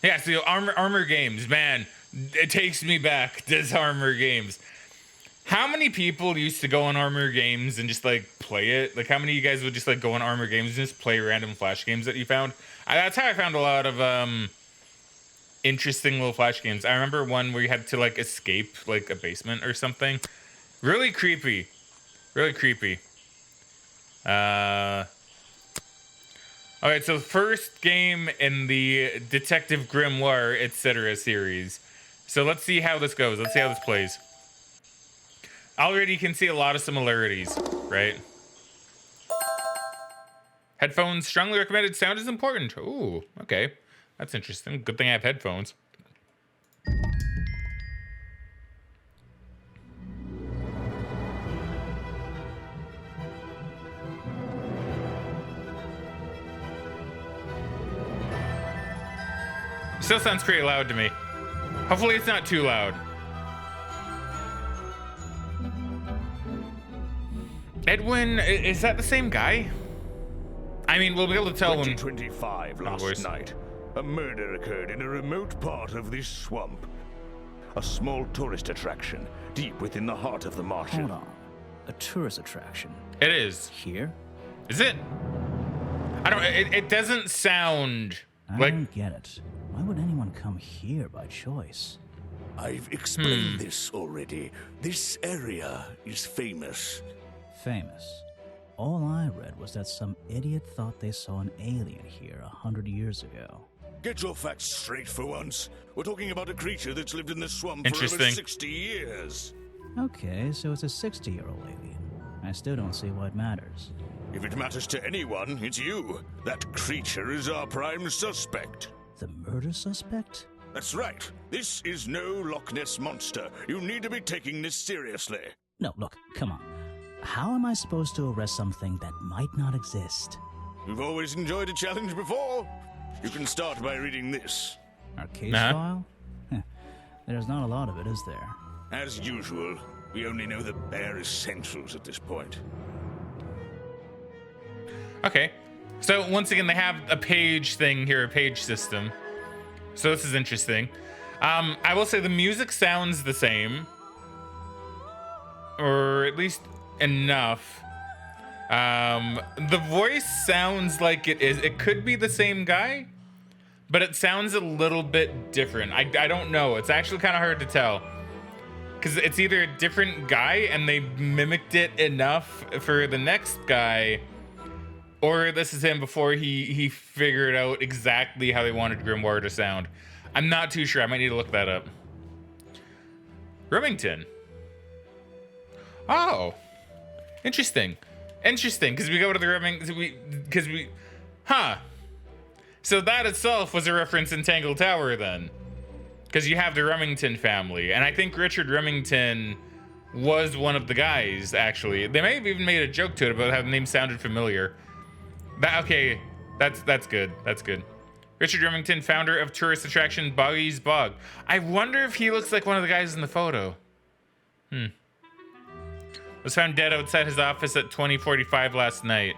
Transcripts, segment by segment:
Yeah, so armor games, man, it takes me back to armor games. How many people used to go on armor games and just like play it? Like, how many of you guys would just like go on armor games and just play random flash games that you found? That's how I found a lot of interesting little flash games. I remember one where you had to like escape like a basement or something. Really creepy. Really creepy. Alright, so first game in the Detective Grimoire, etc. series. So let's see how this goes. Let's see how this plays. Already you can see a lot of similarities, right? Headphones, strongly recommended. Sound is important. Ooh, okay. That's interesting. Good thing I have headphones. Still sounds pretty loud to me. Hopefully it's not too loud. Edwin, is that the same guy? I mean, we'll be able to tell when... 2025 last night. A murder occurred in a remote part of this swamp. A small tourist attraction, deep within the heart of the marsh. Hold on. A tourist attraction? It is. Here? Is it? I don't... It doesn't sound like... I don't get it. Why would anyone come here by choice? I've explained this already. This area is famous. Famous? All I read was that some idiot thought they saw an alien here 100 years ago. Get your facts straight for once. We're talking about a creature that's lived in this swamp for over Interesting. 60 years. Okay, so it's a 60-year-old alien. I still don't see why it matters. If it matters to anyone, it's you. That creature is our prime suspect. The murder suspect? That's right. This is no Loch Ness monster. You need to be taking this seriously. No, look, come on. How am I supposed to arrest something that might not exist? We've always enjoyed a challenge before. You can start by reading this. Our case file? There's not a lot of it, is there? As usual, we only know the bare essentials at this point. Okay. So once again, they have a page thing here, a page system. So this is interesting. I will say the music sounds the same, or at least enough. The voice sounds like it is. It could be the same guy, but it sounds a little bit different. I don't know. It's actually kind of hard to tell, because it's either a different guy and they mimicked it enough for the next guy, or this is him before he figured out exactly how they wanted Grimoire to sound. I'm not too sure. I might need to look that up. Remington. Oh, interesting. Interesting, because we go to the Remington, So that itself was a reference in Tangle Tower then. Because you have the Remington family. And I think Richard Remington was one of the guys, actually. They may have even made a joke to it about how the name sounded familiar. Okay, that's good. That's good. Richard Remington, founder of tourist attraction Boggy's Bog. I wonder if he looks like one of the guys in the photo. Was found dead outside his office at 20:45 last night.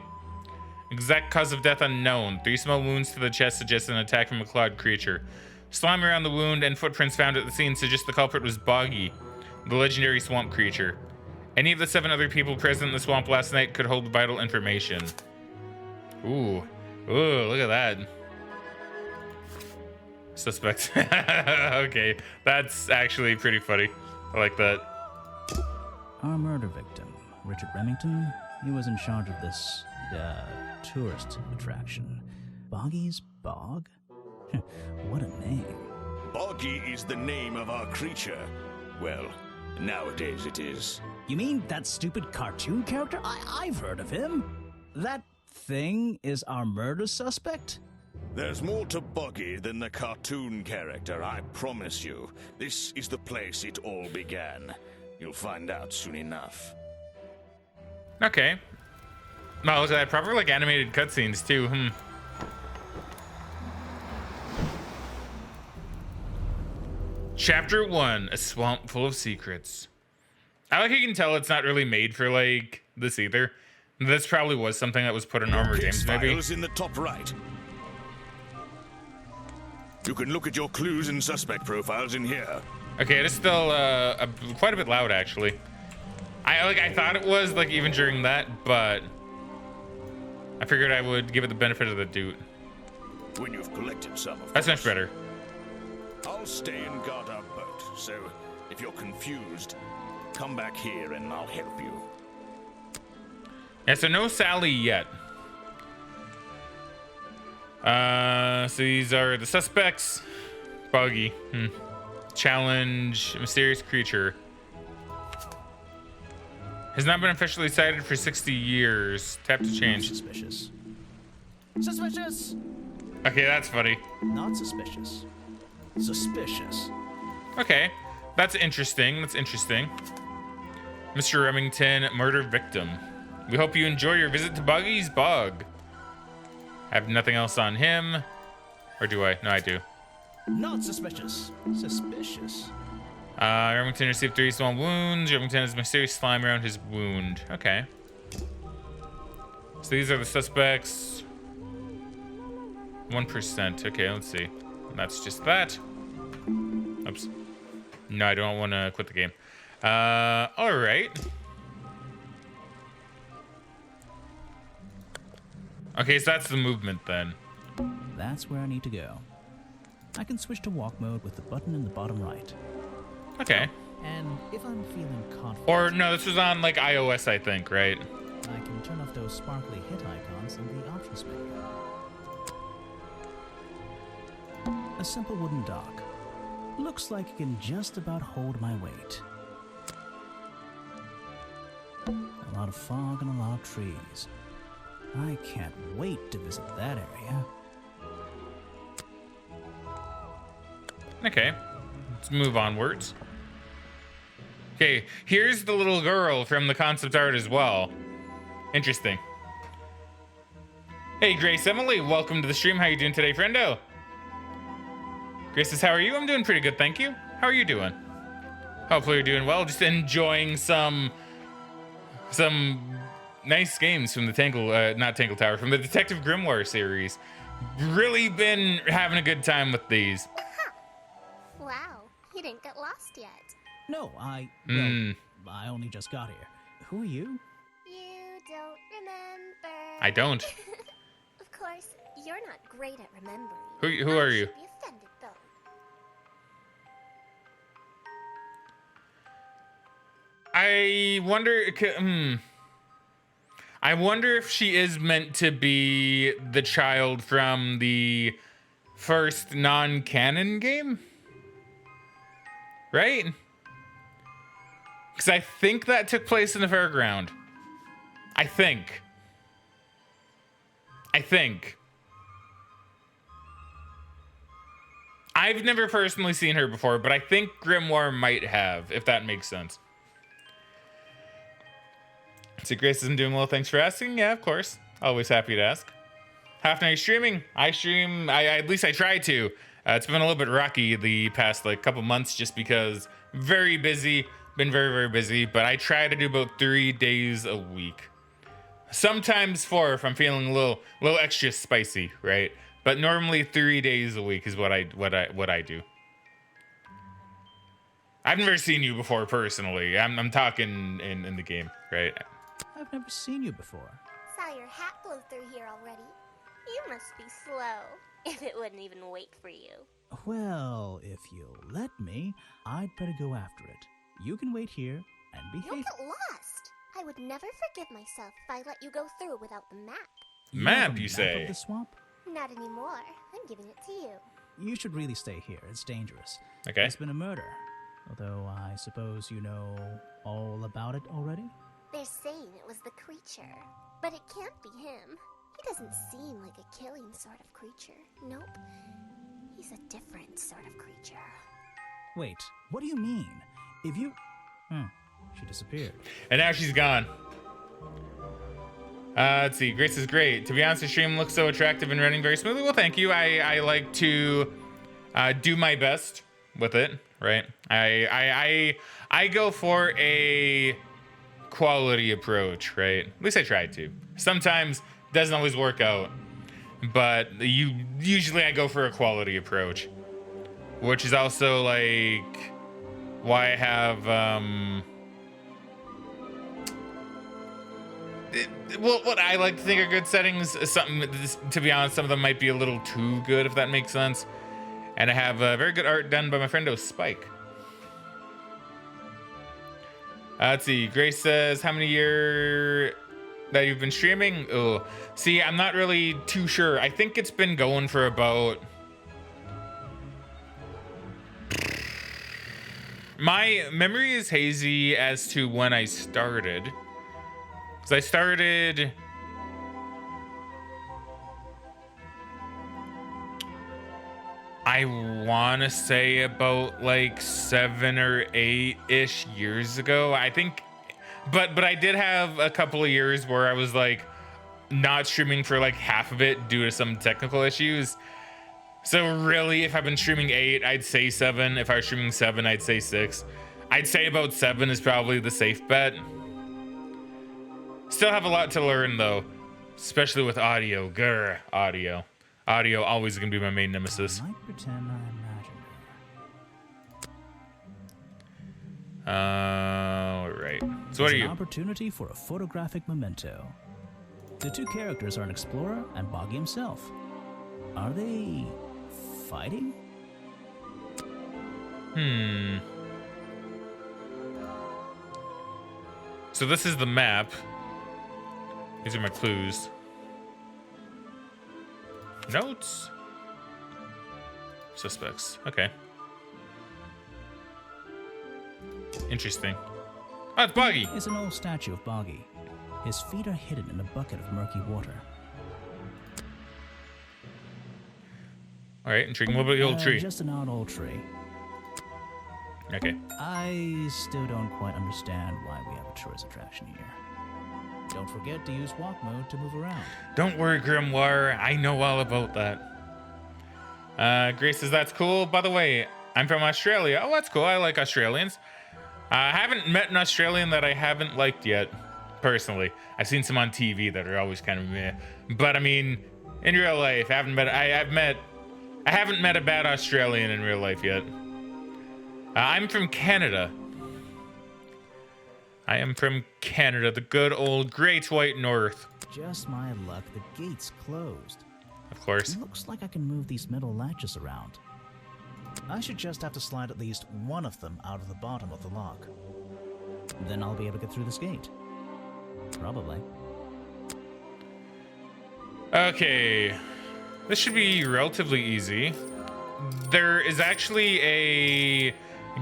Exact cause of death unknown. 3 small wounds to the chest suggest an attack from a clawed creature. Slime around the wound and footprints found at the scene suggest the culprit was Boggy, the legendary swamp creature. Any of the 7 other people present in the swamp last night could hold vital information. Ooh, look at that. Suspect. Okay, that's actually pretty funny. I like that. Our murder victim, Richard Remington, he was in charge of this, tourist attraction. Boggy's Bog? What a name. Boggy is the name of our creature. Well, nowadays it is. You mean that stupid cartoon character? I've heard of him. That thing is our murder suspect? There's more to Boggy than the cartoon character, I promise you. This is the place it all began. You'll find out soon enough. Okay. Well, look at that. Proper, like, animated cutscenes, too. Chapter 1, A Swamp Full of Secrets. I like how you can tell it's not really made for, like, this either. This probably was something that was put in Armor Games, maybe. Files in the top right. You can look at your clues and suspect profiles in here. Okay, it is still quite a bit loud, actually. I thought it was, like, even during that, but I figured I would give it the benefit of the doubt. When you've collected some, of That's course. much better. I'll stay and guard our boat, so if you're confused, come back here and I'll help you. Yeah, so no Sally yet. So these are the suspects. Buggy. Challenge. Mysterious creature. Has not been officially cited for 60 years. Tap to change. Suspicious. Suspicious! Okay, that's funny. Not suspicious. Suspicious. Okay, that's interesting. That's interesting. Mr. Remington, murder victim. We hope you enjoy your visit to Buggy's Bog. I have nothing else on him. Or do I? No, I do. Not suspicious. Suspicious. Remington received 3 small wounds. Remington has mysterious slime around his wound. Okay. So these are the suspects. 1%. Okay, let's see. That's just that. Oops. No, I don't want to quit the game. All right. Okay, so that's the movement then. That's where I need to go. I can switch to walk mode with the button in the bottom right. Okay. And if I'm feeling confident, Or no, this was on like iOS, I think, right? I can turn off those sparkly hit icons in the options menu. A simple wooden dock. Looks like it can just about hold my weight. A lot of fog and a lot of trees. I can't wait to visit that area. Okay. Let's move onwards. Okay, here's the little girl from the concept art as well. Interesting. Hey, Grace Emily, welcome to the stream. How you doing today, friendo? Grace says, how are you? I'm doing pretty good, thank you. How are you doing? Hopefully you're doing well. Just enjoying some nice games from the not Tangle Tower, from the Detective Grimoire series. Really been having a good time with these. Wow, you didn't get lost yet. No, I only just got here. Who are you? You don't remember. I don't. Of course, you're not great at remembering. Who are you? I should be offended, though. I wonder if she is meant to be the child from the first non-canon game? Right? Because I think that took place in the fairground. I think. I've never personally seen her before, but I think Grimoire might have, if that makes sense. So Grace isn't doing well, thanks for asking. Yeah, of course. Always happy to ask. Half night streaming. I stream, at least I try to. It's been a little bit rocky the past like couple months just because very busy. Been very, very busy, but I try to do about 3 days a week. Sometimes 4 if I'm feeling a little extra spicy, right? But normally 3 days a week is what I do. I've never seen you before personally. I'm talking in the game, right? I've never seen you before. Saw your hat blow through here already. You must be slow, if it wouldn't even wait for you. Well, if you'll let me, I'd better go after it. You can wait here and behave. You'll get lost. I would never forgive myself if I let you go through without the map. Map, have a you map say? of the swamp? Not anymore. I'm giving it to you. You should really stay here. It's dangerous. Okay. There's been a murder. Although I suppose you know all about it already? They're saying it was the creature, but it can't be him. He doesn't seem like a killing sort of creature. Nope. He's a different sort of creature. Wait, what do you mean? If you... she disappeared. And now she's gone. Let's see. Grace is great. To be honest, the stream looks so attractive and running very smoothly. Well, thank you. I like to do my best with it, right? I go for a quality approach, right? At least I try to. Sometimes doesn't always work out. but usually I go for a quality approach, which is also like why I have well, what I like to think are good settings. To be honest, some of them might be a little too good, if that makes sense. And I have very good art done by my friend Spike. Let's see. Grace says, how many years that you've been streaming? Oh, see, I'm not really too sure. I think it's been going for about... My memory is hazy as to when I started. Because I started... I want to say about like 7 or 8-ish years ago. I think, but I did have a couple of years where I was like not streaming for like half of it due to some technical issues. So really, if I've been streaming 8, I'd say 7. If I was streaming 7, I'd say 6. I'd say about 7 is probably the safe bet. Still have a lot to learn though, especially with audio. Grr, audio. Audio always gonna be my main nemesis. I might pretend I imagined her. All right. So what are There's you? an opportunity for a photographic memento. The two characters are an explorer and Boggy himself. Are they fighting? So this is the map. These are my clues. Notes. Suspects. Okay. Interesting. Oh, it's Boggy. It's an old statue of Boggy. His feet are hidden in a bucket of murky water. All right, intriguing. What about the old tree? Just an odd old tree. Okay. I still don't quite understand why we have a tourist attraction here. Don't forget to use walk mode to move around. Don't worry, Grimoire. I know all about that. Grace says, that's cool. By the way, I'm from Australia. Oh, that's cool. I like Australians. I haven't met an Australian that I haven't liked yet, personally. I've seen some on TV that are always kind of meh. But I mean, in real life, I haven't met a bad Australian in real life yet. I'm from Canada. I am from Canada, the good old Great White North. Just my luck, the gate's closed. Of course. It looks like I can move these metal latches around. I should just have to slide at least one of them out of the bottom of the lock. Then I'll be able to get through this gate. Probably. Okay. This should be relatively easy. There is actually a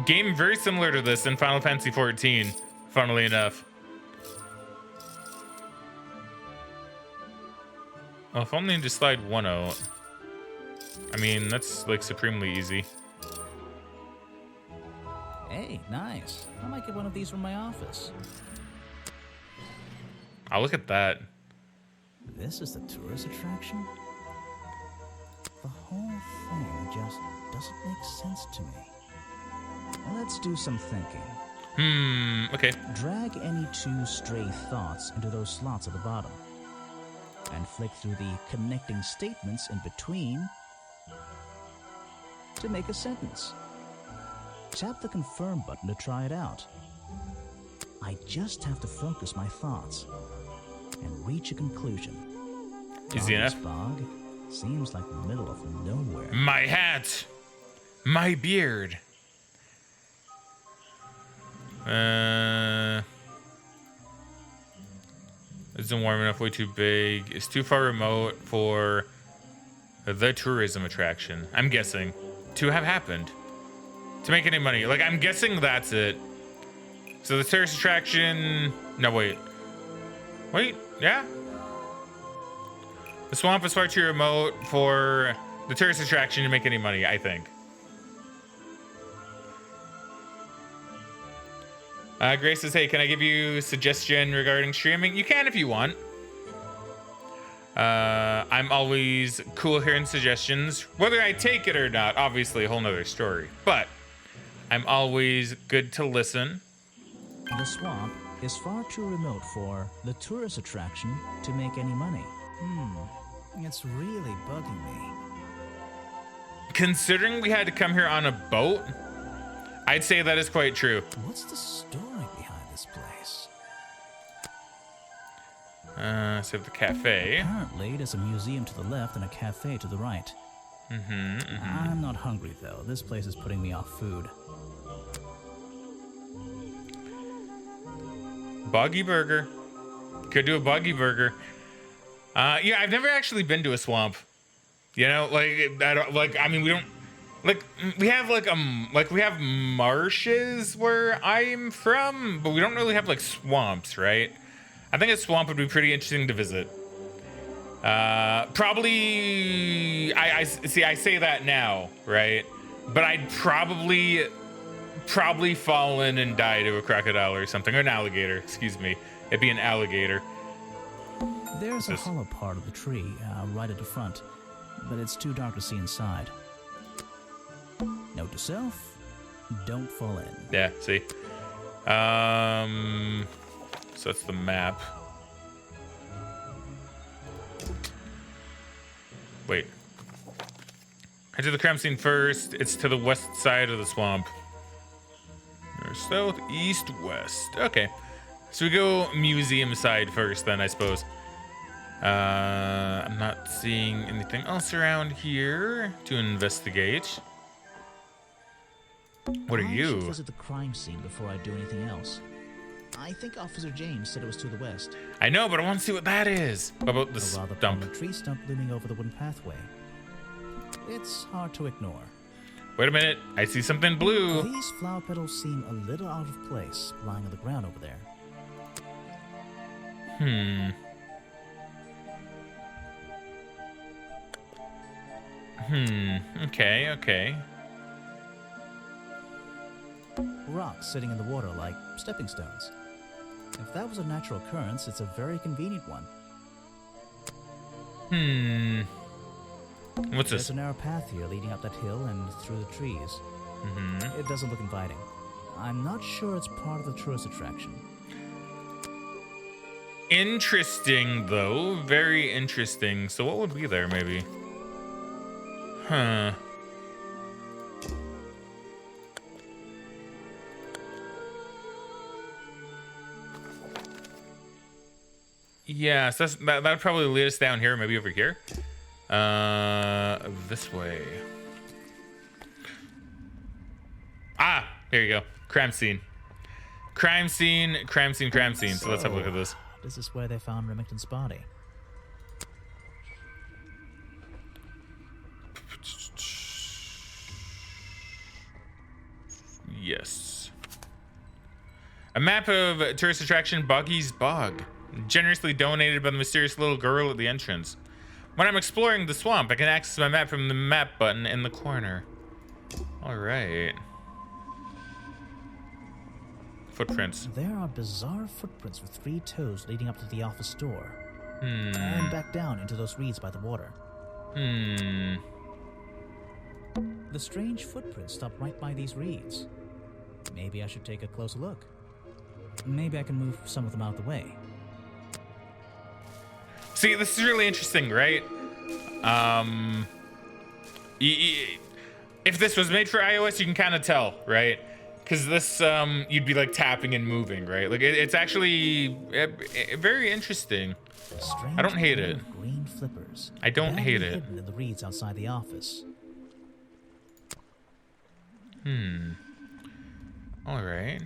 game very similar to this in Final Fantasy XIV, funnily enough. Well, if only to slide one out. I mean, that's like supremely easy. Hey, nice. I might get one of these from my office. Oh, look at that. This is the tourist attraction? The whole thing just doesn't make sense to me. Let's do some thinking. Okay. Drag any two stray thoughts into those slots at the bottom. And flick through the connecting statements in between to make a sentence. Tap the confirm button to try it out. I just have to focus my thoughts and reach a conclusion. Easy enough. Bog seems like the middle of nowhere. My hat. My beard. Isn't warm enough, way too big. It's too far remote for the tourism attraction. I'm guessing. To have happened. To make any money. Like, I'm guessing that's it. So the tourist attraction... No, wait. Wait, yeah? The swamp is far too remote for the tourist attraction to make any money, I think. Grace says, hey, can I give you a suggestion regarding streaming? You can if you want. I'm always cool hearing suggestions. Whether I take it or not, obviously a whole nother story. But I'm always good to listen. The swamp is far too remote for the tourist attraction to make any money. It's really bugging me. Considering we had to come here on a boat, I'd say that is quite true. What's the story behind this place? So the cafe. Apparently, there's a museum to the left and a cafe to the right. I'm not hungry, though. This place is putting me off food. Boggy burger. Could do a boggy burger. Yeah, I've never actually been to a swamp. You know, I mean, we don't, we have we have marshes where I'm from, but we don't really have like swamps, right? I think a swamp would be pretty interesting to visit. Probably, I say that now, right? But I'd probably fall in and die to a crocodile or something, or an alligator, excuse me. It'd be an alligator. There's a hollow part of the tree right at the front, but it's too dark to see inside. Note to self, don't fall in. Yeah, see? So that's the map. Wait. Head to the crime scene first. It's to the west side of the swamp. North, south, east, west. Okay. So we go museum side first then, I suppose. I'm not seeing anything else around here to investigate. What are I you? should visit the crime scene before I do anything else. I think Officer James said it was to the west. I know, but I want to see what that is. What about the A rather stump? prominent tree stump looming over the wooden pathway. It's hard to ignore. Wait a minute. I see something blue. These flower petals seem a little out of place, lying on the ground over there. Okay. Rocks sitting in the water like stepping stones. If that was a natural occurrence, it's a very convenient one. What's There's this? a narrow path here leading up that hill and through the trees. It doesn't look inviting. I'm not sure it's part of the tourist attraction. Interesting, though. Very interesting. So what would be there, maybe? Huh. Yeah, so that'd probably lead us down here, maybe over here. This way. Ah, there you go. Crime scene. Crime scene. So let's have a look at this. This is where they found Remington's body. Yes. A map of tourist attraction Boggy's Bog, generously donated by the mysterious little girl at the entrance. When I'm exploring the swamp, I can access my map from the map button in the corner. All right. Footprints. There are bizarre footprints with 3 toes leading up to the office door. And back down into those reeds by the water. The strange footprints stop right by these reeds. Maybe I should take a closer look. Maybe I can move some of them out of the way. See, this is really interesting, right? If this was made for iOS, you can kind of tell, right? Because this, you'd be like tapping and moving, right? Like it's actually very interesting. Strange I don't hate pair it. of green flippers. I don't badly hate it. hidden in the reeds outside the office. All right.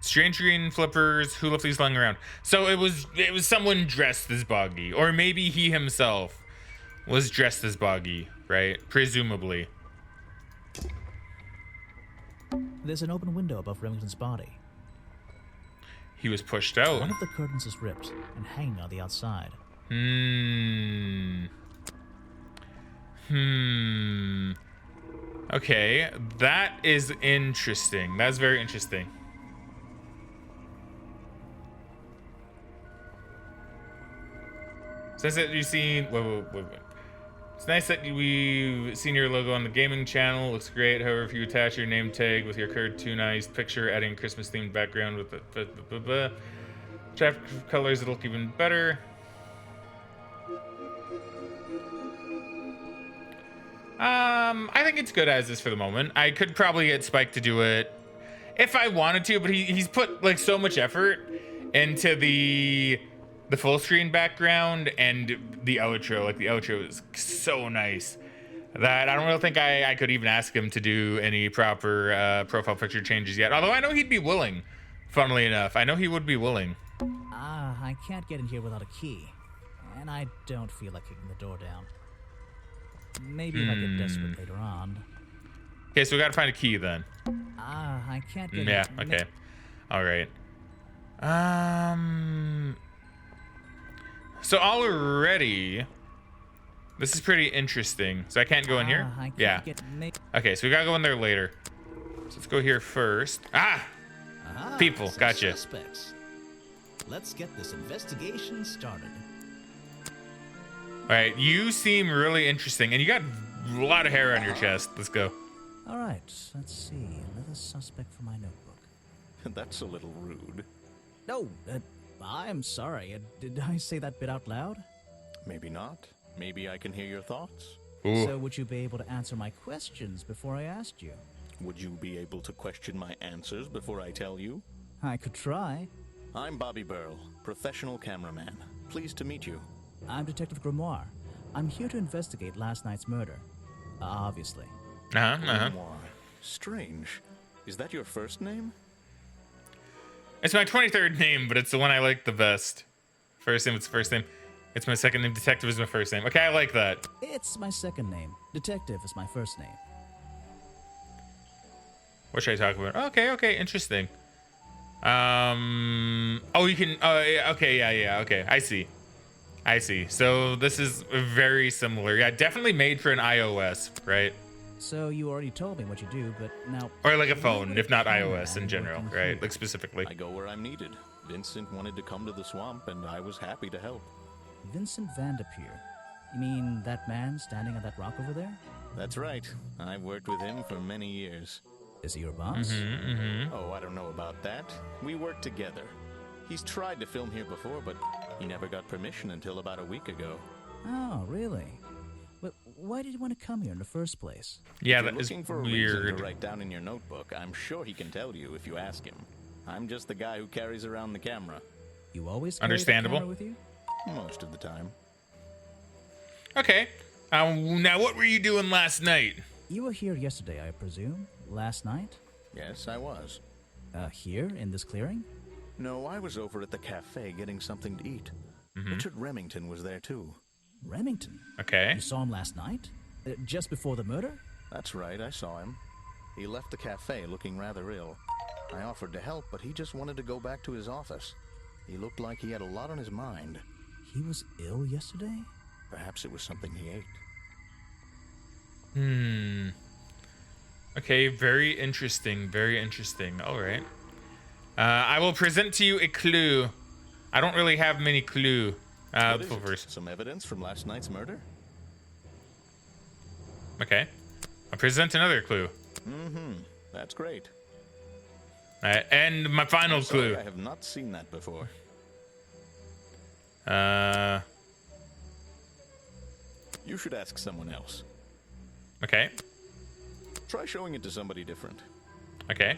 Strange green flippers. Who left these lying around? So it was someone dressed as Boggy, or maybe he himself was dressed as Boggy, right? Presumably. There's an open window above Remington's body. He was pushed out. One of the curtains is ripped and hanging on the outside. Okay, that is interesting. That's very interesting. It's nice that you've seen. Wait. It's nice that we've seen your logo on the gaming channel. Looks great. However, if you attach your name tag with your cartoonized picture, adding a Christmas themed background with the traffic colors, it'll look even better. I think it's good as is for the moment. I could probably get Spike to do it if I wanted to, but he's put like so much effort into the full screen background and the outro. Like the outro is so nice that I don't really think I could even ask him to do any proper profile picture changes yet. Although I know he'd be willing, funnily enough. I know he would be willing. I can't get in here without a key. And I don't feel like kicking the door down. Maybe if I get desperate later on. Okay, so we gotta find a key then. I can't get Yeah, in. okay. All right. So already, this is pretty interesting. So I can't go in here? I can't Yeah. get Okay, so we gotta go in there later. So let's go here first. People, some gotcha. Suspects. Let's get this investigation started. All right, you seem really interesting, and you got a lot of hair on your chest. Let's go. All right, let's see. Another suspect for my notebook. That's a little rude. No, I'm sorry. Did I say that bit out loud? Maybe not. Maybe I can hear your thoughts. Ooh. So would you be able to answer my questions before I asked you? Would you be able to question my answers before I tell you? I could try. I'm Bobby Burl, professional cameraman. Pleased to meet you. I'm Detective Grimoire. I'm here to investigate last night's murder. Obviously. Grimoire. Strange. Is that your first name? It's my 23rd name, but it's the one I like the best. First name, it's the first name. It's my second name. Detective is my first name. Okay, I like that. It's my second name. Detective is my first name. What should I talk about? Okay, interesting. Oh, you can. Okay, yeah. Okay, I see. So this is very similar. Yeah, definitely made for an iOS, right? So you already told me what you do, but now... Or like a phone, if not cameraman iOS in general, working right? here? Like specifically. I go where I'm needed. Vincent wanted to come to the swamp, and I was happy to help. Vincent Vanderpeer. You mean that man standing on that rock over there? That's right. I've worked with him for many years. Is he your boss? Oh, I don't know about that. We work together. He's tried to film here before, but he never got permission until about a week ago. Oh, really? But why did you want to come here in the first place? Yeah, If you're that is looking for a reason weird. to write down in your notebook, I'm sure he can tell you if you ask him. I'm just the guy who carries around the camera. You always carry the Understandable. camera with you? Most of the time. Okay. Now what were you doing last night? You were here yesterday, I presume? Last night? Yes, I was. Here, in this clearing? No, I was over at the cafe getting something to eat. Richard Remington was there too. Remington? Okay. You saw him last night? Just before the murder? That's right, I saw him. He left the cafe looking rather ill. I offered to help, but he just wanted to go back to his office. He looked like he had a lot on his mind. He was ill yesterday? Perhaps it was something he ate. Okay, very interesting. All right. I will present to you a clue. I don't really have many clue. What is Pull it? first. Some evidence from last night's murder? Okay. I'll present another clue. That's great. And my final Sorry, clue. I have not seen that before. You should ask someone else. Okay. Try showing it to somebody different. Okay.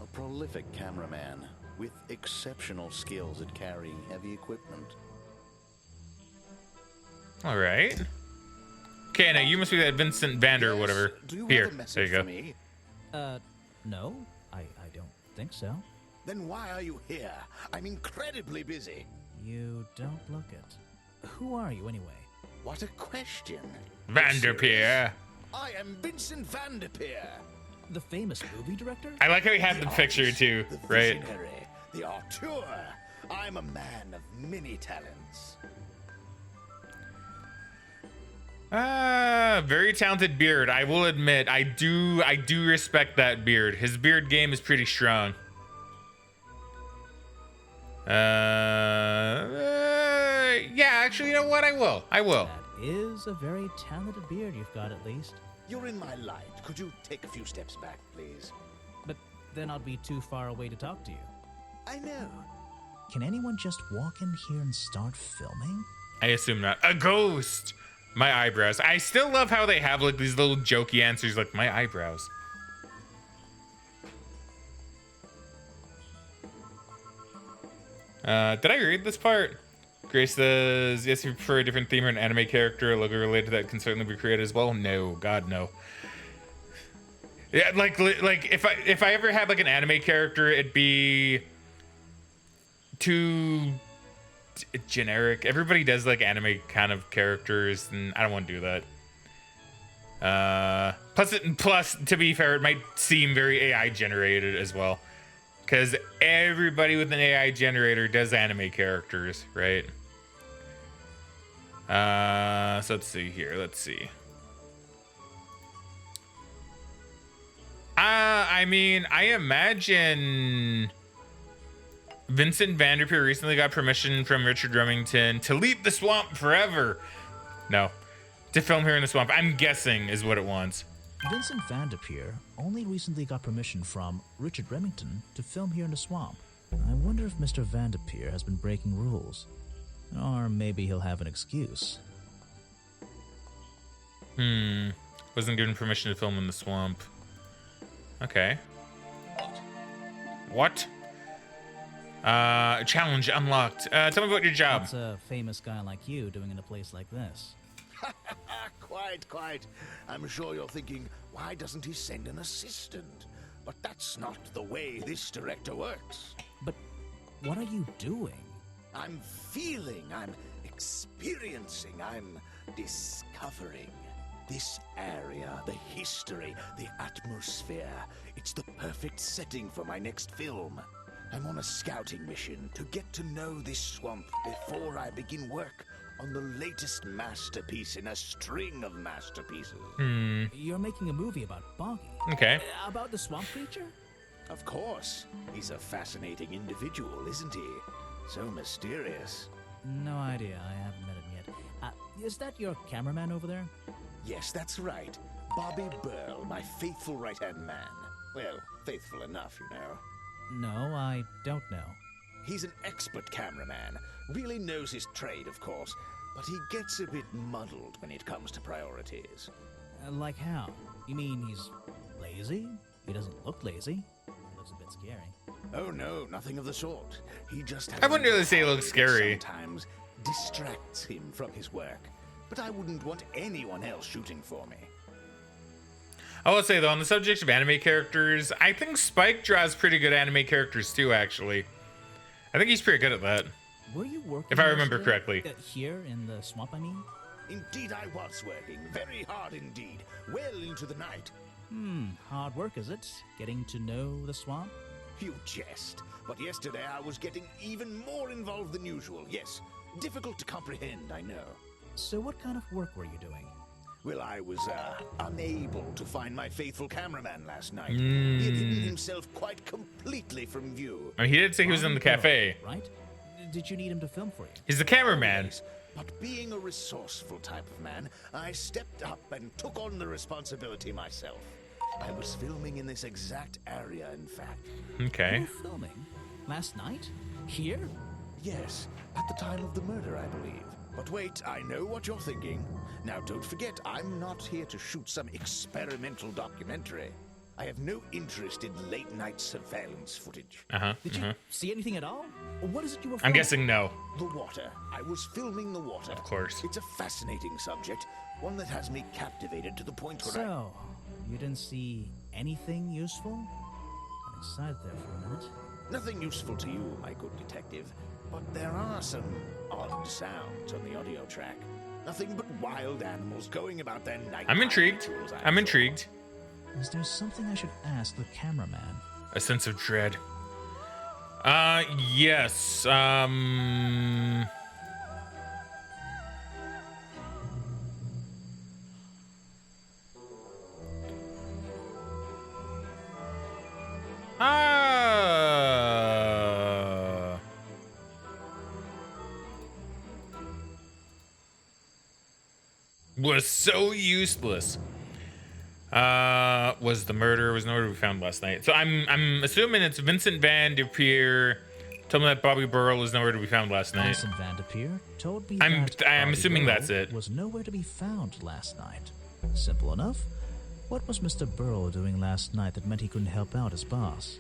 A prolific cameraman with exceptional skills at carrying heavy equipment. All right. Okay, now you must be that Vincent Vander or whatever. Do you Here, have a message there you go. for me? No, I don't think so. Then why are you here? I'm incredibly busy. You don't look it. Who are you, anyway? What a question. Vanderpeer. I am Vincent Vanderpeer. The famous movie director? I like how he had the picture artist, too, the right? visionary, the auteur. I'm a man of many talents. Very talented beard. I will admit, I do respect that beard. His beard game is pretty strong. Yeah, actually, you know what? I will. That is a very talented beard you've got, at least. You're in my light. Could you take a few steps back, please? But then I'd be too far away to talk to you. I know. Can anyone just walk in here and start filming? I assume not. A ghost. My eyebrows. I still love how they have like these little jokey answers like my eyebrows. Did I read this part? Grace says, yes, if you prefer a different theme or an anime character, a logo related to that can certainly be created as well. No, God, no. Yeah, like if I ever had like an anime character, it'd be too generic. Everybody does like anime kind of characters, and I don't want to do that. Plus, to be fair, it might seem very AI generated as well, because everybody with an AI generator does anime characters, right? So let's see here. Let's see. I mean, I imagine Vincent Vanderpeer recently got permission from Richard Remington to leave the swamp forever. No, to film here in the swamp. I'm guessing is what it wants. Vincent Vanderpeer only recently got permission from Richard Remington to film here in the swamp. I wonder if Mr. Vanderpeer has been breaking rules. Or maybe he'll have an excuse. Wasn't given permission to film in the swamp. Okay. What? Challenge unlocked. Tell me about your job. What's a famous guy like you doing in a place like this? Quite. I'm sure you're thinking, why doesn't he send an assistant? But that's not the way this director works. But what are you doing? I'm feeling, I'm experiencing, I'm discovering. This area, the history, the atmosphere, it's the perfect setting for my next film. I'm on a scouting mission to get to know this swamp before I begin work on the latest masterpiece in a string of masterpieces. You're making a movie about Boggy. Okay. About the swamp creature? Of course. He's a fascinating individual, isn't he? So mysterious. No idea. I haven't met him yet. Is that your cameraman over there? Yes, that's right. Bobby Burl, my faithful right-hand man. Well, faithful enough, you know. No, I don't know. He's an expert cameraman. Really knows his trade, of course. But he gets a bit muddled when it comes to priorities. Like how? You mean he's lazy? He doesn't look lazy. He looks a bit scary. Oh no, nothing of the sort. He just has I wouldn't really say it looks scary. Sometimes distracts him from his work. But I wouldn't want anyone else shooting for me. I will say though, on the subject of anime characters, I think Spike draws pretty good anime characters too, actually. I think he's pretty good at that. Were you working? If I remember yesterday? correctly. Here in the swamp, I mean? Indeed I was working. Very hard indeed. Well into the night. Hard work, is it? Getting to know the swamp? You jest. But yesterday I was getting even more involved than usual. Yes, difficult to comprehend, I know. So what kind of work were you doing? Well, I was unable to find my faithful cameraman last night. He had hidden himself quite completely from view. I mean, he did say he was in the cafe. Right? Did you need him to film for you? He's the cameraman. Yes, but being a resourceful type of man, I stepped up and took on the responsibility myself. I was filming in this exact area, in fact. Okay. You were filming? Last night? Here? Yes, at the time of the murder, I believe. But wait, I know what you're thinking. Now, don't forget, I'm not here to shoot some experimental documentary. I have no interest in late-night surveillance footage. Did you see anything at all? Or what is it you were I'm filming? guessing no. The water. I was filming the water. Of course. It's a fascinating subject, one that has me captivated to the point where So, you didn't see anything useful? Got excited there for a minute. Nothing useful to you, my good detective. But there are some odd sounds on the audio track. Nothing but wild animals going about their night. I'm intrigued. I'm intrigued. Is there something I should ask the cameraman? A sense of dread. Yes. Was so useless. Was the murder we found last night. So I'm assuming it's Vincent Van Der Peer Told me that Bobby Burrell was nowhere to be found last night. Vincent Van de Peer told me I'm that Bobby assuming Burrell that's it. was nowhere to be found last night. Simple enough. What was Mr. Burrell doing last night that meant he couldn't help out his boss?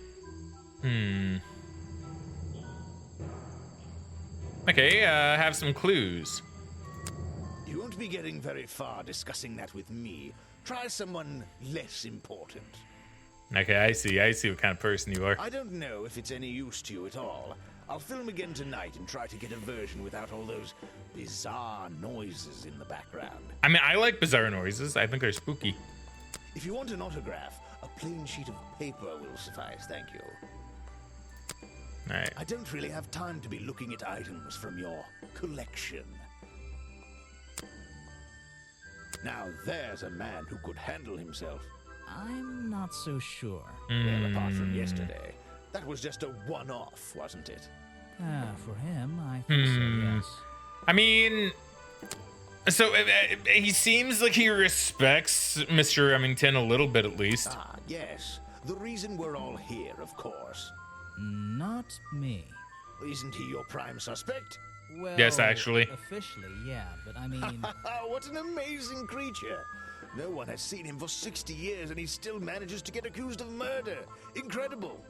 Okay, have some clues. You won't be getting very far discussing that with me. Try someone less important. Okay, I see what kind of person you are. I don't know if it's any use to you at all. I'll film again tonight and try to get a version without all those bizarre noises in the background. I mean, I like bizarre noises. I think they're spooky. If you want an autograph, a plain sheet of paper will suffice, thank you. All right. I don't really have time to be looking at items from your collection. Now there's a man who could handle himself. I'm not so sure. Well, apart from yesterday, that was just a one-off, wasn't it? For him, I think so, yes. I mean, so he seems like he respects Mr. Remington a little bit, at least. Ah, yes. The reason we're all here, of course. Not me. Isn't he your prime suspect? Well, Yes, actually. Officially, yeah, but I mean... What an amazing creature! No one has seen him for 60 years and he still manages to get accused of murder. Incredible!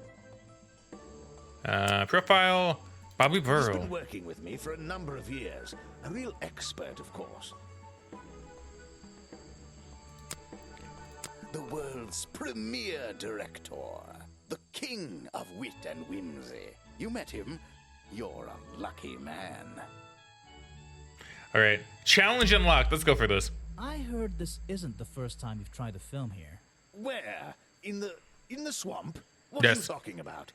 Profile, Bobby He's Burrell. been working with me for a number of years. A real expert, of course. The world's premier director. The king of wit and whimsy. You met him? You're a lucky man. All right, challenge unlocked. Let's go for this. I heard this isn't the first time you've tried to film here. Where? In the swamp? What Yes. are you talking about?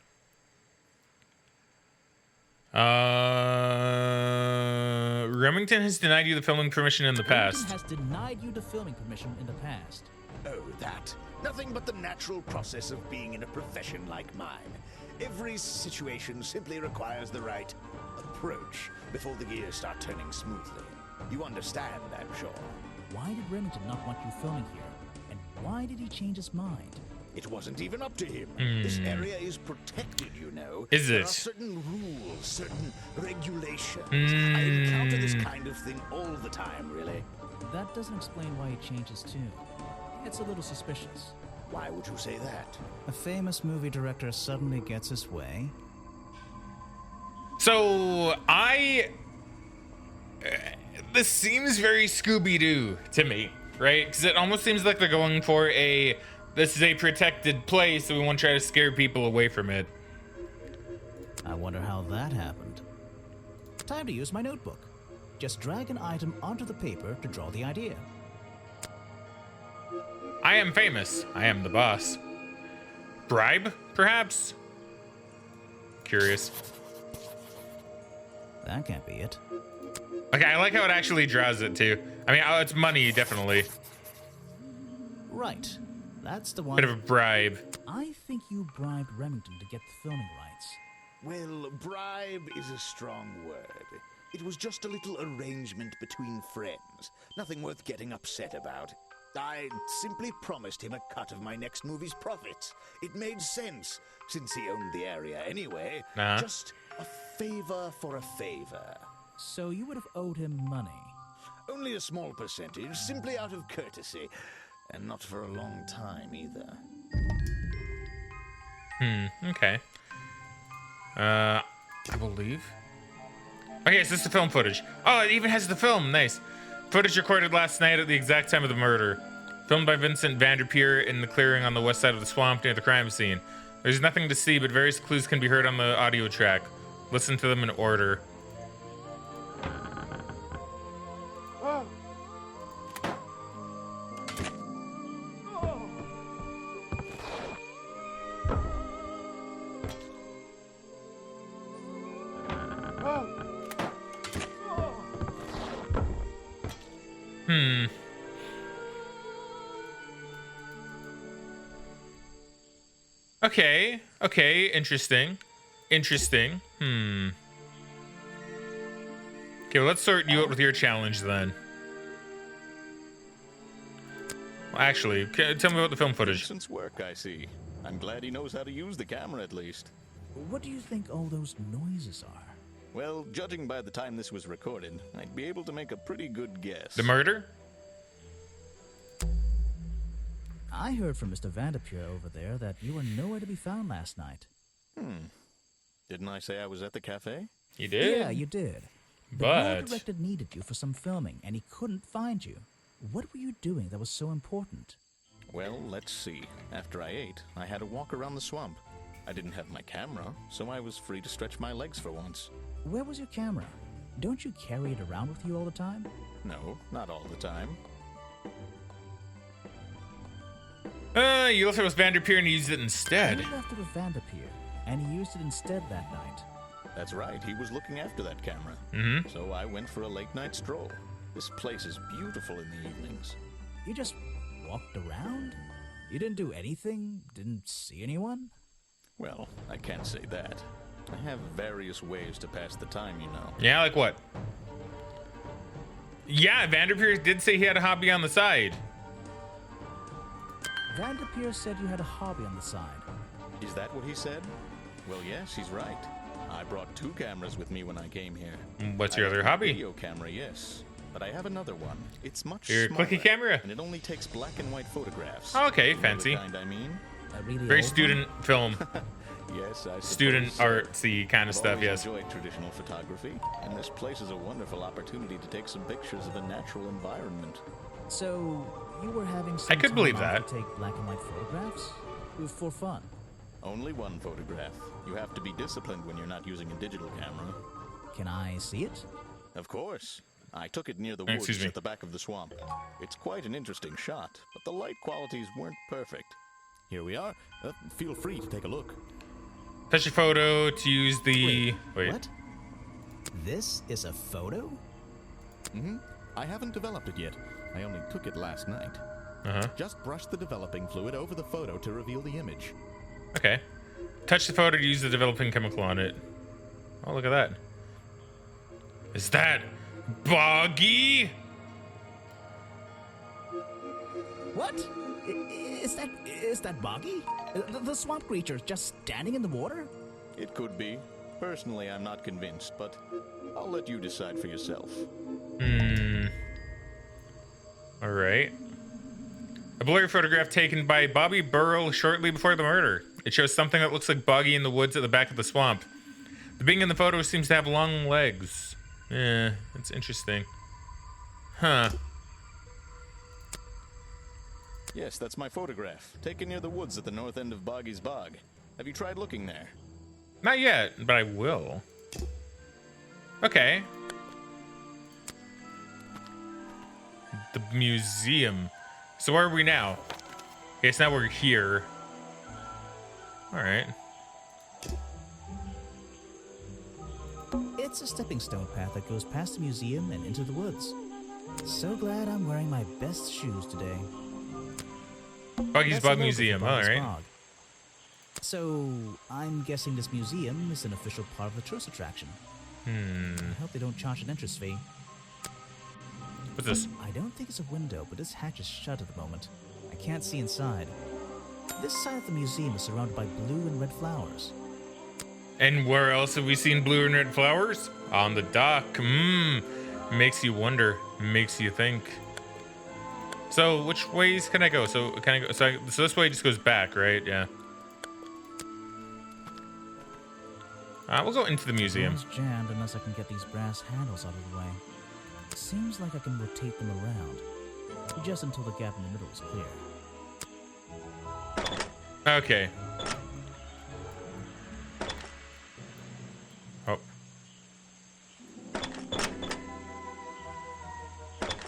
Remington has denied you the filming permission in the Remington past. has denied you the filming permission in the past. Oh, that. Nothing but the natural process of being in a profession like mine. Every situation simply requires the right approach before the gears start turning smoothly. You understand, I'm sure. Why did Remington not want you filming here? And why did he change his mind? It wasn't even up to him. This area is protected, you know. Is There it? are certain rules, certain regulations. I encounter this kind of thing all the time, really. That doesn't explain why he changed his tune. It's a little suspicious. Why would you say that? A famous movie director suddenly gets his way. So this seems very Scooby-Doo to me, right? Because it almost seems like they're going for this is a protected place, so we want to try to scare people away from it. I wonder how that happened. Time to use my notebook. Just drag an item onto the paper to draw the idea. I am famous. I am the boss. Bribe, perhaps? Curious. That can't be it. Okay, I like how it actually draws it too. I mean, it's money, definitely. Right. That's the one. Bit of a bribe. I think you bribed Remington to get the filming rights. Well, bribe is a strong word. It was just a little arrangement between friends. Nothing worth getting upset about. I simply promised him a cut of my next movie's profits. It made sense, since he owned the area anyway. Uh-huh. Just a favor for a favor. So you would have owed him money. Only a small percentage, simply out of courtesy. And not for a long time, either. Okay. I believe. Okay, so this is the film footage. Oh, it even has the film. Nice. Footage recorded last night at the exact time of the murder. Filmed by Vincent Van der Peer in the clearing on the west side of the swamp near the crime scene. There's nothing to see, but various clues can be heard on the audio track. Listen to them in order. Okay, interesting. Okay, well, let's sort you out with your challenge then. Well, actually, tell me about the film footage. Vincent's work, I see. I'm glad he knows how to use the camera at least. What do you think all those noises are? Well, judging by the time this was recorded, I'd be able to make a pretty good guess. The murder? I heard from Mr. Vanderpure over there that you were nowhere to be found last night. Didn't I say I was at the cafe? You did? Yeah, you did. The But director needed you for some filming, and he couldn't find you. What were you doing that was so important? Well, let's see. After I ate, I had a walk around the swamp. I didn't have my camera, so I was free to stretch my legs for once. Where was your camera? Don't you carry it around with you all the time? No, not all the time. you left it with Vanderpeer and you used it instead. You left it with Vanderpeer, and he used it instead that night. That's right, he was looking after that camera. So I went for a late-night stroll. This place is beautiful in the evenings. You just walked around? You didn't do anything? Didn't see anyone? Well, I can't say that. I have various ways to pass the time, you know. Yeah, like what? Yeah, Vanderpeer did say he had a hobby on the side. Vanderpeer said you had a hobby on the side. Is that what he said? Well, yes, he's right. I brought 2 cameras with me when I came here. What's I your have other a hobby? Video camera, yes. But I have another one. It's much Your smaller, clicky camera? and it only takes black and white photographs. Okay, You know fancy. the kind I mean? A really Very old student film, Yes, I student suppose so. artsy kind of I've stuff, always yes. enjoyed traditional photography, and this place is a wonderful opportunity to take some pictures of a natural environment. one? So, you were having some I could time believe off that. to take black and white photographs? For fun? Only one photograph. You have to be disciplined when you're not using a digital camera. Can I see it? Of course. I took it near the woods Excuse me. at the back of the swamp. It's quite an interesting shot, but the light qualities weren't perfect. Here we are. Feel free to take a look. Touch your photo to use the... Wait. What? This is a photo? I haven't developed it yet. I only took it last night. Uh-huh. Just brush the developing fluid over the photo to reveal the image. Okay. Touch the photo to use the developing chemical on it. Oh, look at that. Is that Boggy? What? Is that Boggy? The swamp creature just standing in the water? It could be. Personally, I'm not convinced, but I'll let you decide for yourself. All right. A blurry photograph taken by Bobby Burrell shortly before the murder. It shows something that looks like Boggy in the woods at the back of the swamp. The being in the photo seems to have long legs. Yeah, it's interesting. Huh. Yes, that's my photograph, taken near the woods at the north end of Boggy's Bog. Have you tried looking there? Not yet, but I will. Okay. The museum. So where are we now? Okay, so now we're here. All right. It's a stepping stone path that goes past the museum and into the woods. So glad I'm wearing my best shoes today. Boggy's That's Bog the logo Museum. for All Boggy's right. Bog. So, I'm guessing this museum is an official part of the tourist attraction. I hope they don't charge an entrance fee. What's this? I don't think it's a window, but this hatch is shut at the moment. I can't see inside. This side of the museum is surrounded by blue and red flowers. And where else have we seen blue and red flowers? On the dock. Makes you wonder. Makes you think. So which ways can I go? So can I go? So this way just goes back, right? Yeah. We'll go into the museum. Door's jammed unless I can get these brass handles out of the way. Seems like I can rotate them around, just until the gap in the middle is clear. Okay. Oh.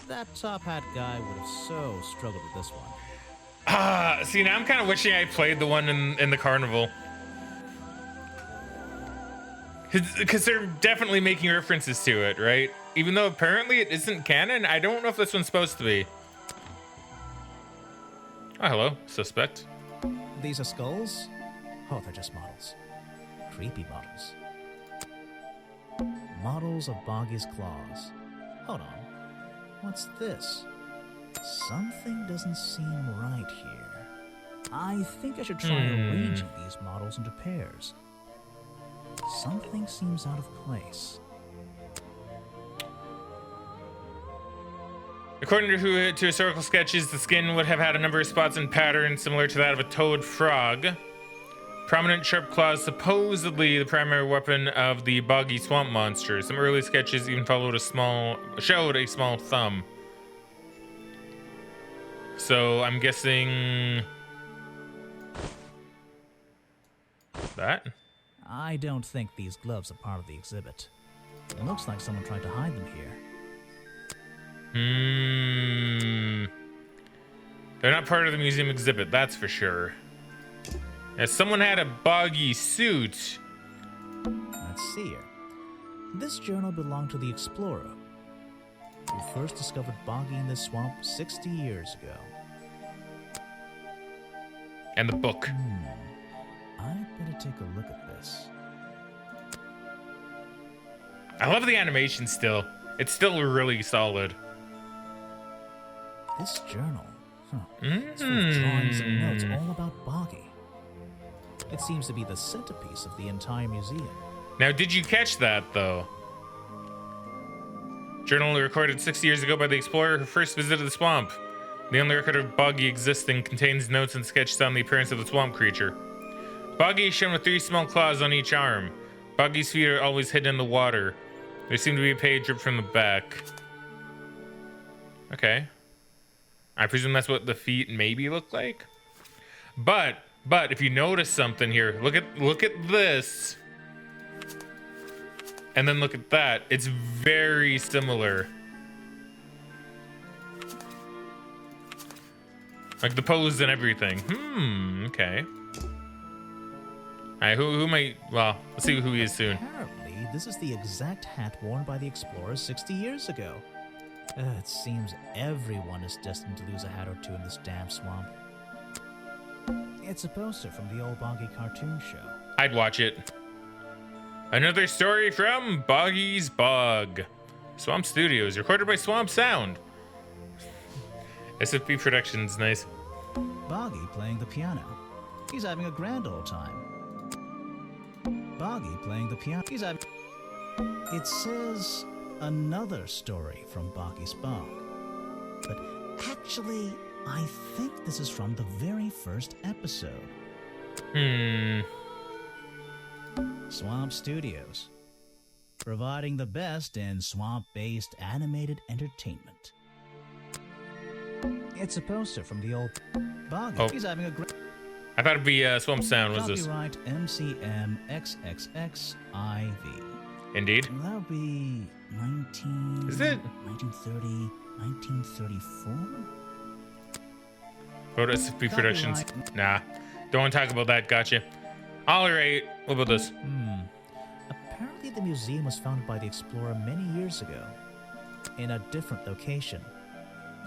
That top hat guy would have so struggled with this one. See, now I'm kind of wishing I played the one in the carnival. Because they're definitely making references to it, right? Even though apparently it isn't canon, I don't know if this one's supposed to be. Oh, hello, suspect. These are skulls? Oh, they're just models. Creepy models. Models of Boggy's claws. Hold on. What's this? Something doesn't seem right here. I think I should try arranging these models into pairs. Something seems out of place. According to historical sketches, the skin would have had a number of spots and patterns similar to that of a toad frog. Prominent sharp claws, supposedly the primary weapon of the boggy swamp monster. Some early sketches even showed a small thumb. So I'm guessing that. I don't think these gloves are part of the exhibit. It looks like someone tried to hide them here. They're not part of the museum exhibit, that's for sure. If someone had a boggy suit. Let's see here. This journal belonged to the explorer who first discovered boggy in this swamp 60 years ago. And the book. I'd better take a look at this. I love the animation still. It's still really solid. This journal, it's full of drawings and notes all about boggy. It seems to be the centerpiece of the entire museum. Now, did you catch that, though? Journal recorded 60 years ago by the explorer who first visited the swamp. The only record of boggy existing contains notes and sketches on the appearance of the swamp creature. Boggy is shown with 3 small claws on each arm. Boggy's feet are always hidden in the water. There seemed to be a page ripped from the back. Okay. I presume that's what the feet maybe look like. But if you notice something here, look at this. And then look at that. It's very similar. Like the pose and everything. Okay. Alright, who might, well, let's see who he is soon. Apparently, this is the exact hat worn by the explorer 60 years ago. It seems everyone is destined to lose a hat or two in this damn swamp. It's a poster from the old Boggy cartoon show. I'd watch it. Another story from Boggy's Bog. Swamp Studios, recorded by Swamp Sound. SFP Productions, nice. Boggy playing the piano. He's having a grand old time. Boggy playing the piano. He's having... It says another story from Boggy's Bog. But actually, I think this is from the very first episode. Swamp Studios, providing the best in swamp-based animated entertainment. It's a poster from the old Boggy. Oh. He's having a great... I thought it'd be Swamp Sound. What's this? Copyright MCM XXXIV. Indeed. That would be 19... Is it? 1930, 1934? Go to SFP Productions. Nah. Don't want to talk about that. Gotcha. Alright. What about this? Apparently the museum was founded by the explorer many years ago. In a different location.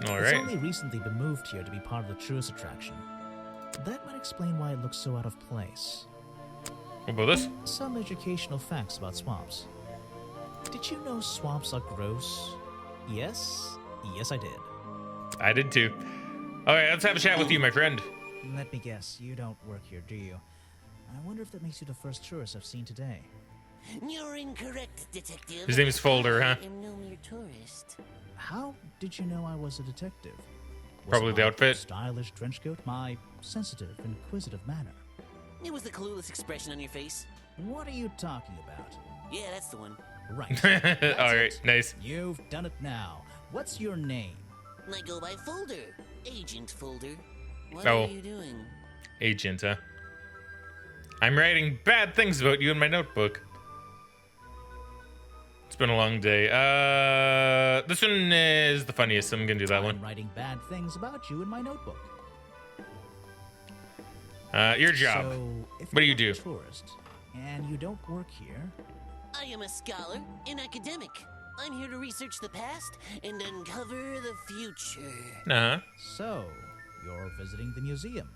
It's Alright. only recently been moved here to be part of the tourist attraction. That might explain why it looks so out of place. What about this? Some educational facts about swamps. Did you know swamps are gross? Yes? Yes, I did. I did too. Alright, let's have a chat with you, my friend. Let me guess, you don't work here, do you? I wonder if that makes you the first tourist I've seen today. You're incorrect, detective. His name's Folder, huh? I am no mere tourist. How did you know I was a detective? Was Probably it the my outfit. Stylish trench coat, my sensitive, inquisitive manner. It was the clueless expression on your face. What are you talking about? Yeah, that's the one. Right. That's Alright, it. nice. You've done it now. What's your name? I go by Folder. Agent Folder. What Oh. are you doing? Agent, huh? I'm writing bad things about you in my notebook. It's been a long day. This one is the funniest, so I'm gonna do that I'm one. writing bad things about you in my notebook. Your job. So, if What do you're you a do? tourist and you don't work here, I am a scholar, an academic. I'm here to research the past and uncover the future. Uh-huh. so you're visiting the museum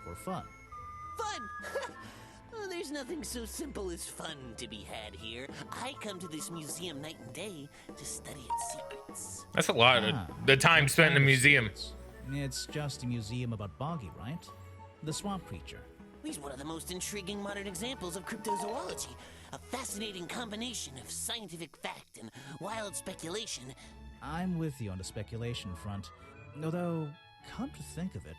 for fun. Fun! Oh, there's nothing so simple as fun to be had here. I come to this museum night and day to study its secrets. That's a lot of the time spent in a museum. It's just a museum about Boggy, right? The swamp creature. He's one of the most intriguing modern examples of cryptozoology. A fascinating combination of scientific fact and wild speculation. I'm with you on the speculation front. Although, come to think of it,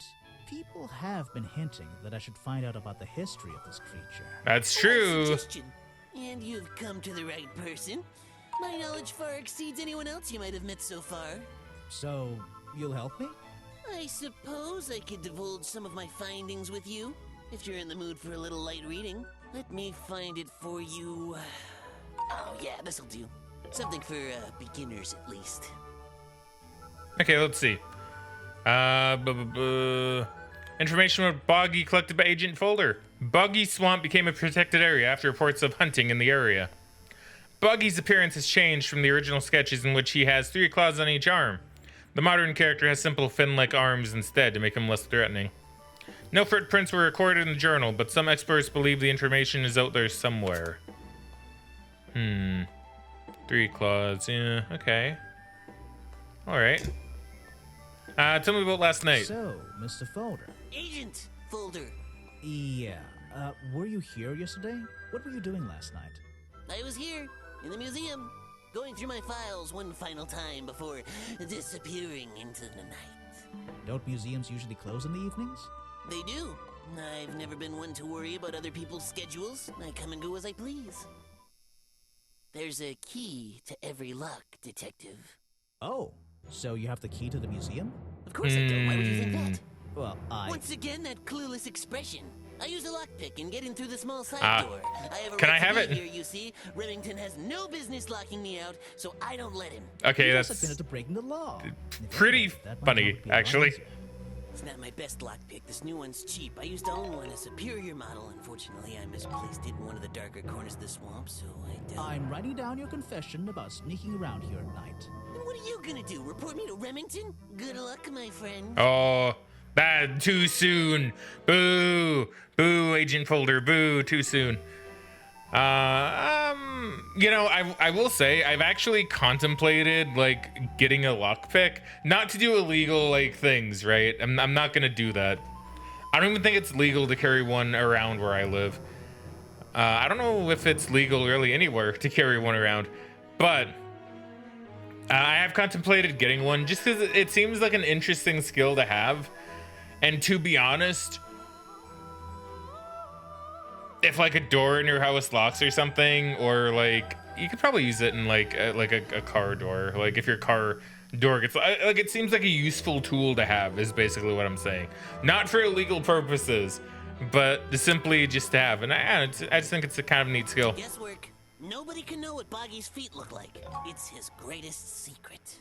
people have been hinting that I should find out about the history of this creature. That's A true. suggestion. And you've come to the right person. My knowledge far exceeds anyone else you might have met so far. So, you'll help me? I suppose I could divulge some of my findings with you, if you're in the mood for a little light reading. Let me find it for you. Oh yeah, this'll do. Something for beginners at least. Okay, let's see. Information about Boggy collected by Agent Folder. Boggy Swamp became a protected area after reports of hunting in the area. Boggy's appearance has changed from the original sketches in which he has 3 claws on each arm. The modern character has simple fin-like arms instead to make him less threatening. No footprints were recorded in the journal, but some experts believe the information is out there somewhere. 3 claws, yeah, okay. Alright. Tell me about last night. So, Mr. Folder. Agent Folder. Yeah, were you here yesterday? What were you doing last night? I was here, in the museum, going through my files one final time before disappearing into the night. Don't museums usually close in the evenings? They do. I've never been one to worry about other people's schedules. I come and go as I please. There's a key to every lock, Detective. Oh, so you have the key to the museum? Of course I do. Why would you think that? Well, Once again, that clueless expression. I use a lockpick in getting through the small side door. I have a can right I have to it? be here, you see. Remington has no business locking me out, so I don't let him. Okay, you that's must have been into breaking the law. pretty That might funny, help you a lot actually. easier. It's not my best lockpick. This new one's cheap. I used to own one, a superior model. Unfortunately, I misplaced it in one of the darker corners of the swamp, so I don't... I'm writing down your confession about sneaking around here at night. And what are you gonna do? Report me to Remington? Good luck, my friend. Oh, bad, too soon. Boo. Boo, Agent Folder, boo, too soon. You know, I will say I've actually contemplated like getting a lockpick, not to do illegal like things, right? I'm not gonna do that. I don't even think it's legal to carry one around where I live. I don't know if it's legal really anywhere to carry one around, but I have contemplated getting one just because it seems like an interesting skill to have. And to be honest, if like a door in your house locks or something, or like you could probably use it in like a car door, like if your car door gets like, it seems like a useful tool to have is basically what I'm saying. Not for illegal purposes, but simply just to have. And I just think it's a kind of neat skill. Guesswork. Nobody can know what Boggy's feet look like. It's his greatest secret.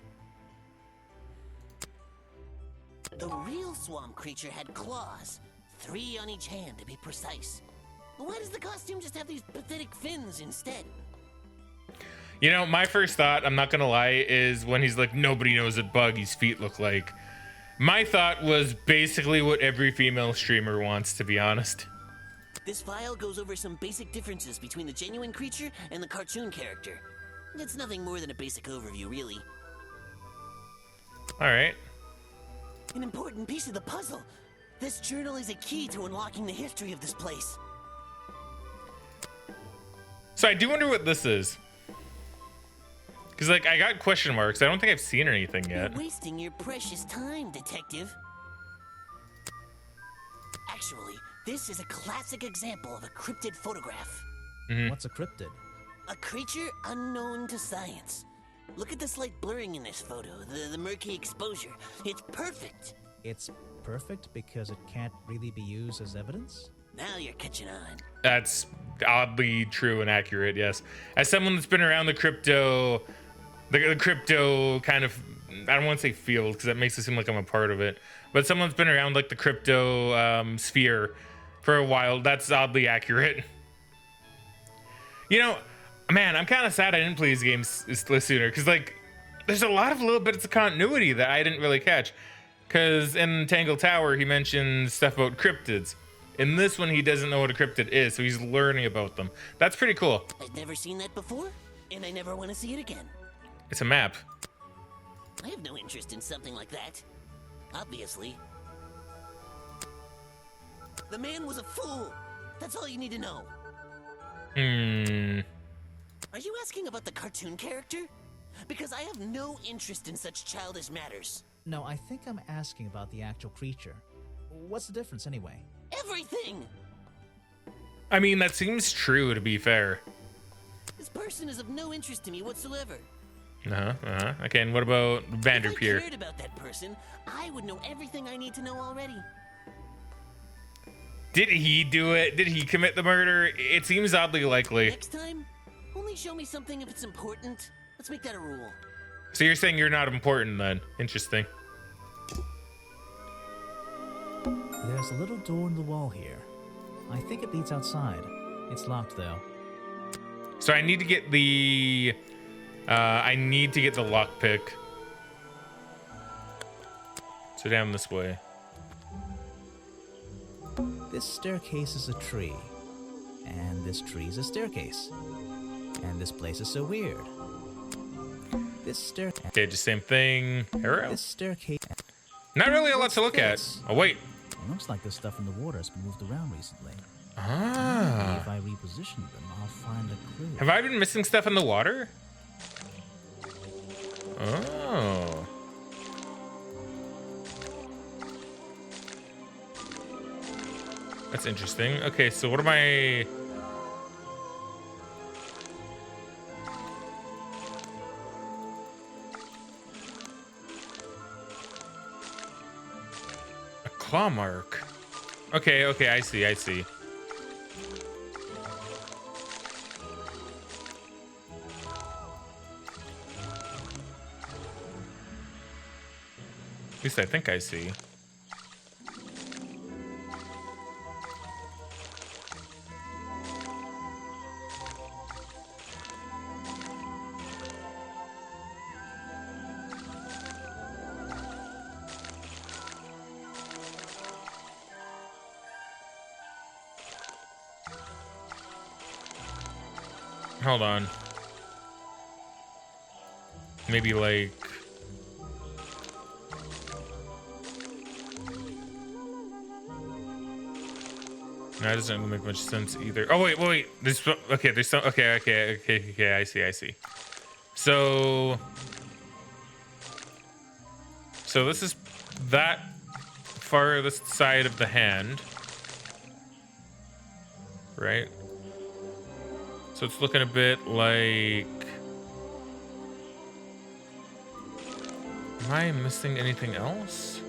The real swamp creature had claws, 3 on each hand to be precise. Why does the costume just have these pathetic fins instead? You know, my first thought, I'm not gonna lie, is when he's like, nobody knows what Boggy's feet look like. My thought was basically what every female streamer wants, to be honest. This file goes over some basic differences between the genuine creature and the cartoon character. It's nothing more than a basic overview, really. All right. An important piece of the puzzle. This journal is a key to unlocking the history of this place. So I do wonder what this is. Because, like, I got question marks. I don't think I've seen anything yet. You're wasting your precious time, Detective. Actually, this is a classic example of a cryptid photograph. What's a cryptid? A creature unknown to science. Look at the slight blurring in this photo, the murky exposure. It's perfect. It's perfect because it can't really be used as evidence? Now you're catching on. That's oddly true and accurate, yes. As someone that's been around the crypto kind of, I don't want to say field because that makes it seem like I'm a part of it, but someone's been around like the crypto sphere for a while, that's oddly accurate. You know, man, I'm kind of sad I didn't play these games sooner because, like, there's a lot of little bits of continuity that I didn't really catch. Because in Tangle Tower, he mentions stuff about cryptids. In this one, he doesn't know what a cryptid is, so he's learning about them. That's pretty cool. I've never seen that before, and I never want to see it again. It's a map. I have no interest in something like that. Obviously. The man was a fool. That's all you need to know. Hmm. Are you asking about the cartoon character? Because I have no interest in such childish matters. No, I think I'm asking about the actual creature. What's the difference anyway? Everything! I mean, that seems true, to be fair. This person is of no interest to me whatsoever. Okay, and what about If I Vanderpeer? cared about that person, I would know everything I need to know already. Did he do it? Did he commit the murder? It seems oddly likely. Next time, only show me something if it's important. Let's make that a rule. So you're saying you're not important then? Interesting. There's a little door in the wall here. I think it leads outside. It's locked though. So I need to get the lockpick. So down this way. This staircase is a tree. And this tree is a staircase. And this place is so weird. This staircase. Okay, just same thing. Arrow. This staircase. Not really a lot to look at. Oh wait. It looks like this stuff in the water has been moved around recently. Maybe Ah. if I reposition them, I'll find a clue. Have I been missing stuff in the water? Oh. That's interesting. Okay, so what am I... A claw mark. Okay, I see. At least I think I see. Hold on. Maybe like... No, that doesn't make much sense either. Oh wait. There's okay. There's some. Okay. I see. So this is that farthest side of the hand, right? So it's looking a bit like. Am I missing anything else?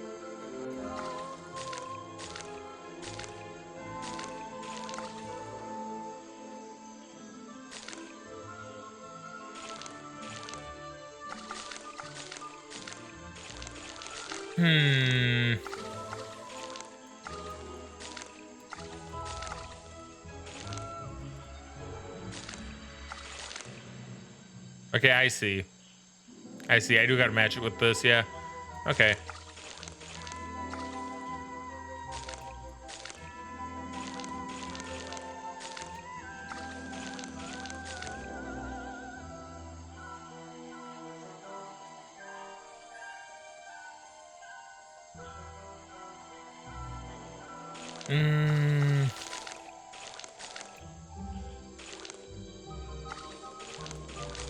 Okay, I see. I do gotta match it with this, yeah. Okay.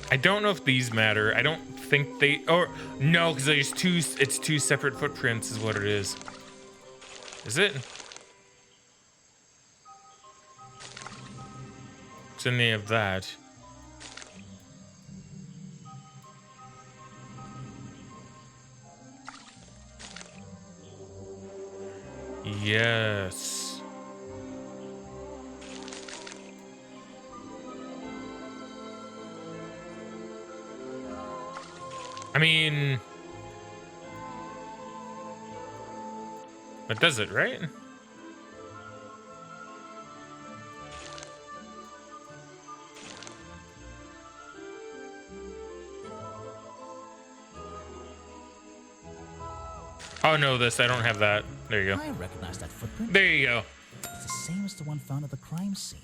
I don't know if these matter. I don't think they, or no, because there's it's two separate footprints is what it is. Is it? It's any of that. Yes. I mean, that does it, right? Oh no, this, I don't have that. There you go. I recognize that footprint. There you go. It's the same as the one found at the crime scene.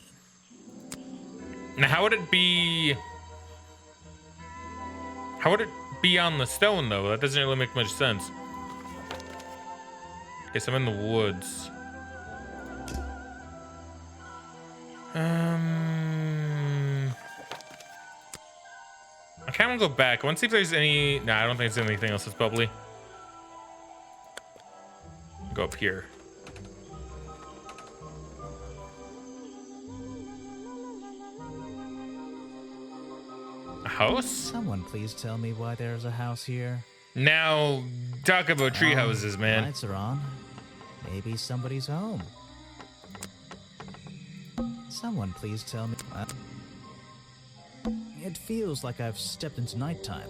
Now, how would it be? How would it be on the stone, though? That doesn't really make much sense. Guess I'm in the woods. I kind of want to go back. I want to see if there's any... Nah, I don't think there's anything else that's bubbly. Go up here. A house? Someone please tell me why there's a house here. Now, talk about tree houses, man. Lights are on. Maybe somebody's home. Someone please tell me. It feels like I've stepped into nighttime.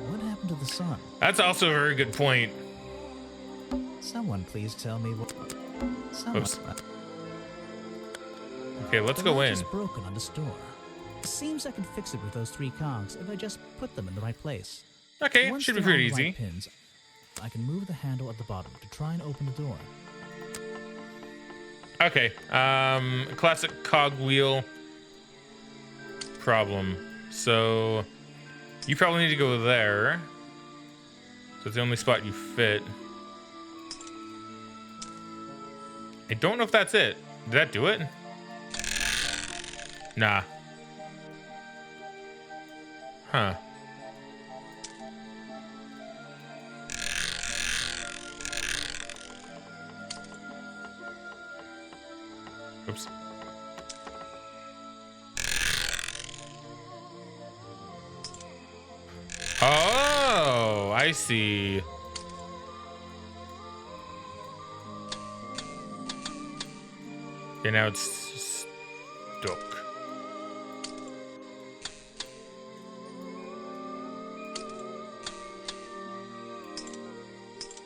What happened to the sun? That's also a very good point. Someone please tell me what. Someone. Oops. Okay, let's The go latch in. is broken on this door. Seems I can fix it with those 3 cogs if I just put them in the right place. Okay, Once should be they're on pretty the right easy. pins, I can move the handle at the bottom to try and open the door. Okay, classic cogwheel problem. So, you probably need to go there. So it's the only spot you fit. I don't know if that's it. Did that do it? Nah. Huh. Oops. Oh, I see. Okay, now it's stuck.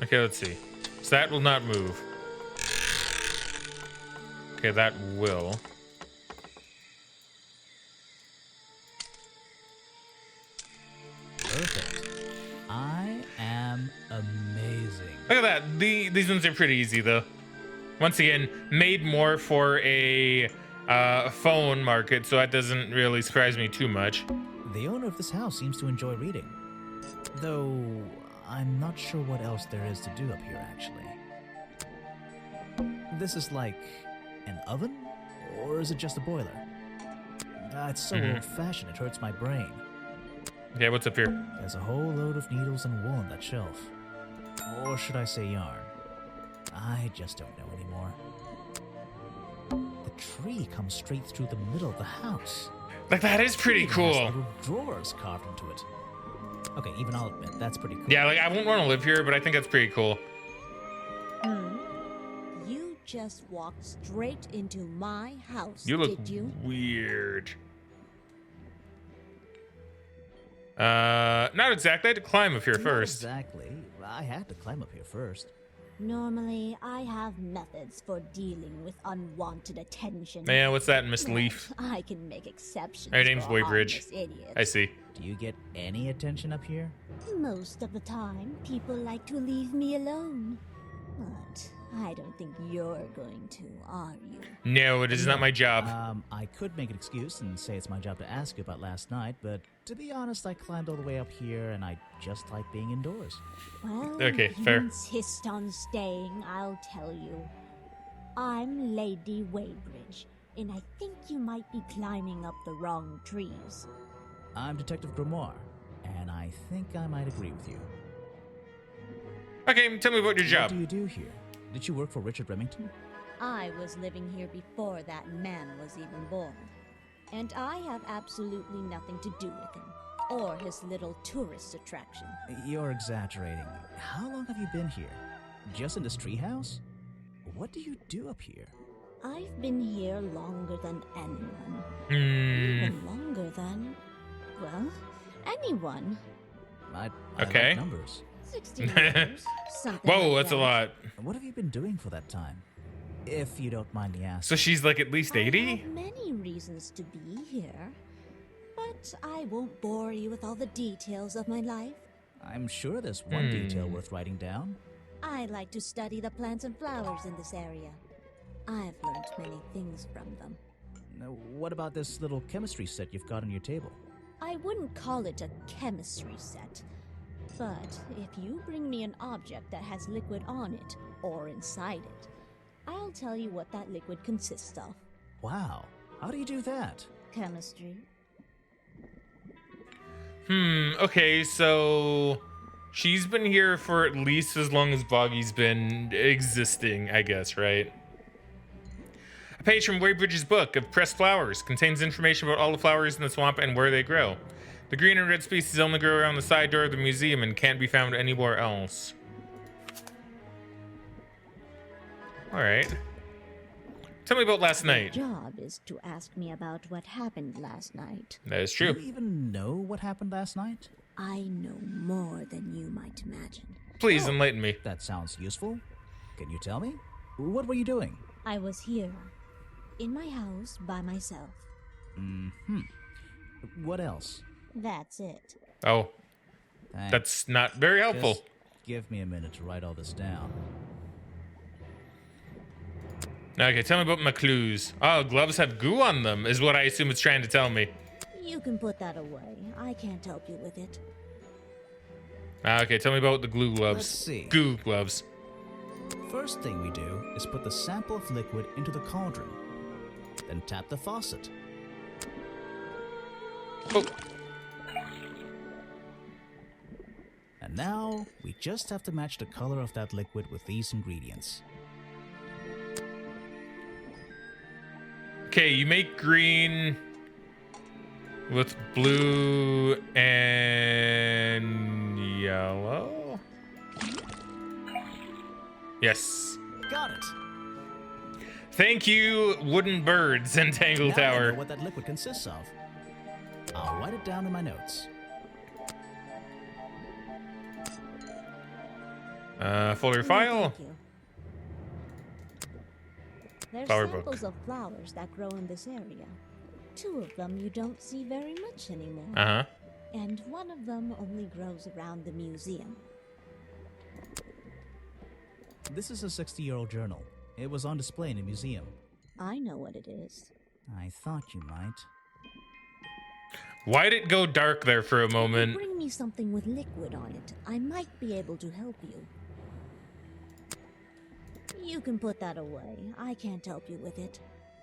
Okay, let's see. So that will not move. Okay, that will. Perfect. I am amazing. Look at that. These ones are pretty easy, though. Once again, made more for a phone market, so that doesn't really surprise me too much. The owner of this house seems to enjoy reading. Though, I'm not sure what else there is to do up here, actually. This is like an oven? Or is it just a boiler? It's so old-fashioned, it hurts my brain. Okay, what's up here? There's a whole load of needles and wool on that shelf. Or should I say yarn? I just don't know anymore. The tree comes straight through the middle of the house. Like, that is pretty It has cool. little drawers carved into it. Okay, even I'll admit, that's pretty cool. Yeah, like, I won't want to live here, but I think that's pretty cool. You just walked straight into my house, You look did you? weird. Not exactly. I had to climb up here Not first. exactly. I had to climb up here first. Normally, I have methods for dealing with unwanted attention. Yeah, what's that, Miss But Leaf? I can make exceptions. Her name's for Waybridge. harmless idiots. I see. Do you get any attention up here? Most of the time, people like to leave me alone. But I don't think you're going to, are you? No, it is not my job. I could make an excuse and say it's my job to ask you about last night, but to be honest, I climbed all the way up here and I just like being indoors. Well, Okay, if you fair. insist on staying, I'll tell you. I'm Lady Waybridge, and I think you might be climbing up the wrong trees. I'm Detective Grimoire, and I think I might agree with you. Okay, tell me about your What job. do you do here? Did you work for Richard Remington? I was living here before that man was even born. And I have absolutely nothing to do with him, or his little tourist attraction. You're exaggerating. How long have you been here? Just in this treehouse? What do you do up here? I've been here longer than anyone. Hmm. Even longer than, well, anyone. I Okay. like numbers. 60 years, something Whoa, like that's a that. lot. What have you been doing for that time? If you don't mind me asking. So she's like at least I 80? have many reasons to be here, but I won't bore you with all the details of my life. I'm sure there's one detail worth writing down. I like to study the plants and flowers in this area. I've learned many things from them. Now, what about this little chemistry set you've got on your table? I wouldn't call it a chemistry set, but if you bring me an object that has liquid on it or inside it, I'll tell you what that liquid consists of. Wow, how do you do that? Chemistry. Okay, so she's been here for at least as long as Boggy's been existing, I guess, right? A page from Waybridge's book of pressed flowers contains information about all the flowers in the swamp and where they grow. The green and red species only grow around the side door of the museum and can't be found anywhere else. All right. Tell me about last night. Your job is to ask me about what happened last night. That is Do true. you even know what happened last night? I know more than you might imagine. Please enlighten me. That sounds useful. Can you tell me? What were you doing? I was here, in my house, by myself. What else? That's it. Oh, Thanks. that's not very helpful. Just give me a minute to write all this down. Okay, tell me about my clues. Oh, gloves have goo on them, is what I assume it's trying to tell me. You can put that away. I can't help you with it. Okay, tell me about the glue gloves. Let's see. Goo gloves. First thing we do is put the sample of liquid into the cauldron. Then tap the faucet. Oh, And now, we just have to match the color of that liquid with these ingredients. okay, you make green with blue and yellow. Yes. Got it! Thank you, wooden birds and Tangle Now I Tower. know what that liquid consists of. I'll write it down in my notes. Folder No, file. thank you. There's Flower samples book. of flowers that grow in this area. 2 of them you don't see very much anymore. Uh-huh. And 1 of them only grows around the museum. This is a 60-year-old journal. It was on display in a museum. I know what it is. I thought you might. Why'd it go dark there for a moment? Bring me something with liquid on it. I might be able to help you. You can put that away. I can't help you with it.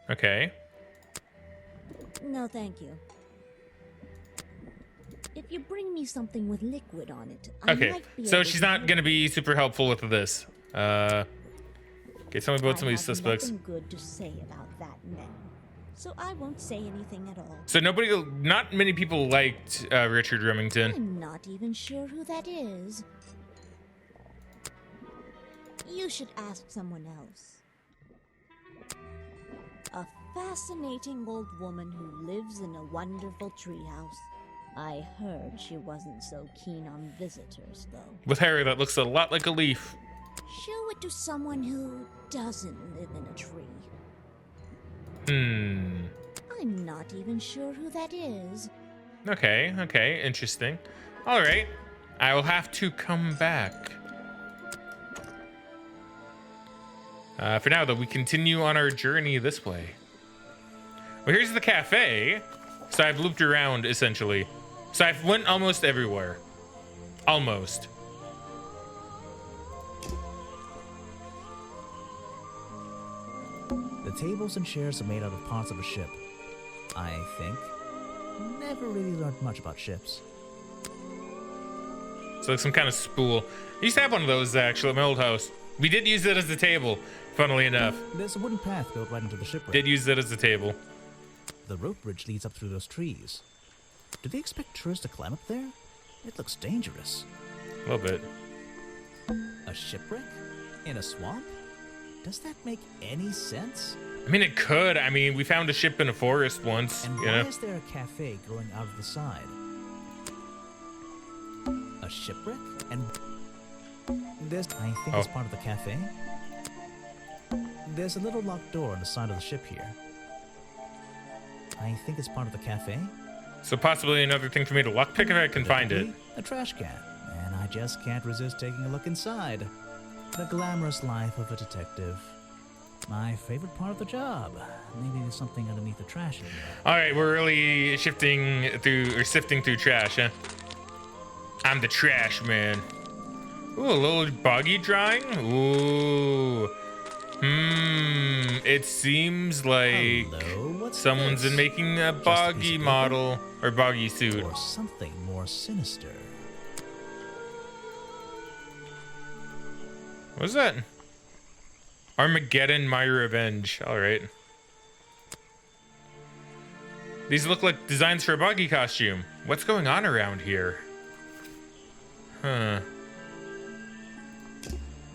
Okay. No, thank you. If you bring me something with liquid on it, I Okay. might be So able she's to not help gonna be super helpful with this. Okay, tell me about some of I these have suspects. nothing good to say about that man, so I won't say anything at all. So not many people liked Richard Remington. I'm not even sure who that is. You should ask someone else. A fascinating old woman who lives in a wonderful treehouse. I heard she wasn't so keen on visitors, though. With hair that looks a lot like a leaf. Show it to someone who doesn't live in a tree. I'm not even sure who that is. Okay, interesting. All right, I will have to come back. For now, though, we continue on our journey this way. Well, here's the cafe. So I've looped around, essentially. So I've went almost everywhere. Almost. The tables and chairs are made out of parts of a ship. I think. Never really learned much about ships. It's like some kind of spool. I used to have one of those, actually, at my old house. We did use it as a table, funnily enough. There's a wooden path built right into the shipwreck. Did use it as a table. The rope bridge leads up through those trees. Do they expect tourists to climb up there? It looks dangerous. A little bit. A shipwreck? In a swamp? Does that make any sense? I mean, it could. I mean, we found a ship in a forest once, And you why know? is there a cafe growing out of the side? A shipwreck? And there's, I think it's part of the cafe. There's a little locked door on the side of the ship here. I think it's part of the cafe. So possibly another thing for me to lockpick if I can find it. A trash can. And I just can't resist taking a look inside. The glamorous life of a detective. My favorite part of the job. Maybe there's something underneath the trash in here. All right, we're really sifting through trash, huh? I'm the trash man. Ooh, a little boggy drawing. Ooh, It seems like Hello, what's someone's this? been making a Just a boggy piece of paper? model or boggy suit. Or something more sinister. What's that? Armageddon, my revenge. All right. These look like designs for a boggy costume. What's going on around here? Huh.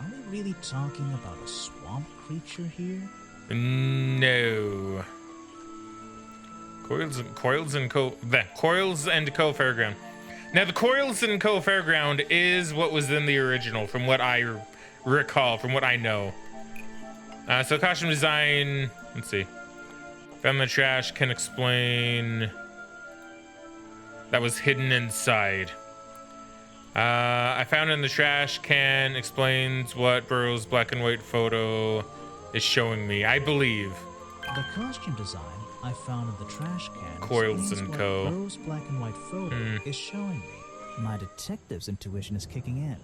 Are we really talking about a swamp creature here? No. Coils and Co Fairground. Now the Coils and Co Fairground is what was in the original, from what I recall, from what I know. So costume design. Let's see. Found the trash can explain. That was hidden inside. I found in the trash can explains what Burrow's black and white photo is showing me. I believe. The costume design I found in the trash can Coils explains and what Co. Burrow's black and white photo is showing me. My detective's intuition is kicking in.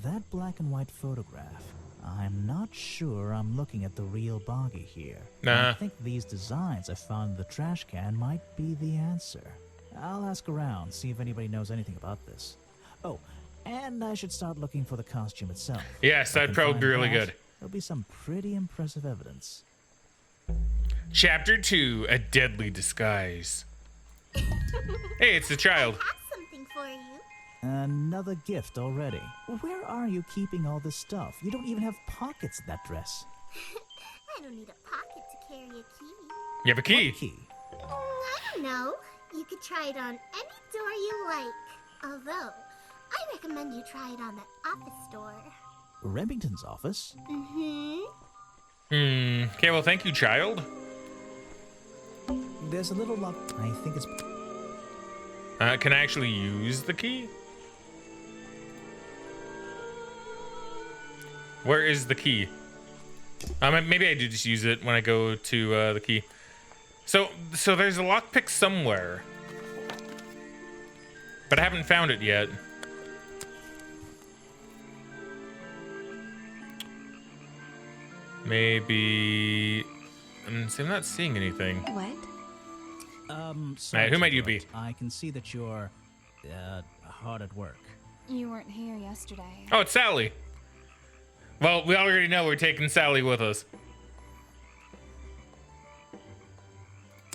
That black and white photograph. I'm not sure I'm looking at the real boggy here. Nah. I think these designs I found in the trash can might be the answer. I'll ask around, see if anybody knows anything about this. Oh, and I should start looking for the costume itself. Yes, If I that'd can probably find be really that, good. There'll be some pretty impressive evidence. Chapter 2, A Deadly Disguise. Hey, it's the child. I have something for you. Another gift already. Where are you keeping all this stuff? You don't even have pockets in that dress. I don't need a pocket to carry a key. You have a key. What key? I don't know. You could try it on any door you like. Although, I recommend you try it on the office door. Remington's office? Okay, well, thank you, child. There's a little lock. I think it's... Can I actually use the key? Where is the key? Maybe I do just use it when I go to the key. So there's a lockpick somewhere, but I haven't found it yet. Maybe I'm not seeing anything. What? Sorry who to might you be? interrupt. I can see that you're hard at work. You weren't here yesterday. Oh, it's Sally. Well, we already know we're taking Sally with us.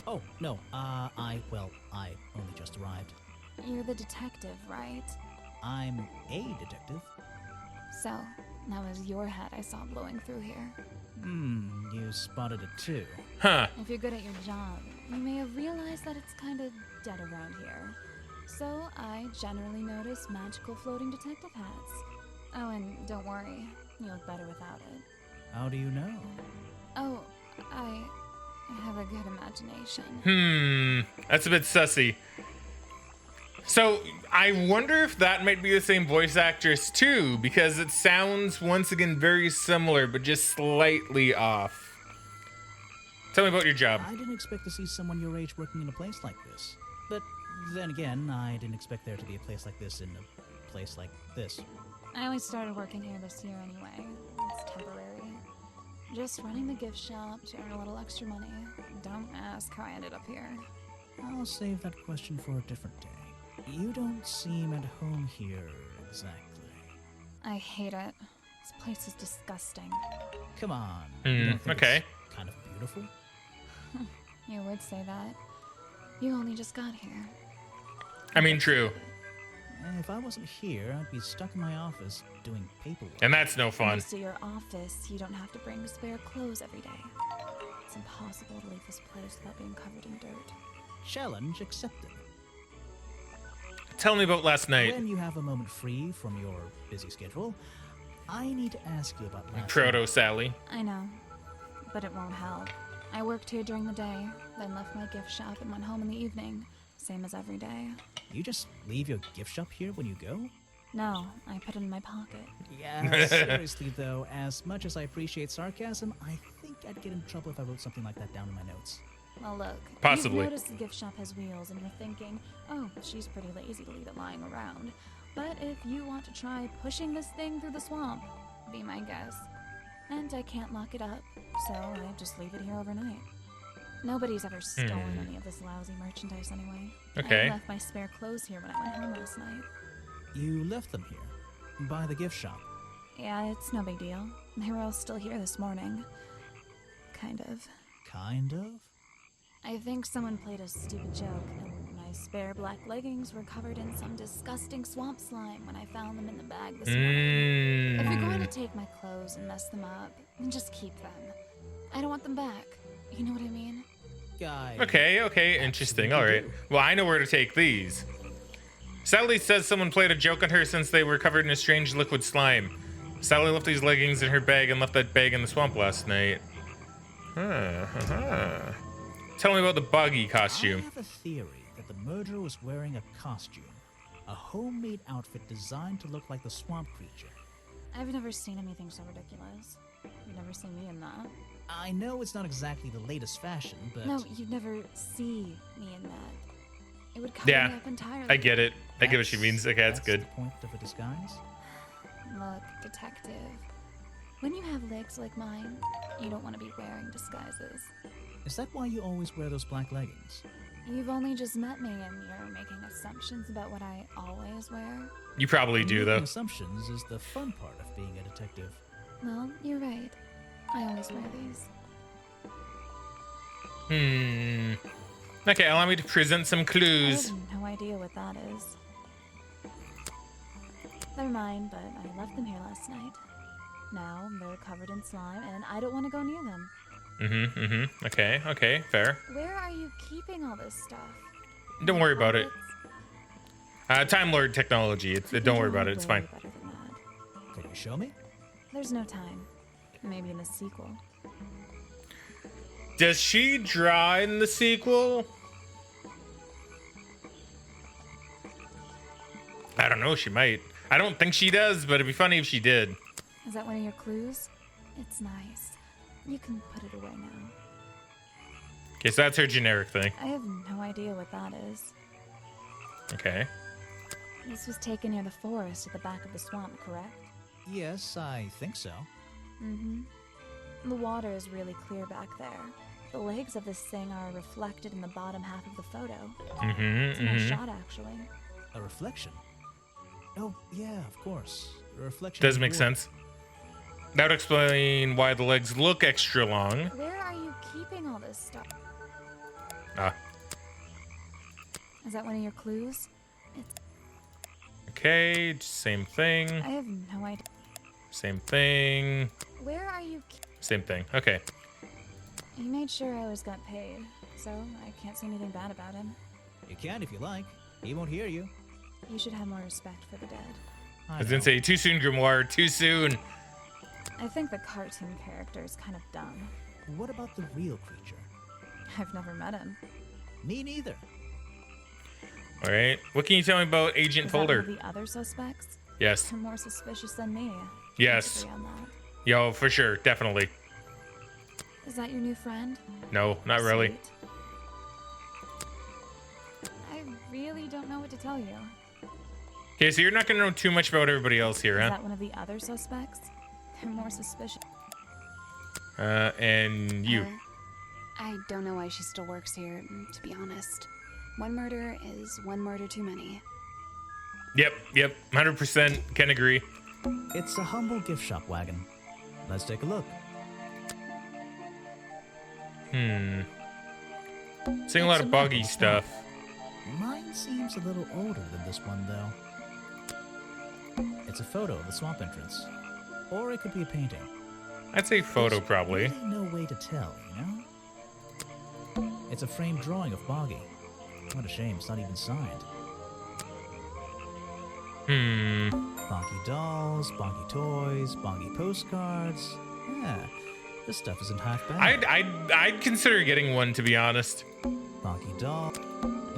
Oh, no, I only just arrived. You're the detective, right? I'm a detective. So, that was your hat I saw blowing through here. You spotted it too. Huh. If you're good at your job, you may have realized that it's kind of dead around here. So, I generally notice magical floating detective hats. Oh, and don't worry, you look better without it. How do you know? Oh, I have a good imagination. That's a bit sussy. So I wonder if that might be the same voice actress too, because it sounds once again very similar, but just slightly off. Tell me about your job. I didn't expect to see someone your age working in a place like this. But then again, I didn't expect there to be a place like this in a place like this. I only started working here this year anyway. It's temporary. Just running the gift shop to earn a little extra money. Don't ask how I ended up here. I'll save that question for a different day. You don't seem at home here exactly. I hate it. This place is disgusting. Come on. You don't think okay. It's kind of beautiful? You would say that. You only just got here. I mean, true. If I wasn't here, I'd be stuck in my office doing paperwork. And that's no fun. Thanks to your office, you don't have to bring spare clothes every day. It's impossible to leave this place without being covered in dirt. Challenge accepted. Tell me about last night. When you have a moment free from your busy schedule, I need to ask you about last Proto night. Sally. I know, but it won't help. I worked here during the day, then left my gift shop and went home in the evening. Same as every day. You just leave your gift shop here when you go? No, I put it in my pocket. Yeah, seriously though, as much as I appreciate sarcasm, I think I'd get in trouble if I wrote something like that down in my notes. Well, look. Possibly. You've noticed the gift shop has wheels, and you're thinking, oh, she's pretty lazy to leave it lying around. But if you want to try pushing this thing through the swamp, be my guest. and I can't lock it up, so I just leave it here overnight. Nobody's ever stolen any of this lousy merchandise anyway. Okay. I left my spare clothes here when I went home last night. You left them here, by the gift shop. Yeah, it's no big deal. They were all still here this morning. Kind of. Kind of? I think someone played a stupid joke, and my spare black leggings were covered in some disgusting swamp slime when I found them in the bag this morning. If you're going to take my clothes and mess them up, then just keep them. I don't want them back. You know what I mean? Guy. Okay, interesting. All right. Well, I know where to take these. Sally says someone played a joke on her since they were covered in a strange liquid slime. Sally left these leggings in her bag and left that bag in the swamp last night. Tell me about the buggy costume. I have a theory that the murderer was wearing a costume. A homemade outfit designed to look like the swamp creature. I've never seen anything so ridiculous. You've never seen me in that. I know it's not exactly the latest fashion, but... No, you'd never see me in that. It would cover me up entirely. I get it. I get what she means. Okay, that's good. The point of a disguise? Look, detective. When you have legs like mine, you don't want to be wearing disguises. Is that why you always wear those black leggings? You've only just met me and you're making assumptions about what I always wear. You probably do, though. Making assumptions is the fun part of being a detective. Well, you're right. I always wear these. Okay, allow me to present some I clues. have no idea what that is. They're mine, but I left them here last night. Now they're covered in slime, and I don't want to go near them. Okay, fair. Where are you keeping all this stuff? Don't worry about it. Pockets? Time Lord technology. Don't worry about it. It's Way fine. better than that. Can you show me? There's no time. Maybe in the sequel. Does she draw in the sequel? I don't know. She might. I don't think she does, but it'd be funny if she did. Is that one of your clues? It's nice. You can put it away now. Okay, so that's her generic thing. I have no idea what that is. Okay. This was taken near the forest at the back of the swamp, correct? Yes, I think so. Mm-hmm. The water is really clear back there. The legs of this thing are reflected in the bottom half of the photo. It's a nice shot, actually. A reflection? Oh, yeah, of course. A reflection. Does of make water. sense. That would explain why the legs look extra long. Where are you keeping all this stuff? Is that one of your clues? Okay, same thing. I have no idea. Same thing. Where are you? Same thing. Okay. He made sure I always got paid, so I can't say anything bad about him. You can if you like. He won't hear you. You should have more respect for the dead. I was gonna say, too soon, Grimoire. Too soon. I think the cartoon character is kind of dumb. What about the real creature? I've never met him. Me neither. All right. What can you tell me about Agent Is that one Folder? of the other suspects? Yes. They're more suspicious than me. Yes. Agree on that. Yo, for sure. Definitely. Is that your new friend? No, not really. Sweet. I really don't know what to tell you. Okay, so you're not gonna know too much about everybody else here, Is huh? that one of the other suspects? They're more suspicious. And you. I don't know why she still works here, to be honest. One murder is one murder too many. Yep. 100% can agree. It's a humble gift shop wagon. Let's take a look. Seeing a lot of buggy stuff. Mine seems a little older than this one, though. It's a photo of the swamp entrance. Or it could be a painting. I'd say photo, There's probably. really no way to tell, you know? It's a framed drawing of Boggy. What a shame, it's not even signed. Bonky dolls, bonky toys, bonky postcards. Yeah, this stuff isn't half bad. I'd consider getting one, to be honest. Bonky doll.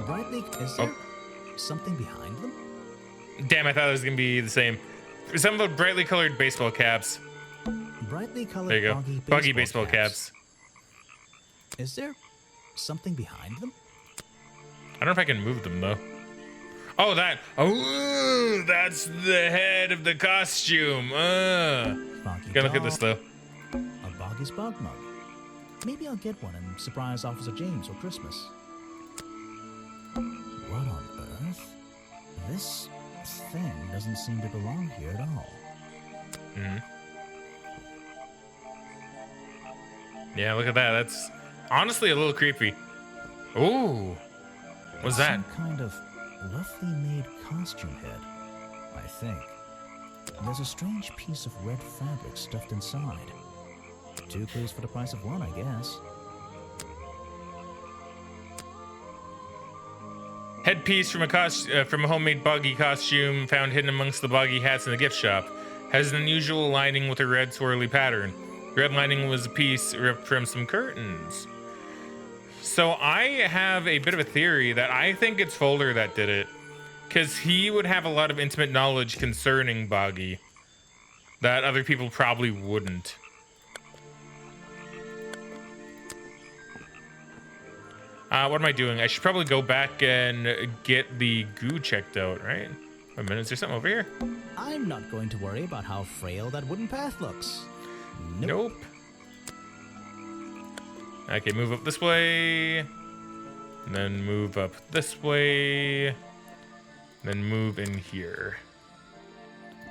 Brightly, is there something behind them? Damn, I thought it was gonna be the same. Some of the brightly colored baseball caps. Brightly colored There you go. Buggy baseball caps. Is there something behind them? I don't know if I can move them though. Oh, that. Oh, that's the head of the costume. Bonky Gotta look at doll. this though. Boggy's bug mug. Maybe I'll get one and surprise Officer James for Christmas. What on earth? This thing doesn't seem to belong here at all. Yeah, look at that. That's honestly a little creepy. Ooh. What's that? Some kind of roughly made costume head, I think. There's a strange piece of red fabric stuffed inside. 2 clues for the price of 1, I guess. Headpiece from a homemade boggy costume found hidden amongst the boggy hats in the gift shop. Has an unusual lining with a red swirly pattern. The red lining was a piece ripped from some curtains. So I have a bit of a theory that I think it's Folder that did it, because he would have a lot of intimate knowledge concerning Boggy that other people probably wouldn't. What am I doing? I should probably go back and get the goo checked out, right? Wait a minute, is there something over here? I'm not going to worry about how frail that wooden path looks. Nope. Okay, move up this way. And then move up this way. Then move in here.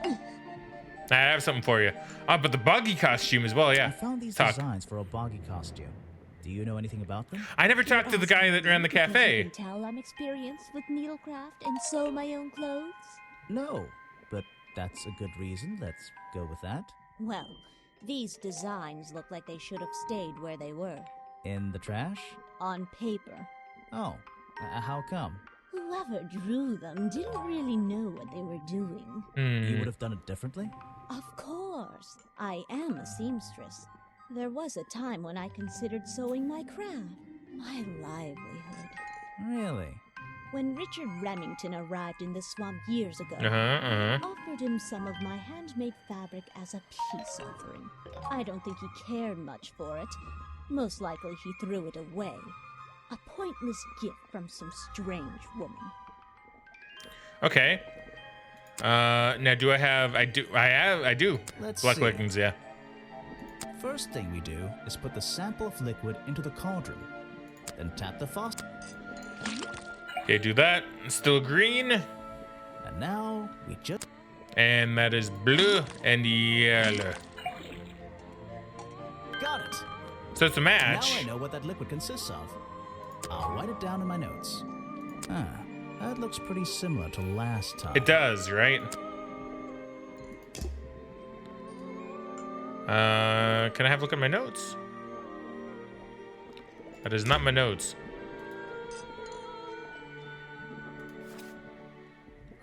I have something for you. But the boggy costume as well, yeah. I found these designs for a boggy costume. Do you know anything about them? I never talked to the guy that ran the cafe. You can tell I'm experienced with needlecraft and sew my own clothes? No, but that's a good reason. Let's go with that. Well, these designs look like they should have stayed where they were. In the trash? On paper. Oh, how come? Whoever drew them didn't really know what they were doing. You would have done it differently? Of course. I am a seamstress. There was a time when I considered sewing my craft, my livelihood. Really? When Richard Remington arrived in the swamp years ago, I offered him some of my handmade fabric as a peace offering. I don't think he cared much for it. Most likely he threw it away. A pointless gift from some strange woman. Okay. Now do I have? I do. Let's Black see. leggings, yeah. First thing we do is put the sample of liquid into the cauldron. Then tap the faucet. Okay, do that. Still green. And now we just... And that is blue and yellow. Got it. So it's a match. Now I know what that liquid consists of. I'll write it down in my notes. That looks pretty similar to last time. It does, right? Can I have a look at my notes? That is not my notes.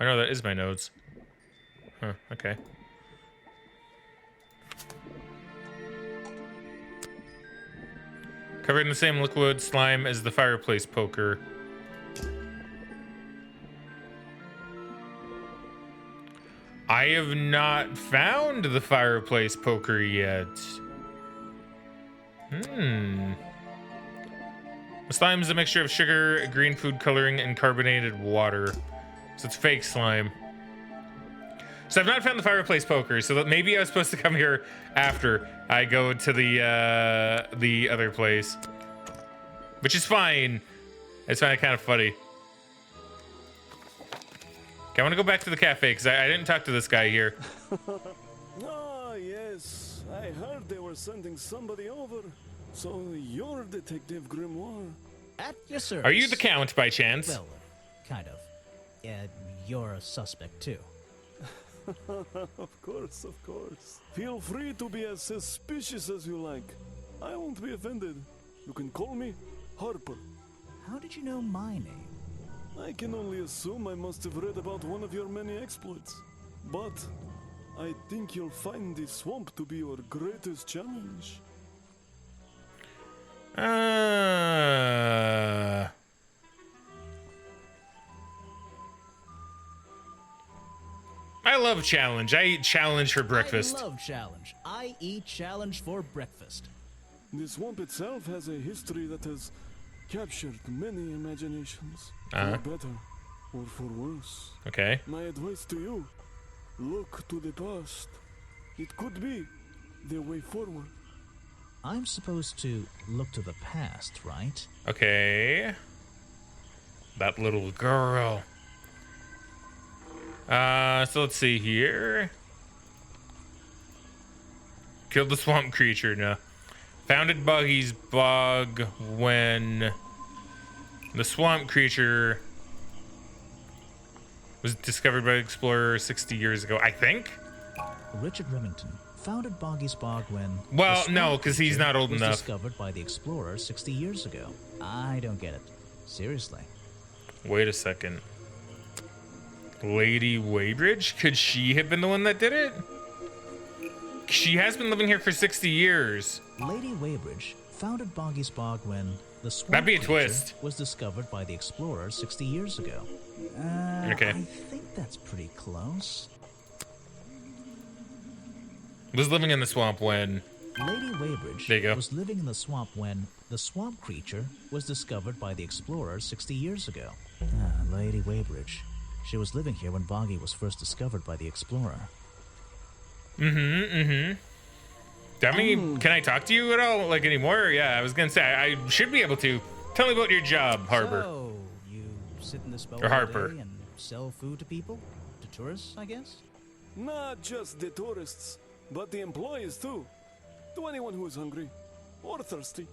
I know that is my notes. Huh, okay. Covered in the same liquid slime as the fireplace poker. I have not found the fireplace poker yet. The slime is a mixture of sugar, green food coloring, and carbonated water. So it's fake slime. So I've not found the fireplace poker, so that maybe I was supposed to come here after I go to the other place. Which is fine. I just find it kind of funny. Okay, I want to go back to the cafe, because I didn't talk to this guy here. Ah, yes. I heard they were sending somebody over. So you're Detective Grimoire. At your service. Are you the Count, by chance? Well, kind of. You're a suspect, too. Of course, of course. Feel free to be as suspicious as you like. I won't be offended. You can call me Harper. How did you know my name? I can only assume I must have read about one of your many exploits. But I think you'll find the swamp to be your greatest challenge. I love challenge. I eat challenge for breakfast. I love challenge. I eat challenge for breakfast. The swamp itself has a history that has captured many imaginations. For better or for worse. Okay. My advice to you, look to the past. It could be the way forward. I'm supposed to look to the past, right? Okay. That little girl. So let's see here. Killed the swamp creature. No. Founded Buggy's bug when the swamp creature was discovered by the explorer 60 years ago, I think. Richard Remington founded Boggy's Bog when... Well, no, because he's not old was enough. Discovered by the explorer 60 years ago. I don't get it. Seriously. Wait a second. Lady Weybridge? Could she have been the one that did it? She has been living here for 60 years. Lady Weybridge founded Boggy's Bog when the swamp That'd be a creature twist. was discovered by the explorer 60 years ago. Okay. I think that's pretty close. Was living in the swamp when... Lady Weybridge There you go. was living in the swamp when the swamp creature was discovered by the explorer 60 years ago. Lady Weybridge. She was living here when Boggy was first discovered by the explorer. Dummy, can I talk to you at all, like, anymore? Yeah, I was gonna say, I should be able to. Tell me about your job, Harper. So, you sit in this boat Or all Harper. day and sell food to people? To tourists, I guess? Not just the tourists, but the employees too. To anyone who is hungry or thirsty.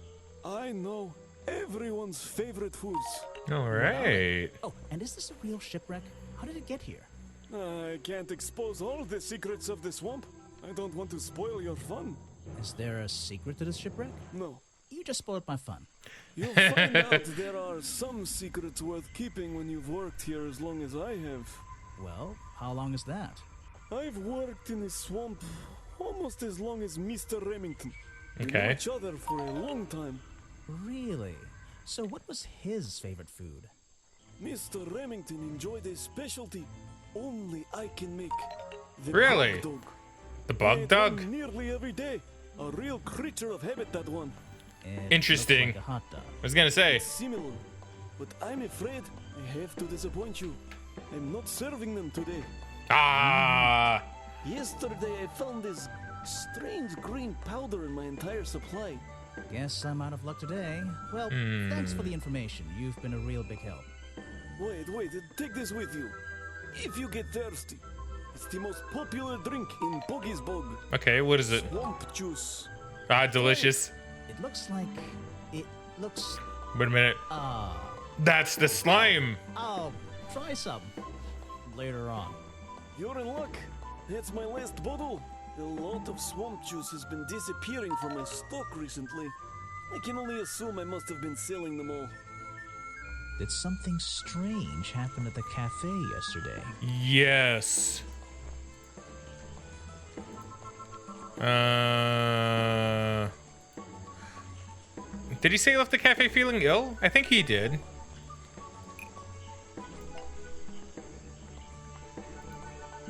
I know everyone's favorite foods. All right. Oh, and is this a real shipwreck? How did it get here? I can't expose all the secrets of the swamp. I don't want to spoil your fun. Is there a secret to this shipwreck? No. You just spoiled my fun. You'll find out there are some secrets worth keeping when you've worked here as long as I have. Well, how long is that? I've worked in the swamp almost as long as Mr. Remington. We know Okay. each other for a long time. Really? So what was his favorite food? Mr. Remington enjoyed a specialty only I can make. The Really? bug dog. The I bug eat dog? one nearly every day. A real creature of habit, that one. It Interesting. looks like a hot dog. I was gonna say. Similar. But I'm afraid I have to disappoint you. I'm not serving them today. Ah. Yesterday I found this strange green powder in my entire supply. Guess I'm out of luck today. Well, thanks for the information. You've been a real big help. Wait, take this with you. If you get thirsty, it's the most popular drink in Boggy's Bog. Okay, what is it? Swamp juice. Ah, delicious. It looks like... It looks... Wait a minute. That's the slime. I'll try some. Later on. You're in luck. That's my last bottle. A lot of swamp juice has been disappearing from my stock recently. I can only assume I must have been selling them all. Did something strange happen at the cafe yesterday? Yes. Did he say he left the cafe feeling ill? I think he did.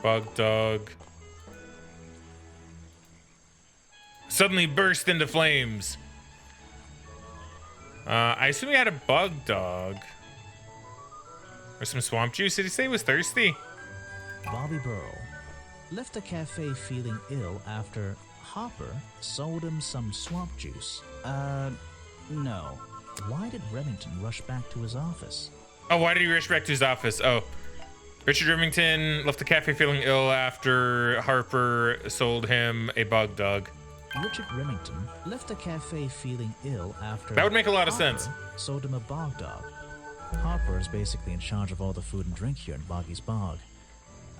Bug dog. Suddenly burst into flames. I assume he had a bug dog. Or some swamp juice. Did he say he was thirsty? Bobby Burrow left the cafe feeling ill after Hopper sold him some swamp juice. No. Why did Remington rush back to his office? Oh, why did he rush back to his office? Oh. Richard Remington left the cafe feeling ill after Harper sold him a bug dog. Richard Remington left the cafe feeling ill after... That would make a lot of Harper sense. sold him a bog dog. Harper is basically in charge of all the food and drink here in Boggy's Bog.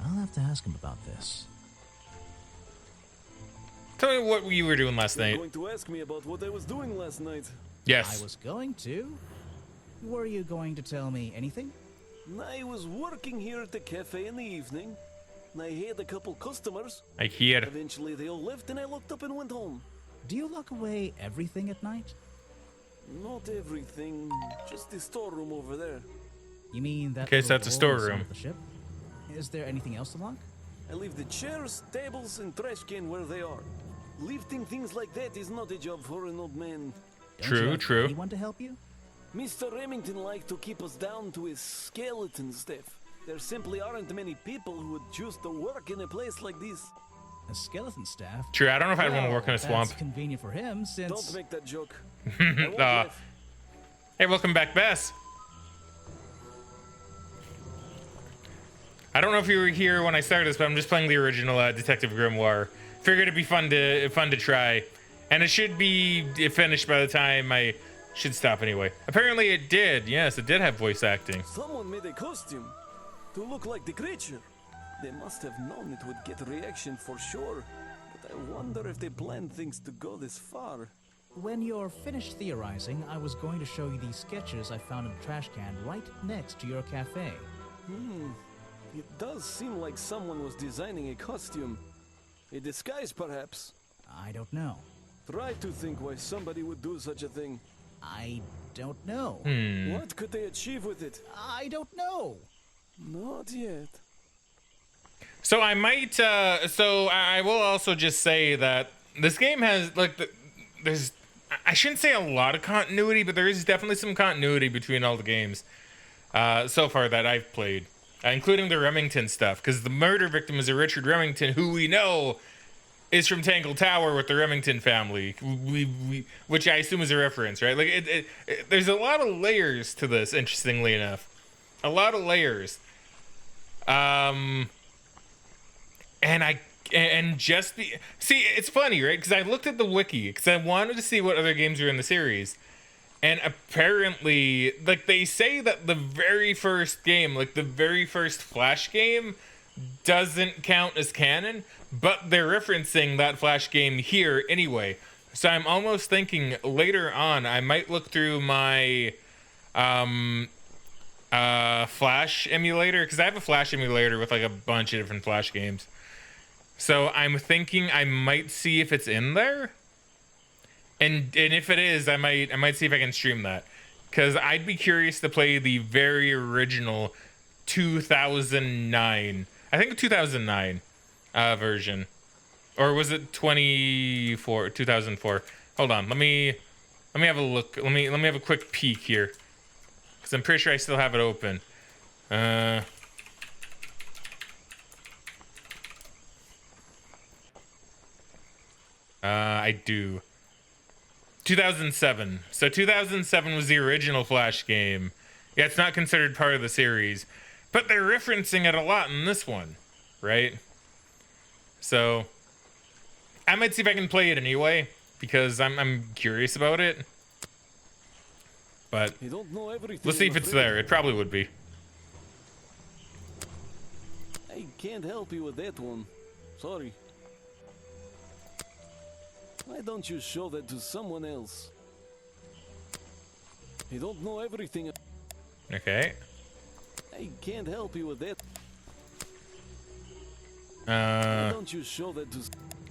I'll have to ask him about this. Tell me what you were doing last You're night. going to ask me about what I was doing last night. Yes. I was going to. Were you going to tell me anything? I was working here at the cafe in the evening. I had a couple customers. I hear. Eventually they all left and I locked up and went home. Do you lock away everything at night? Not everything, just the storeroom over there. You mean that Okay, so little that's a door on the storeroom. side of the ship? Is there anything else to lock? I leave the chairs, tables, and trash can where they are. Lifting things like that is not a job for an old man. Don't True, you have true. Anyone to help you? Mr. Remington liked to keep us down to his skeleton staff. There simply aren't many people who would choose to work in a place like this. A skeleton staff? True, I don't know if I'd want to Well, work in a swamp. That's convenient for him, since... Don't make that joke. I won't laugh. Hey, welcome back, Bess. I don't know if you were here when I started this, but I'm just playing the original Detective Grimoire. Figured it'd be fun to try, and it should be finished by the time I should stop anyway. Apparently, it did. Yes, it did have voice acting. Someone made a costume to look like the creature. They must have known it would get a reaction for sure. But I wonder if they planned things to go this far. When you're finished theorizing, I was going to show you these sketches I found in the trash can right next to your cafe. It does seem like someone was designing a costume. A disguise, perhaps. I don't know. Try to think why somebody would do such a thing. I don't know. What could they achieve with it? I don't know. Not yet. So I might. So I will also just say that this game has like there's. I shouldn't say a lot of continuity, but there is definitely some continuity between all the games so far that I've played. Including the Remington stuff, because the murder victim is a Richard Remington, who we know is from Tangle Tower with the Remington family, which I assume is a reference, right? Like, there's a lot of layers to this, interestingly enough. A lot of layers. See, it's funny, right? Because I looked at the wiki, because I wanted to see what other games are in the series. And apparently, like, they say that the very first game, like the very first Flash game, doesn't count as canon, but they're referencing that Flash game here anyway. So I'm almost thinking later on I might look through my Flash emulator, because I have a Flash emulator with like a bunch of different Flash games. So I'm thinking I might see if it's in there. And if it is, I might see if I can stream that, because I'd be curious to play the very original 2009, I think 2009 version, or was it 2004? Hold on, let me have a look. Let me have a quick peek here, because I'm pretty sure I still have it open. I do. 2007. So 2007 was the original Flash game. Yeah, it's not considered part of the series, but they're referencing it a lot in this one, right? So I might see if I can play it anyway, because I'm curious about it. But let's see if it's there. It probably would be. I can't help you with that one. Sorry. Why don't you show that to someone else? You don't know everything. Okay. I can't help you with that. Why don't you show that to...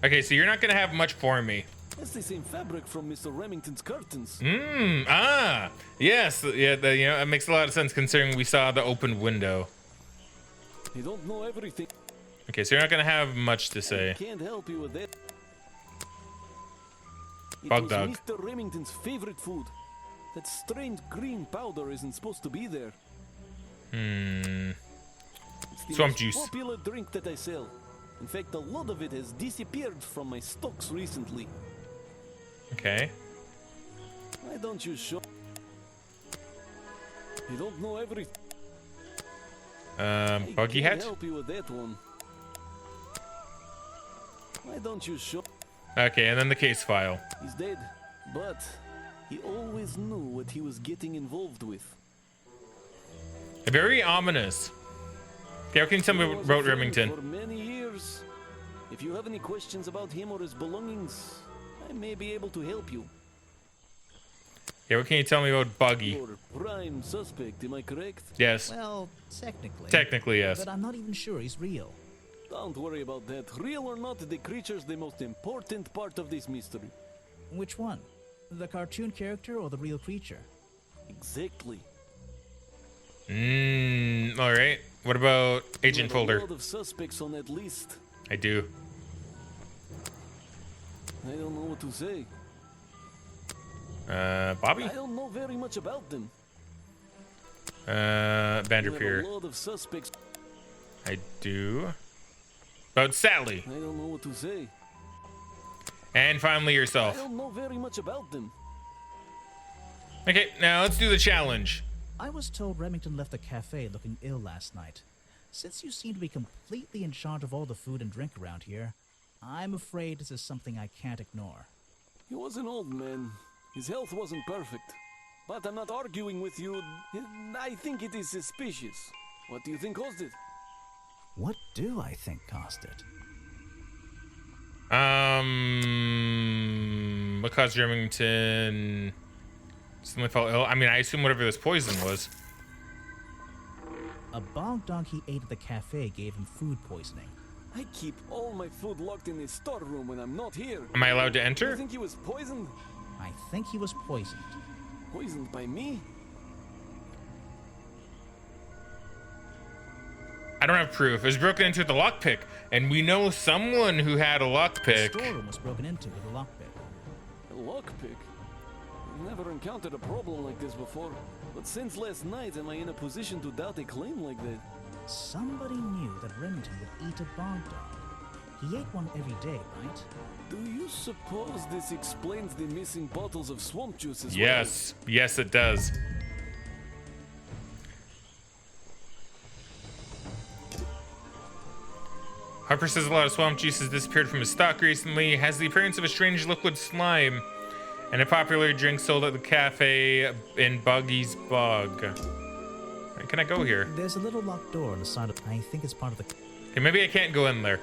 Okay, so you're not gonna have much for me. That's the same fabric from Mr. Remington's curtains. Yes, yeah, that makes a lot of sense considering we saw the open window. You don't know everything. Okay, so you're not gonna have much to say. I can't help you with that. Bug dog. Mr. Remington's favorite food. That strange green powder isn't supposed to be there. It's the Swamp most juice. popular drink that I sell. In fact, a lot of it has disappeared from my stocks recently. Okay. Why don't you show? You don't know everything. Buggy I can't hat? help you with that one. Why don't you show? Okay, and then the case file. He's dead, but he always knew what he was getting involved with. Very ominous. Okay, what can you tell me about Remington? For many years. If you have any questions about him or his belongings, I may be able to help you. Okay, what can you tell me about Buggy? You're prime suspect, am I correct? Yes. Well, technically. Technically, yes. But I'm not even sure he's real. Don't worry about that. Real or not, the creature's the most important part of this mystery. Which one? The cartoon character or the real creature? Exactly. Alright. What about Agent Folder? A lot of suspects on that list. I do. I don't know what to say. Bobby? I don't know very much about them. Vanderpeer. A lot of suspects. I do. About Sally. I don't know what to say. And finally I yourself. don't know very much about them. Okay, now let's do the challenge. I was told Remington left the cafe looking ill last night. Since you seem to be completely in charge of all the food and drink around here, I'm afraid this is something I can't ignore. He was an old man. His health wasn't perfect. But I'm not arguing with you. I think it is suspicious. What do you think caused it? What do I think caused it? Because Remington suddenly fell ill. I mean, I assume whatever this poison was. A bog dog he ate at the cafe gave him food poisoning. I keep all my food locked in his storeroom when I'm not here. Am I allowed to You enter? think he was poisoned? I think he was poisoned. Poisoned by me? I don't have proof. It was broken into with a lockpick, and we know someone who had a The lockpick. storeroom was broken into with a lockpick. A lockpick? I've never encountered a problem like this before. But since last night, am I in a position to doubt a claim like that? Somebody knew that Remington would eat a bog dog. He ate one every day, right? Do you suppose this explains the missing bottles of swamp juice as Yes, yes, it does. Harper says a lot of swamp juice has disappeared from his stock recently. Has the appearance of a strange liquid slime and a popular drink sold at the cafe in Buggy's Bog. Can I go here? There's a little locked door on the side of... I think it's part of the... Okay, maybe I can't go in there.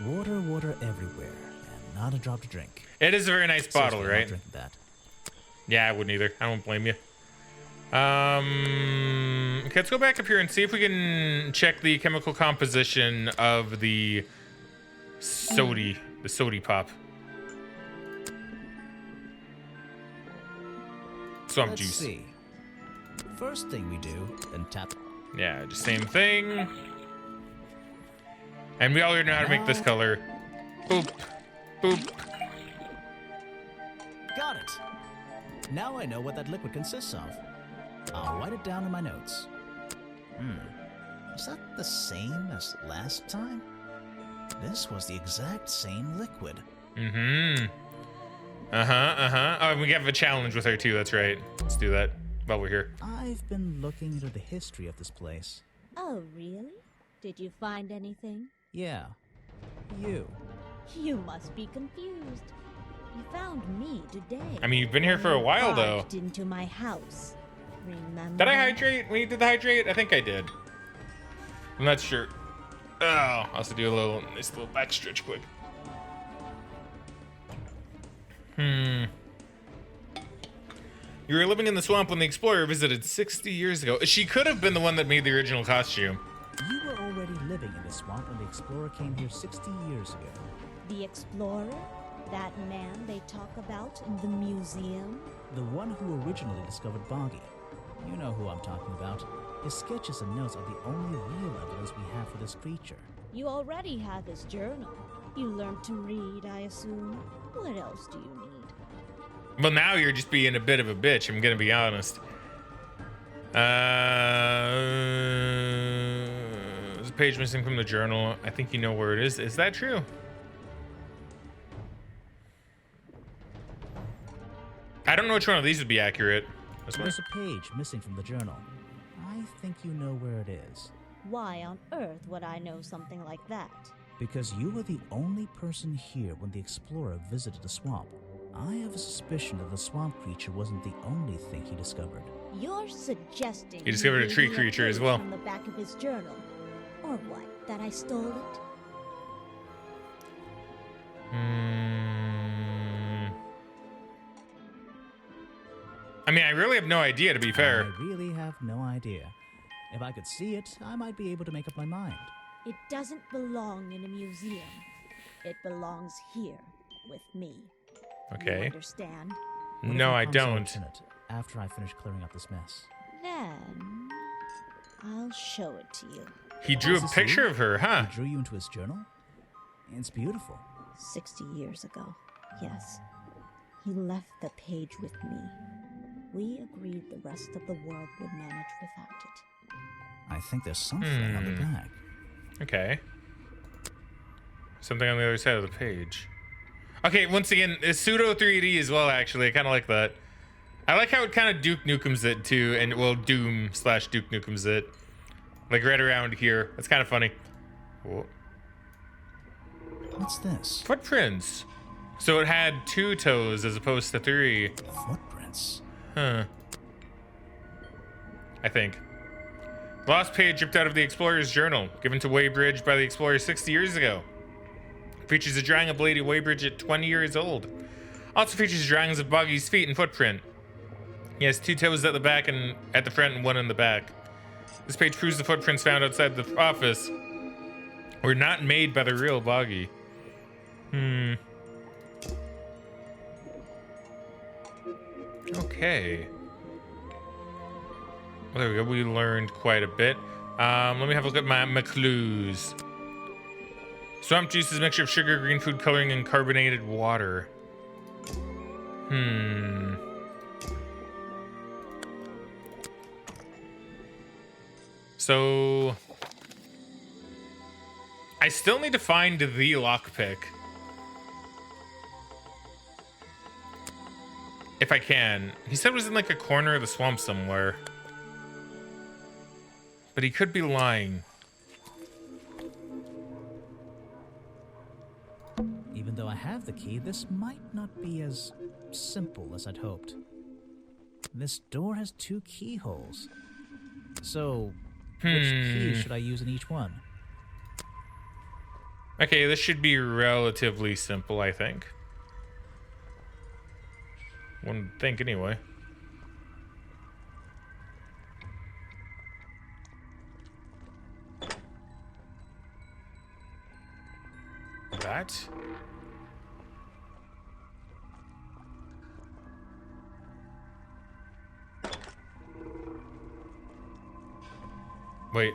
Water, water everywhere, and not a drop to drink. It is a very nice bottle, Seriously, I'm not right? drinking that. Yeah, I wouldn't either. I don't blame you. Okay, let's go back up here and see if we can check the chemical composition of the sody pop. Swamp Let's juice. see. First thing we do, then tap... Yeah, just same thing. And we already know how to make this color. Boop. Boop. Got it! Now I know what that liquid consists of. I'll write it down in my notes. Is that the same as last time? This was the exact same liquid. Mm-hmm. Uh-huh. Oh, and we have a challenge with her too, that's right. Let's do that while we're here. I've been looking into the history of this place. Oh, really? Did you find anything? Yeah. You. You must be confused. You found me today. I mean, you've been here for a while, though. Barged into my house. Remember? Did I hydrate when you did the hydrate? I think I did. I'm not sure. Oh, I'll also do a nice little back stretch quick. You were living in the swamp when the explorer visited 60 years ago. She could have been the one that made the original costume. You were already living in the swamp when the explorer came here 60 years ago. The explorer? That man they talk about in the museum? The one who originally discovered Boggy. You know who I'm talking about. His sketches and notes are the only real evidence we have for this creature. You already have his journal. You learned to read, I assume. What else do you need? Well, now you're just being a bit of a bitch, I'm gonna be honest. There's a page missing from the journal. I think you know where it is. Is that true? I don't know which one of these would be accurate. This one? There's a page missing from the journal. I think you know where it is. Why on earth would I know something like that? Because you were the only person here when the explorer visited the swamp. I have a suspicion that the swamp creature wasn't the only thing he discovered. You're suggesting He discovered a gave tree me creature as page well. From the back of his journal, or what? That I stole it? Hmm. I mean, I really have no idea, to be fair. I really have no idea. If I could see it, I might be able to make up my mind. It doesn't belong in a museum. It belongs here with me. Okay. You understand? What if No, I consult don't. in it after I finish clearing up this mess? Then I'll show it to you. He drew a Is this picture you? of her, huh? He drew you into his journal? It's beautiful. 60 years ago, yes. He left the page with me. We agreed the rest of the world would manage without it. I think there's something on the back. Okay. Something on the other side of the page. Okay, once again, it's pseudo 3D as well, actually. I kind of like that. I like how it kind of Duke Nukems it, too. And, well, Doom / Duke Nukems it. Like, right around here. It's kind of funny. Whoa. What's this? Footprints. So it had 2 toes as opposed to 3. Footprints? Huh. I think. Lost page ripped out of the Explorer's journal, given to Weybridge by the Explorer 60 years ago. Features a drawing of Lady Weybridge at 20 years old. Also features drawings of Boggy's feet and footprint. He has 2 toes at the back and at the front and 1 in the back. This page proves the footprints found outside the office were not made by the real Boggy. Okay. Well, there we go. We learned quite a bit. Let me have a look at my clues. Swamp juice is a mixture of sugar, green food coloring, and carbonated water. So I still need to find the lockpick. If I can. He said it was in like a corner of the swamp somewhere. But he could be lying. Even though I have the key, this might not be as simple as I'd hoped. This door has 2 keyholes. So, which key should I use in each one? Okay, this should be relatively simple, I think. One would think anyway. That? Wait.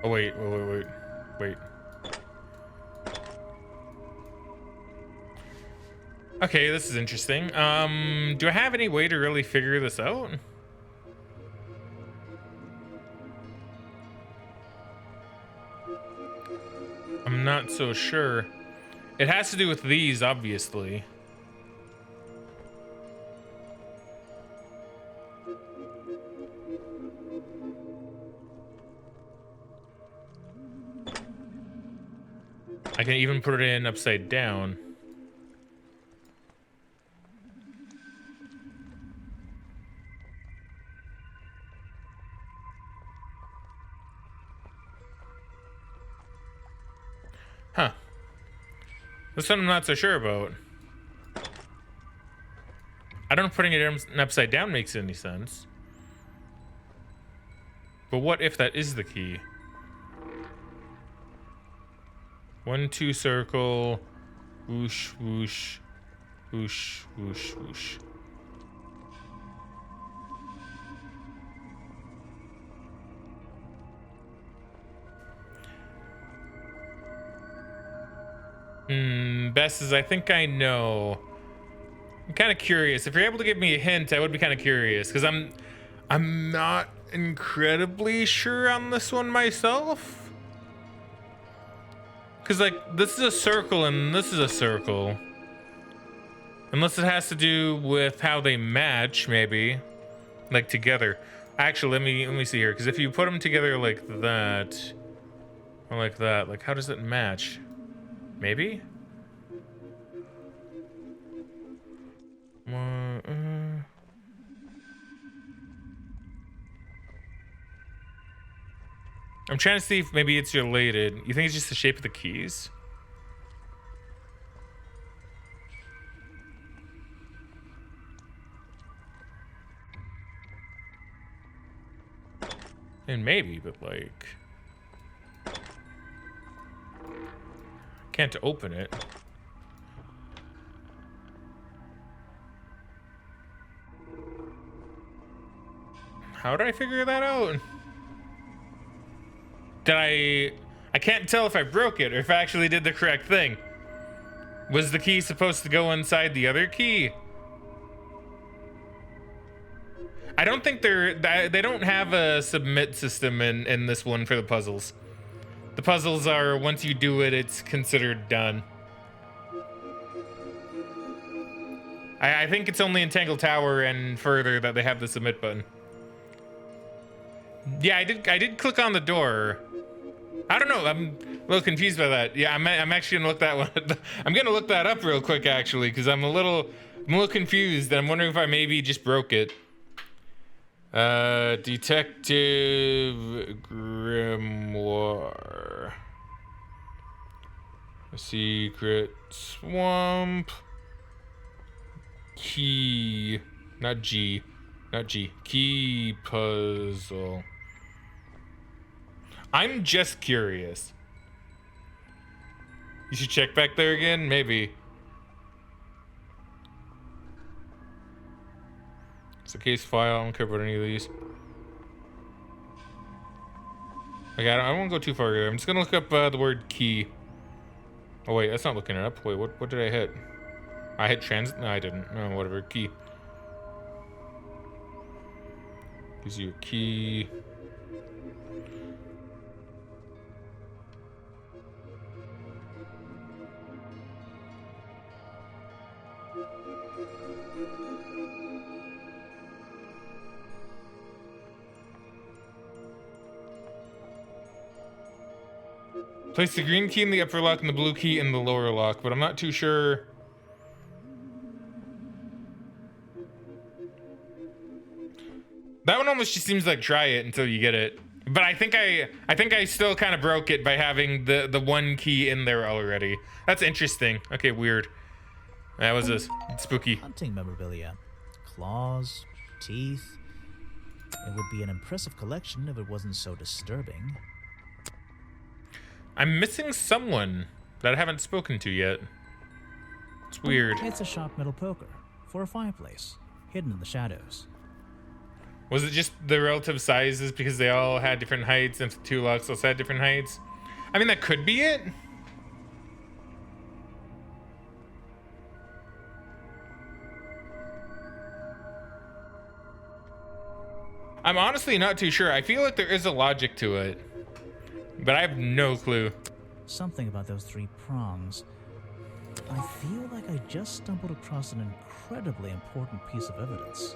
Oh, wait. Okay, this is interesting. Do I have any way to really figure this out? I'm not so sure. It has to do with these, obviously. I can even put it in upside down. Huh. This one I'm not so sure about. I don't know if putting it in upside down makes any sense. But what if that is the key? 1, 2 circle. Whoosh, whoosh. Whoosh, whoosh, whoosh. Best is I think I know. I'm kind of curious. If you're able to give me a hint, I would be kind of curious because I'm not incredibly sure on this one myself. Because like this is a circle and this is a circle. Unless it has to do with how they match, maybe, like together. Actually, let me see here. Because if you put them together like that, or like that, like how does it match? Maybe. I'm trying to see if maybe it's related. You think it's just the shape of the keys? And maybe, but like... Can't open it. How did I figure that out? Did I can't tell if I broke it or if I actually did the correct thing. Was the key supposed to go inside the other key? I don't think they don't have a submit system in this one for the puzzles. The puzzles are, once you do it, it's considered done. I think it's only in Tangle Tower and further that they have the submit button. Yeah, I did click on the door. I don't know. I'm a little confused by that. Yeah, I'm actually gonna look that one. I'm gonna look that up real quick actually, because I'm a little confused. And I'm wondering if I maybe just broke it. Detective Grimoire. Secret swamp. Key. Not G. Key puzzle. I'm just curious. You should check back there again? Maybe. It's a case file. I don't care about any of these. Okay, I won't go too far here. I'm just gonna look up the word key. Oh wait, that's not looking it up. Wait, what did I hit? I hit transit? No, I didn't. No, whatever. Key. Gives you a key. Place the green key in the upper lock and the blue key in the lower lock, but I'm not too sure. That one almost just seems like try it until you get it. But I think I still kind of broke it by having the one key in there already. That's interesting. Okay, weird. That was a spooky. Hunting memorabilia. Claws, teeth. It would be an impressive collection if it wasn't so disturbing. I'm missing someone that I haven't spoken to yet. It's weird. It's a sharp metal poker for a fireplace, hidden in the shadows. Was it just the relative sizes because they all had different heights and the two locks also had different heights? I mean, that could be it. I'm honestly not too sure. I feel like there is a logic to it, but I have no clue. Something about those three prongs. I feel like I just stumbled across an incredibly important piece of evidence.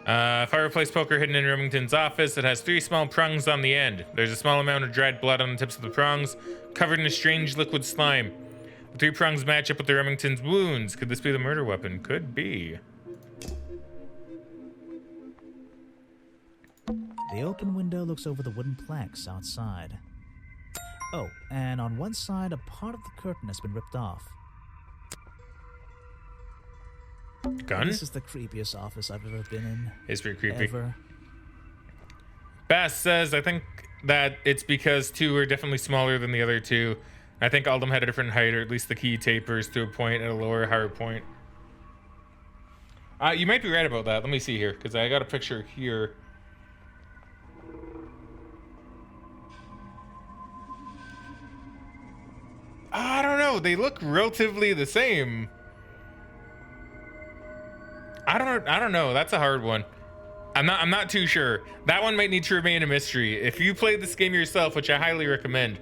Fireplace poker hidden in Remington's office. It has 3 small prongs on the end. There's a small amount of dried blood on the tips of the prongs, covered in a strange liquid slime. The 3 prongs match up with the Remington's wounds. Could this be the murder weapon? Could be. The open window looks over the wooden planks outside. Oh, and on one side, a part of the curtain has been ripped off. Gun? This is the creepiest office I've ever been in. It's pretty creepy. Ever. Bass says, I think that it's because 2 are definitely smaller than the other 2. I think all of them had a different height, or at least the key tapers to a point at a lower, higher point. You might be right about that. Let me see here, because I got a picture here. I don't know. They look relatively the same. I don't know. That's a hard one. I'm not too sure. That one might need to remain a mystery. If you played this game yourself, which I highly recommend,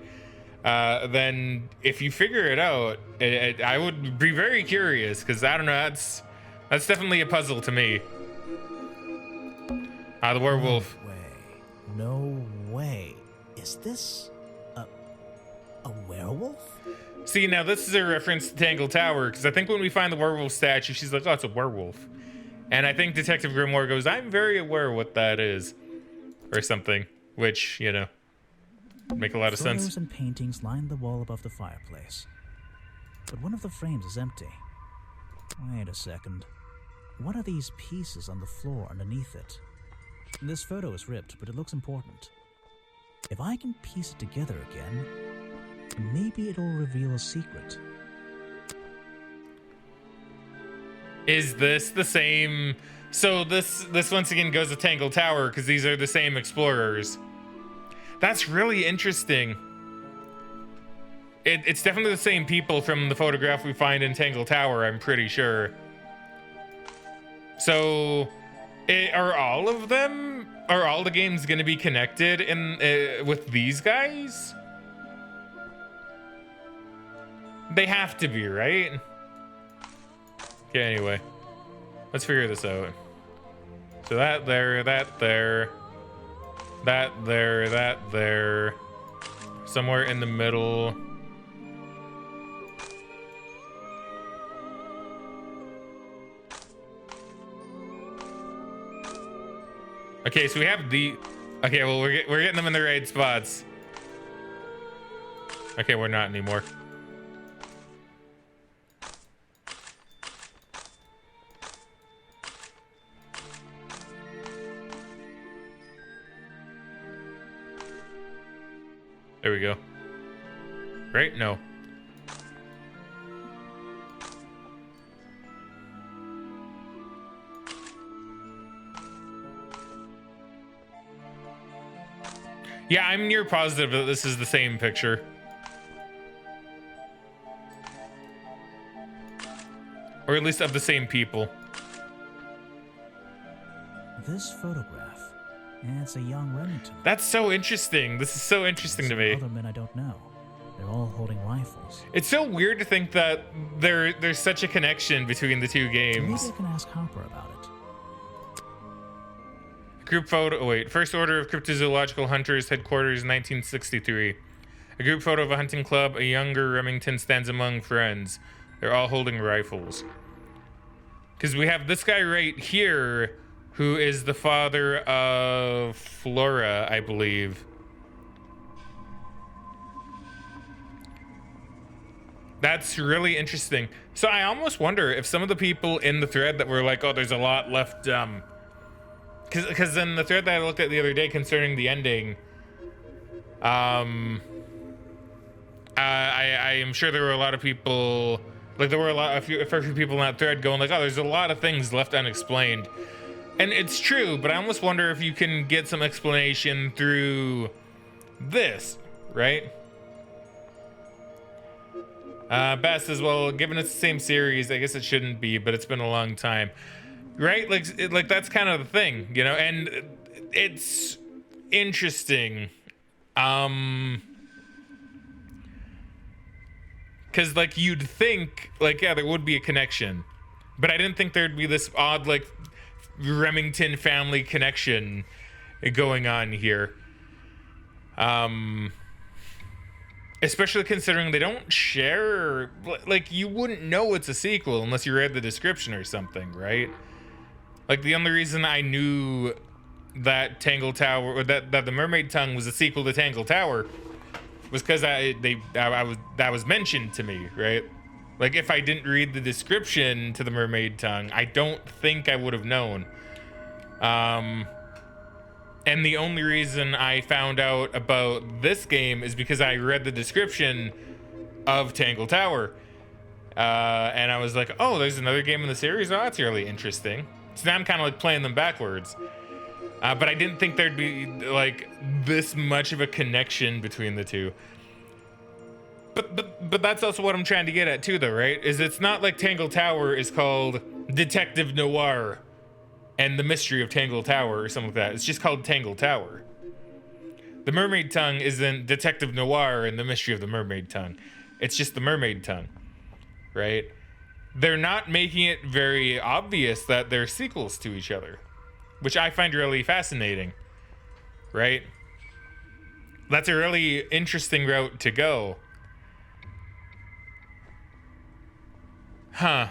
then if you figure it out, I would be very curious, because I don't know. That's definitely a puzzle to me. The werewolf. No way. Is this a werewolf? See, now this is a reference to Tangle Tower, because I think when we find the werewolf statue, she's like, oh, it's a werewolf. And I think Detective Grimoire goes, I'm very aware what that is. Or something, which, you know, make a lot of sense. Photos and paintings line the wall above the fireplace. But one of the frames is empty. Wait a second. What are these pieces on the floor underneath it? This photo is ripped, but it looks important. If I can piece it together again, maybe it'll reveal a secret. Is this the same? So this once again goes to Tangle Tower, because these are the same explorers. That's really interesting. It's definitely the same people from the photograph we find in Tangle Tower, I'm pretty sure. So, are all of them? Are all the games going to be connected in with these guys? They have to be, right? Okay, anyway. Let's figure this out. So that there, that there, that there, that there. Somewhere in the middle. Okay, so we have the... Okay, well, we're getting them in the right spots. Okay, we're not anymore. There we go. Right? No. Yeah, I'm near positive that this is the same picture. Or at least of the same people. This photograph. It's a young Remington. That's so interesting. This is so interesting to me. Other men I don't know. They're all holding rifles. It's so weird to think that there's such a connection between the two games. Maybe I can ask Harper about it. Group photo. Oh wait. First Order of Cryptozoological Hunters, headquarters, 1963. A group photo of a hunting club. A younger Remington stands among friends. They're all holding rifles. Because we have this guy right here, who is the father of Flora, I believe. That's really interesting. So I almost wonder if some of the people in the thread that were like, oh, there's a lot left, because in the thread that I looked at the other day concerning the ending, I am sure there were a lot of people, like there were a few people in that thread going like, oh, there's a lot of things left unexplained. And it's true, but I almost wonder if you can get some explanation through this, right? Bass says, well, given it's the same series, I guess it shouldn't be, but it's been a long time. Right? Like that's kind of the thing, you know? And it's interesting. Because, like, you'd think, like, yeah, there would be a connection. But I didn't think there'd be this odd, like, Remington family connection going on here. Especially considering they don't share, like, you wouldn't know it's a sequel unless you read the description or something, right? Like, the only reason I knew that Tangle Tower, or that the Mermaid Tongue was a sequel to Tangle Tower was because that was mentioned to me, right? Like, if I didn't read the description to the Mermaid Tongue, I don't think I would have known. And the only reason I found out about this game is because I read the description of Tangle Tower. And I was like, oh, there's another game in the series? Oh, that's really interesting. So now I'm kind of like playing them backwards. But I didn't think there'd be like this much of a connection between the two. But that's also what I'm trying to get at too, though, right? Is it's not like Tangle Tower is called Detective Noir and the Mystery of Tangle Tower or something like that. It's just called Tangle Tower. The Mermaid Tongue isn't Detective Noir and the Mystery of the Mermaid Tongue. It's just the Mermaid Tongue, right? They're not making it very obvious that they're sequels to each other, which I find really fascinating, right? That's a really interesting route to go. Huh.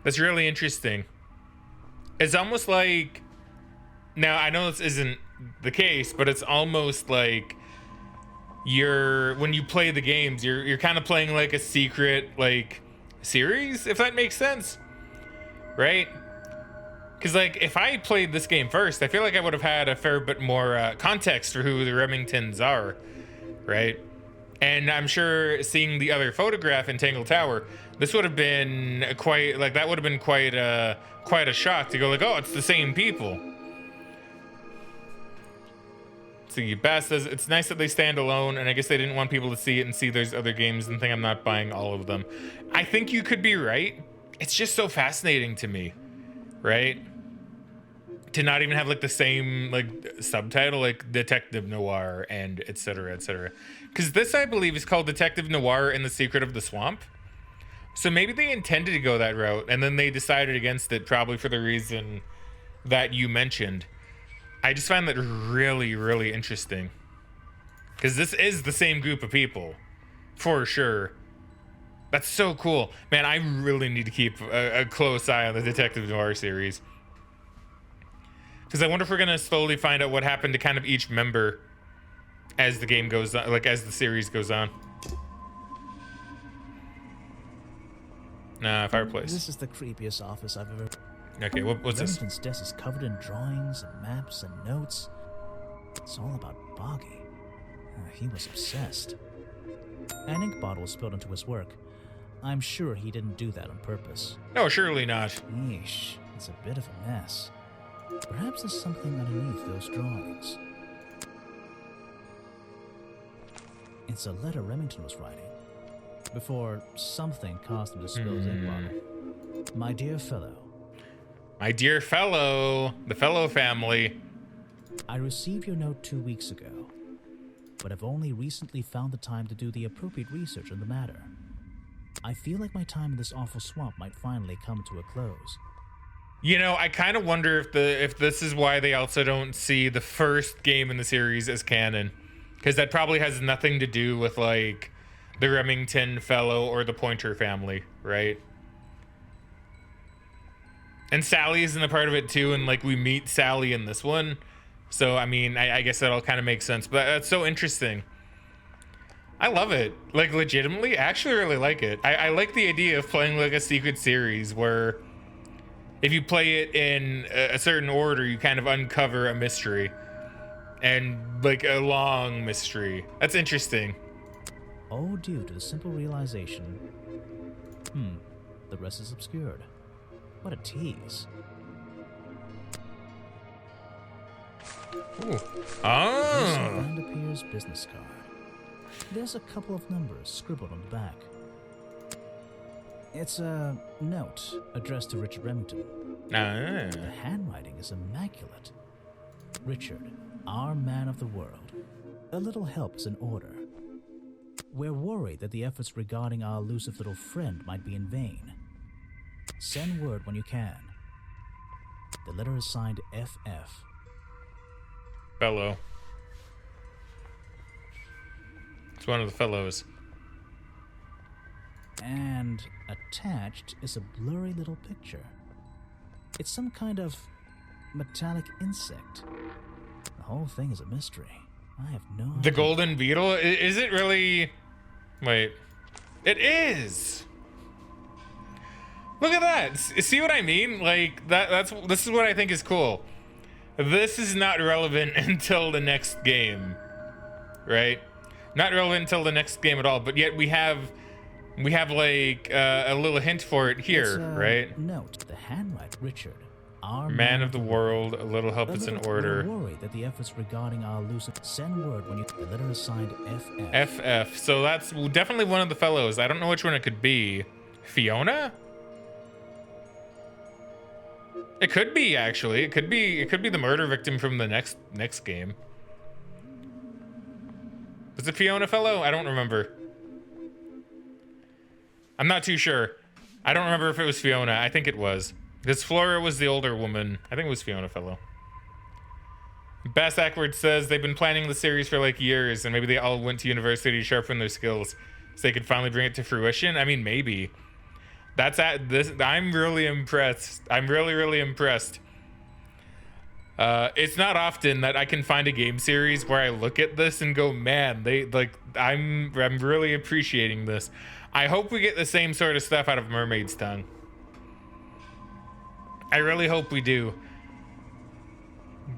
That's really interesting. It's almost like, now I know this isn't the case, but it's almost like when you play the games, you're kind of playing like a secret like series, if that makes sense, right? Because like if I played this game first, I feel like I would have had a fair bit more context for who the Remingtons are, right? And I'm sure seeing the other photograph in Tangle Tower, this would have been quite a shock to go like, oh, it's the same people. see. Bass says it's nice that they stand alone, and I guess they didn't want people to see it and see there's other games and think I'm not buying all of them. I think you could be right. It's just so fascinating to me, right? To not even have like the same like subtitle, like Detective Noir and etc. etc. Because this, I believe, is called Detective Noir and the Secret of the Swamp. So maybe they intended to go that route, and then they decided against it, probably for the reason that you mentioned. I just find that really, really interesting. Because this is the same group of people, for sure. That's so cool. Man, I really need to keep a close eye on the Detective Noir series. Because I wonder if we're going to slowly find out what happened to kind of each member as the game goes on, like as the series goes on. Nah, fireplace. This is the creepiest office I've ever... Okay, what's this? Remington's desk is covered in drawings and maps and notes. It's all about Boggy. He was obsessed. An ink bottle was spilled into his work. I'm sure he didn't do that on purpose. No, surely not. Yeesh, it's a bit of a mess. Perhaps there's something underneath those drawings. It's a letter Remington was writing before something caused him to spill his ink bottle. My dear fellow. My dear fellow, the fellow family. I received your note 2 weeks ago, but have only recently found the time to do the appropriate research on the matter. I feel like my time in this awful swamp might finally come to a close. You know, I kind of wonder if this is why they also don't see the first game in the series as canon, because that probably has nothing to do with like the Remington fellow or the Pointer family, right? And Sally isn't a part of it too, and like we meet Sally in this one, so I mean, I guess that'll kind of make sense. But that's so interesting. I love it. Like legitimately, I actually really like it. I like the idea of playing like a secret series where if you play it in a certain order, you kind of uncover a mystery. And like a long mystery. That's interesting. All due to the simple realization, the rest is obscured. What a tease. Ooh. Oh. Vanderpeer's business card. There's a couple of numbers scribbled on the back. It's a note addressed to Richard Remington. The handwriting is immaculate. Richard, our man of the world. A little help is in order. We're worried that the efforts regarding our elusive little friend might be in vain. Send word when you can. The letter is signed FF. Fellow. It's one of the fellows. And attached is a blurry little picture. It's some kind of metallic insect. The whole thing is a mystery. I have no idea. The golden beetle? Is it really? Wait. It is! Look at that! See what I mean? Like, this is what I think is cool. This is not relevant until the next game. Right? Not relevant until the next game at all, but yet we have like a little hint for it here, right? Note, the handwright, Richard, our man of the world, a little help is in order. We're worried that the efforts regarding our elusive. Send word when you. The letter is signed FF. FF. So that's definitely one of the fellows. I don't know which one it could be. Fiona? It could be actually. It could be the murder victim from the next game. Was it Fiona fellow? I don't remember. I'm not too sure. I don't remember if it was Fiona. I think it was. Because Flora was the older woman. I think it was Fiona fellow. Bass Ackward says they've been planning the series for like years, and maybe they all went to university to sharpen their skills so they could finally bring it to fruition. I mean, maybe. That's at this. I'm really impressed. I'm really impressed. It's not often that I can find a game series where I look at this and go, man, they like. I'm really appreciating this. I hope we get the same sort of stuff out of Mermaid's Tongue. I really hope we do.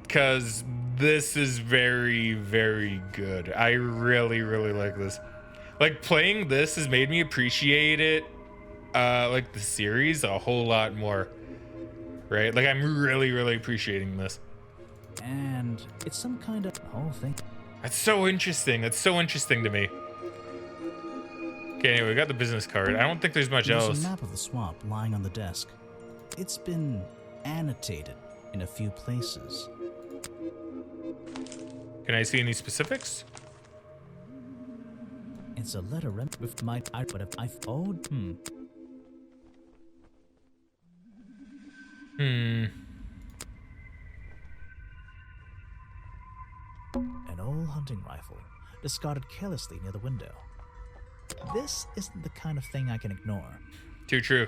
Because this is very, very good. I really like this. Like, playing this has made me appreciate it, like, the series a whole lot more. Right? Like, I'm really appreciating this. And it's some kind of whole thing. That's so interesting. That's so interesting to me. Okay, anyway, we got the business card. I don't think there's much There's else. a map of the swamp lying on the desk. It's been annotated in a few places. Can I see any specifics? It's a letter with my but if I An old hunting rifle, discarded carelessly near the window. This isn't the kind of thing I can ignore. Too true.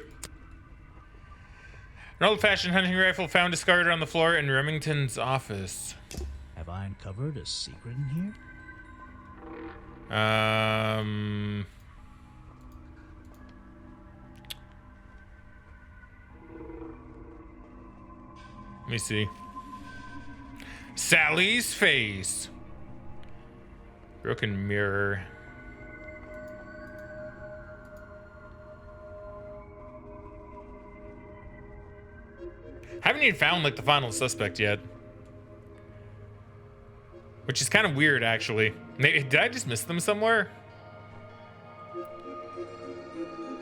An old-fashioned hunting rifle found discarded on the floor in Remington's office. Have I uncovered a secret in here? Let me see. Sally's face. Broken mirror. Haven't even found like the final suspect yet. Which is kind of weird, actually. Did I just miss them somewhere?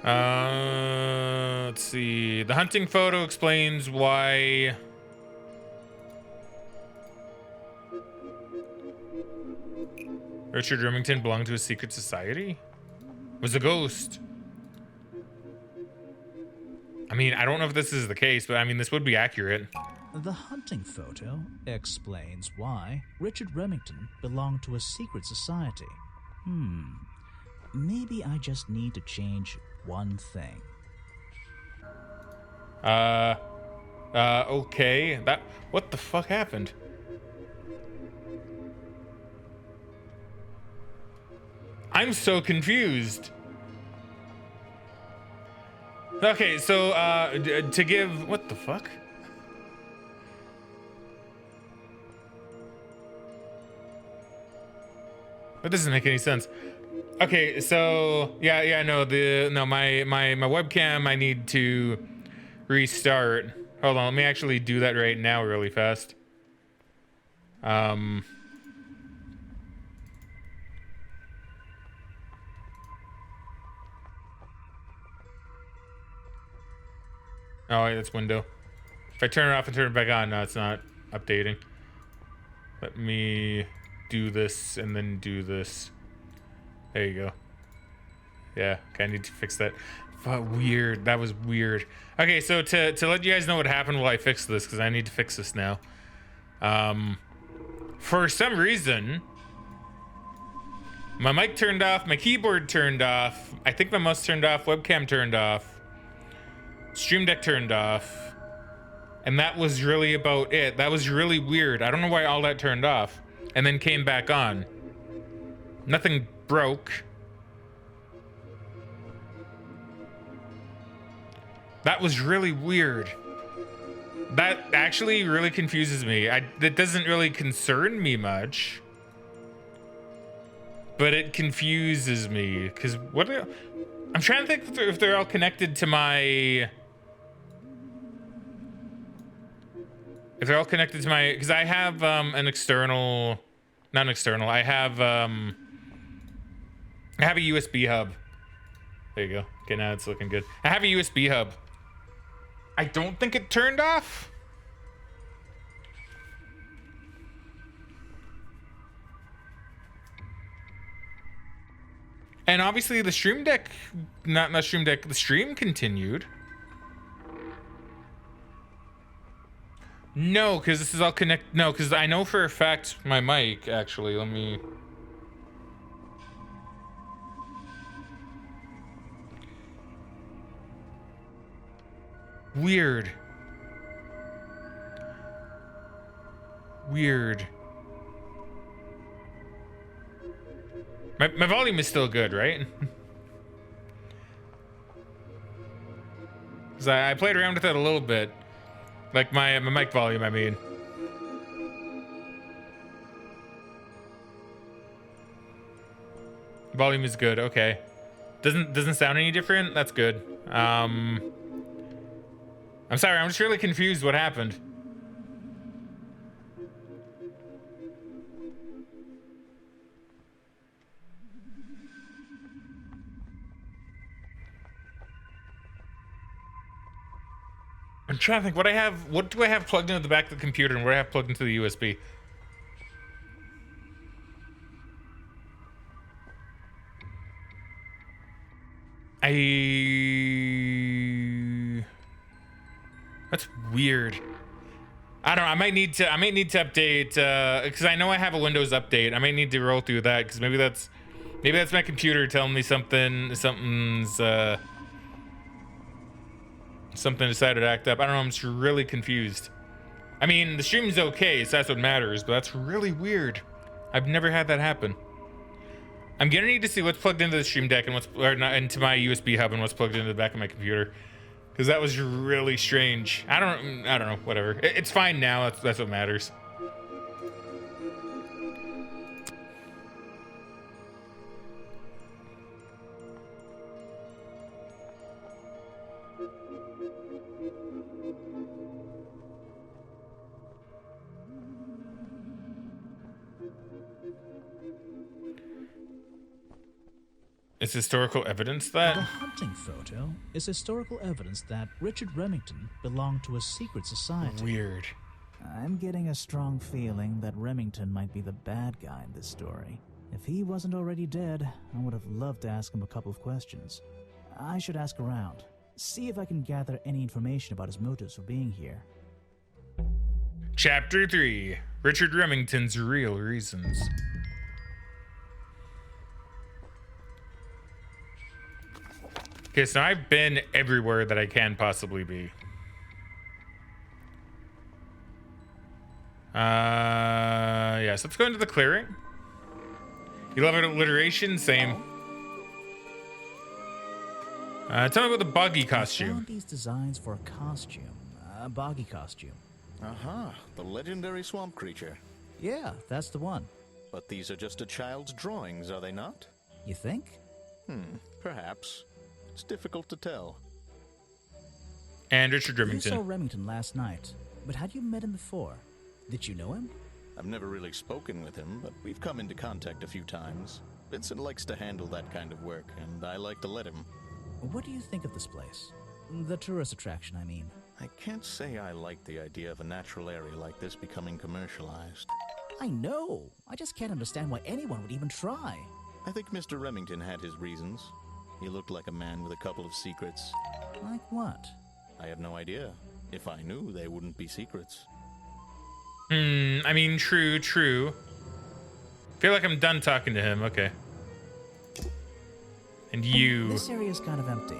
Let's see. The hunting photo explains why... Richard Remington belonged to a secret society? Was a ghost. I mean, I don't know if this is the case, but I mean, this would be accurate. The hunting photo explains why Richard Remington belonged to a secret society. Maybe I just need to change one thing. Okay. What the fuck happened? I'm so confused. Okay, so, to give... What the fuck? That doesn't make any sense. Okay, so... Yeah, no, my webcam, I need to restart. Hold on, let me actually do that right now really fast. Oh, wait, that's window. If I turn it off and turn it back on, no, it's not updating. Let me do this and then do this. There you go. Yeah, okay, I need to fix that. Weird, that was weird. Okay, so to let you guys know what happened while I fix this, because I need to fix this now. For some reason, my mic turned off, my keyboard turned off, I think my mouse turned off, webcam turned off. Stream Deck turned off, and that was really about it. That was really weird. I don't know why all that turned off and then came back on. Nothing broke. That was really weird. That actually really confuses me. That doesn't really concern me much, but it confuses me because I'm trying to think if they're all connected to my... If they're all connected to my, because I have an external, not an external. I have a USB hub. There you go. Okay, now it's looking good. I have a USB hub. I don't think it turned off. And obviously the stream deck, not stream deck, the stream continued. No, because this is all no, because I know for a fact my mic, actually, let me... Weird. My volume is still good, right? Because I played around with it a little bit. Like my mic volume, I mean. Volume is good, okay. Doesn't sound any different? That's good. I'm sorry, I'm just really confused what happened. I'm trying to think what do I have plugged into the back of the computer and what do I have plugged into the USB? That's weird. I don't know. I might need to update because I know I have a Windows update. I might need to roll through that because maybe that's my computer telling me something's something decided to act up. I don't know. I'm just really confused. I mean, the stream's okay, so that's what matters. But that's really weird. I've never had that happen. I'm gonna need to see what's plugged into the stream deck and into my USB hub and what's plugged into the back of my computer. Because that was really strange. I don't know, whatever. It's fine now, that's what matters. Is historical evidence that? The hunting photo is historical evidence that Richard Remington belonged to a secret society. Weird. I'm getting a strong feeling that Remington might be the bad guy in this story. If he wasn't already dead, I would have loved to ask him a couple of questions. I should ask around, see if I can gather any information about his motives for being here. Chapter 3. Richard Remington's real reasons. Okay, so I've been everywhere that I can possibly be. Yeah, so let's go into the clearing. You love alliteration? Same. Tell me about the buggy costume. I found these designs for a costume. A boggy costume. Aha, the legendary swamp creature. Yeah, that's the one. But these are just a child's drawings, are they not? You think? Perhaps. It's difficult to tell. And Richard Remington. You saw Remington last night, but had you met him before? Did you know him? I've never really spoken with him, but we've come into contact a few times. Vincent likes to handle that kind of work, and I like to let him. What do you think of this place? The tourist attraction, I mean. I can't say I like the idea of a natural area like this becoming commercialized. I know. I just can't understand why anyone would even try. I think Mr. Remington had his reasons. He looked like a man with a couple of secrets. Like what? I have no idea. If I knew, they wouldn't be secrets. I mean, true. Feel like I'm done talking to him. Okay. And you. This area's kind of empty.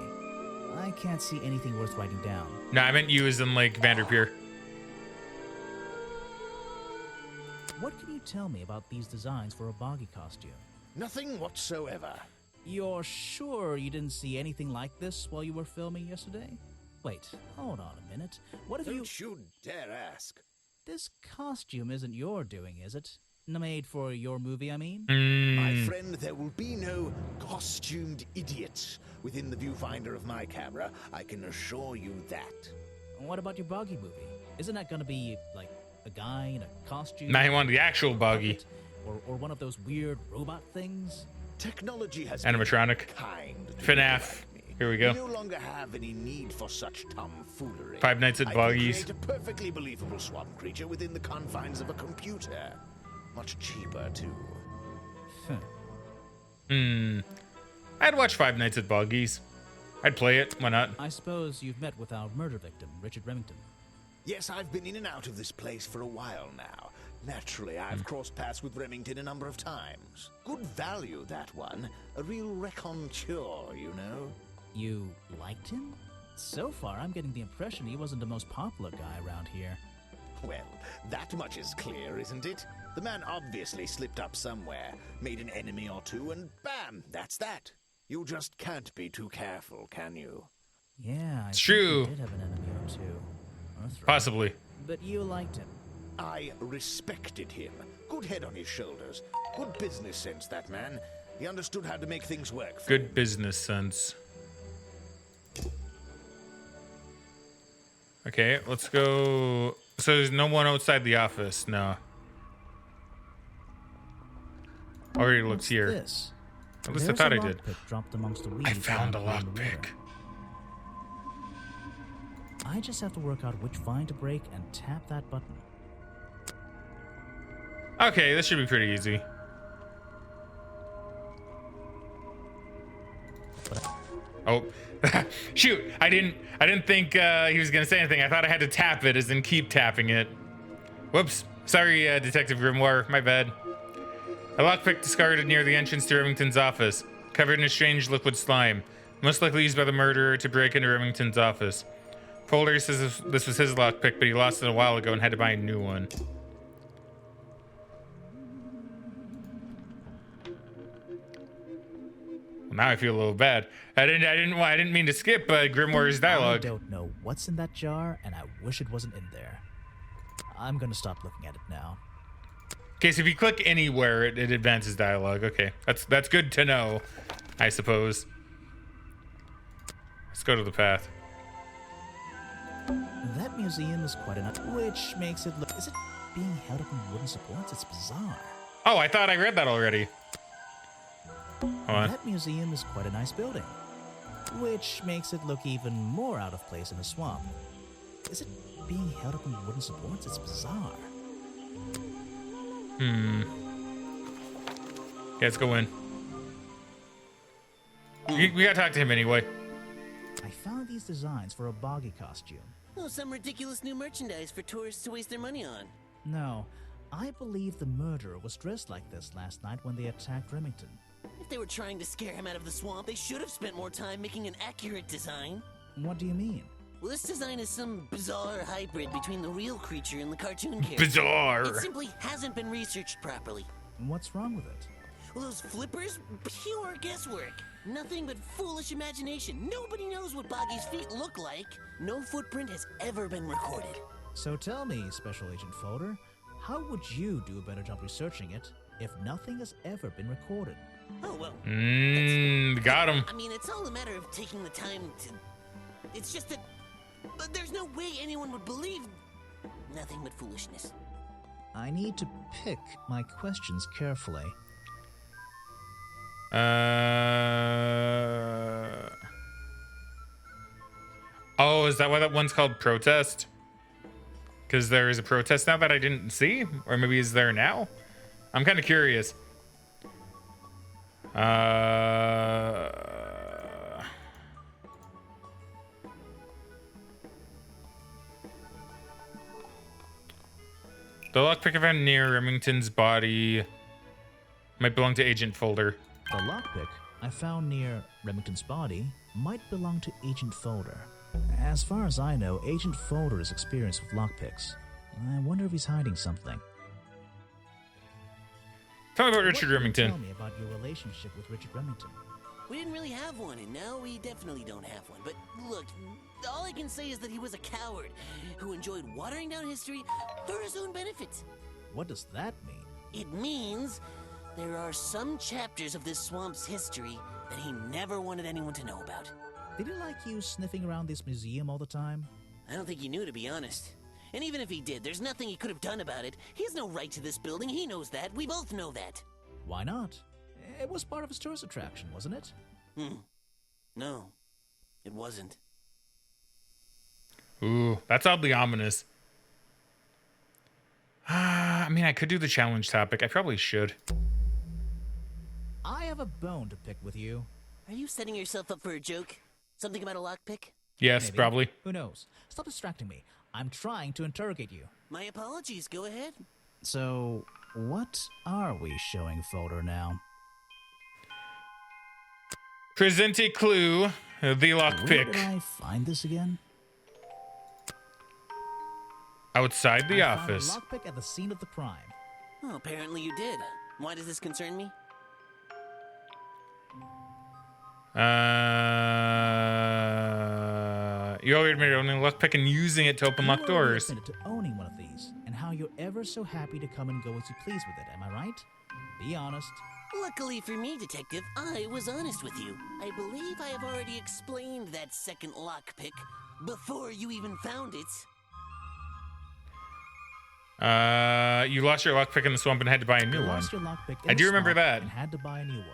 I can't see anything worth writing down. No, I meant you as in, like, Vanderpeer. What can you tell me about these designs for a boggy costume? Nothing whatsoever. You're sure you didn't see anything like this while you were filming yesterday? Wait, hold on a minute. What if Don't you dare ask. This costume isn't your doing, is it? Made for your movie, I mean? My friend, there will be no costumed idiots within the viewfinder of my camera. I can assure you that. What about your boggy movie? Isn't that gonna be, like, a guy in a costume? Now he wanted the actual buggy. Or one of those weird robot things? Technology has animatronic. been kind to FNAF. Here we go. We no longer have any need for such tomfoolery. Five Nights at Buggies. I can create a perfectly believable swamp creature within the confines of a computer. Much cheaper, too. I'd watch Five Nights at Buggies. I'd play it. Why not? I suppose you've met with our murder victim, Richard Remington. Yes, I've been in and out of this place for a while now. Naturally, I've crossed paths with Remington a number of times. Good value, that one. A real raconteur, you know. You liked him? So far, I'm getting the impression he wasn't the most popular guy around here. Well, that much is clear, isn't it? The man obviously slipped up somewhere, made an enemy or two, and bam, that's that. You just can't be too careful, can you? Yeah, it's true. He did have an enemy or two. Or three. Possibly. But you liked him. I respected him. Good head on his shoulders. Good business sense, that man. He understood how to make things work. Good business sense. Okay, let's go. So there's no one outside the office? No. Already looks here. This? At least I thought I did. Dropped amongst the weeds I found a down in the lockpick. river. I just have to work out which vine to break and tap that button. Okay, this should be pretty easy. Oh, shoot! I didn't think he was gonna say anything. I thought I had to tap it, as in keep tapping it. Whoops! Sorry, Detective Grimoire. My bad. A lockpick discarded near the entrance to Remington's office, covered in a strange liquid slime, most likely used by the murderer to break into Remington's office. Folder says this was his lockpick, but he lost it a while ago and had to buy a new one. Well, now I feel a little bad. I didn't mean to skip Grimoire's dialogue. I don't know what's in that jar, and I wish it wasn't in there. I'm gonna stop looking at it now. Okay, so if you click anywhere, it advances dialogue. Okay, that's good to know, I suppose. Let's go to the path. That museum is quite enough, which makes it look... Is it being held up in wooden supports? It's bizarre. Oh, I thought I read that already. Hold on. That museum is quite a nice building, which makes it look even more out of place in a swamp. Is it being held up in wooden supports? It's bizarre. Yeah, let's go in. We gotta talk to him anyway. I found these designs for a boggy costume. Oh, some ridiculous new merchandise for tourists to waste their money on. No, I believe the murderer was dressed like this last night when they attacked Remington. If they were trying to scare him out of the swamp, they should have spent more time making an accurate design. What do you mean? Well, this design is some bizarre hybrid between the real creature and the cartoon character. Bizarre! It simply hasn't been researched properly. What's wrong with it? Well, those flippers? Pure guesswork. Nothing but foolish imagination. Nobody knows what Boggy's feet look like. No footprint has ever been recorded. So tell me, Special Agent Folder, how would you do a better job researching it if nothing has ever been recorded? Oh, well. Got him. I mean, it's all a matter of taking the time to... It's just that... But there's no way anyone would believe... Nothing but foolishness. I need to pick my questions carefully. Oh, is that why that one's called Protest? Because there is a protest now that I didn't see? Or maybe is there now? I'm kind of curious. The lockpick I found near Remington's body might belong to Agent Folder. The lockpick I found near Remington's body might belong to Agent Folder. As far as I know, Agent Folder is experienced with lockpicks. I wonder if he's hiding something. Tell me about Richard Remington. Tell me about your relationship with Richard Remington. We didn't really have one, and now we definitely don't have one. But look, all I can say is that he was a coward who enjoyed watering down history for his own benefit. What does that mean? It means there are some chapters of this swamp's history that he never wanted anyone to know about. Did he like you sniffing around this museum all the time? I don't think he knew, to be honest. And even if he did, there's nothing he could have done about it. He has no right to this building. He knows that. We both know that. Why not? It was part of his tourist attraction, wasn't it? No, it wasn't. Ooh, that's oddly ominous. I mean, I could do the challenge topic. I probably should. I have a bone to pick with you. Are you setting yourself up for a joke? Something about a lockpick? Yes, Maybe. probably. Who knows? Stop distracting me. I'm trying to interrogate you. My apologies. Go ahead. So, what are we showing Folder now? Present a clue. The Where lockpick. did I find this again? Outside the I office. found a lockpick at the scene of the crime. Oh, apparently you did. Why does this concern me? You already admitted owning a lockpick and using it to open locked You already doors. admitted to owning one of these, and how you're ever so happy to come and go as you please with it, am I right? Be honest. Luckily for me, Detective, I was honest with you. I believe I have already explained that second lockpick before you even found it. You lost your lockpick in the swamp and had to buy a new You one. lost your lockpick in I the do remember swamp that. And had to buy a new one.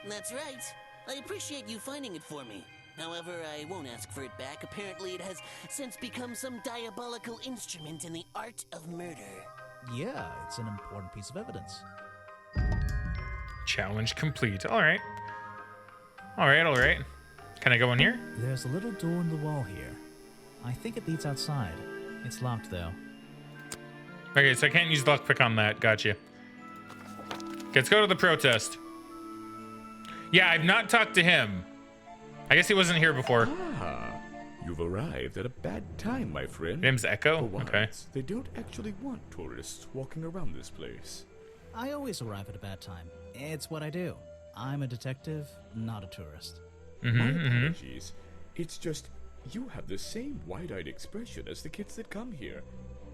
That's right. I appreciate you finding it for me. However, I won't ask for it back. Apparently, it has since become some diabolical instrument in the art of murder. Yeah, it's an important piece of evidence. Challenge complete. All right. All right, all right. Can I go in here? There's a little door in the wall here. I think it leads outside. It's locked, though. Okay, so I can't use lockpick on that. Gotcha. Okay, let's go to the protest. Yeah, I've not talked to him. I guess he wasn't here before. Ah, you've arrived at a bad time, my friend. Name's Echo? For once, Okay. they don't actually want tourists walking around this place. I always arrive at a bad time. It's what I do. I'm a detective, not a tourist. My apologies. It's just, you have the same wide-eyed expression as the kids that come here.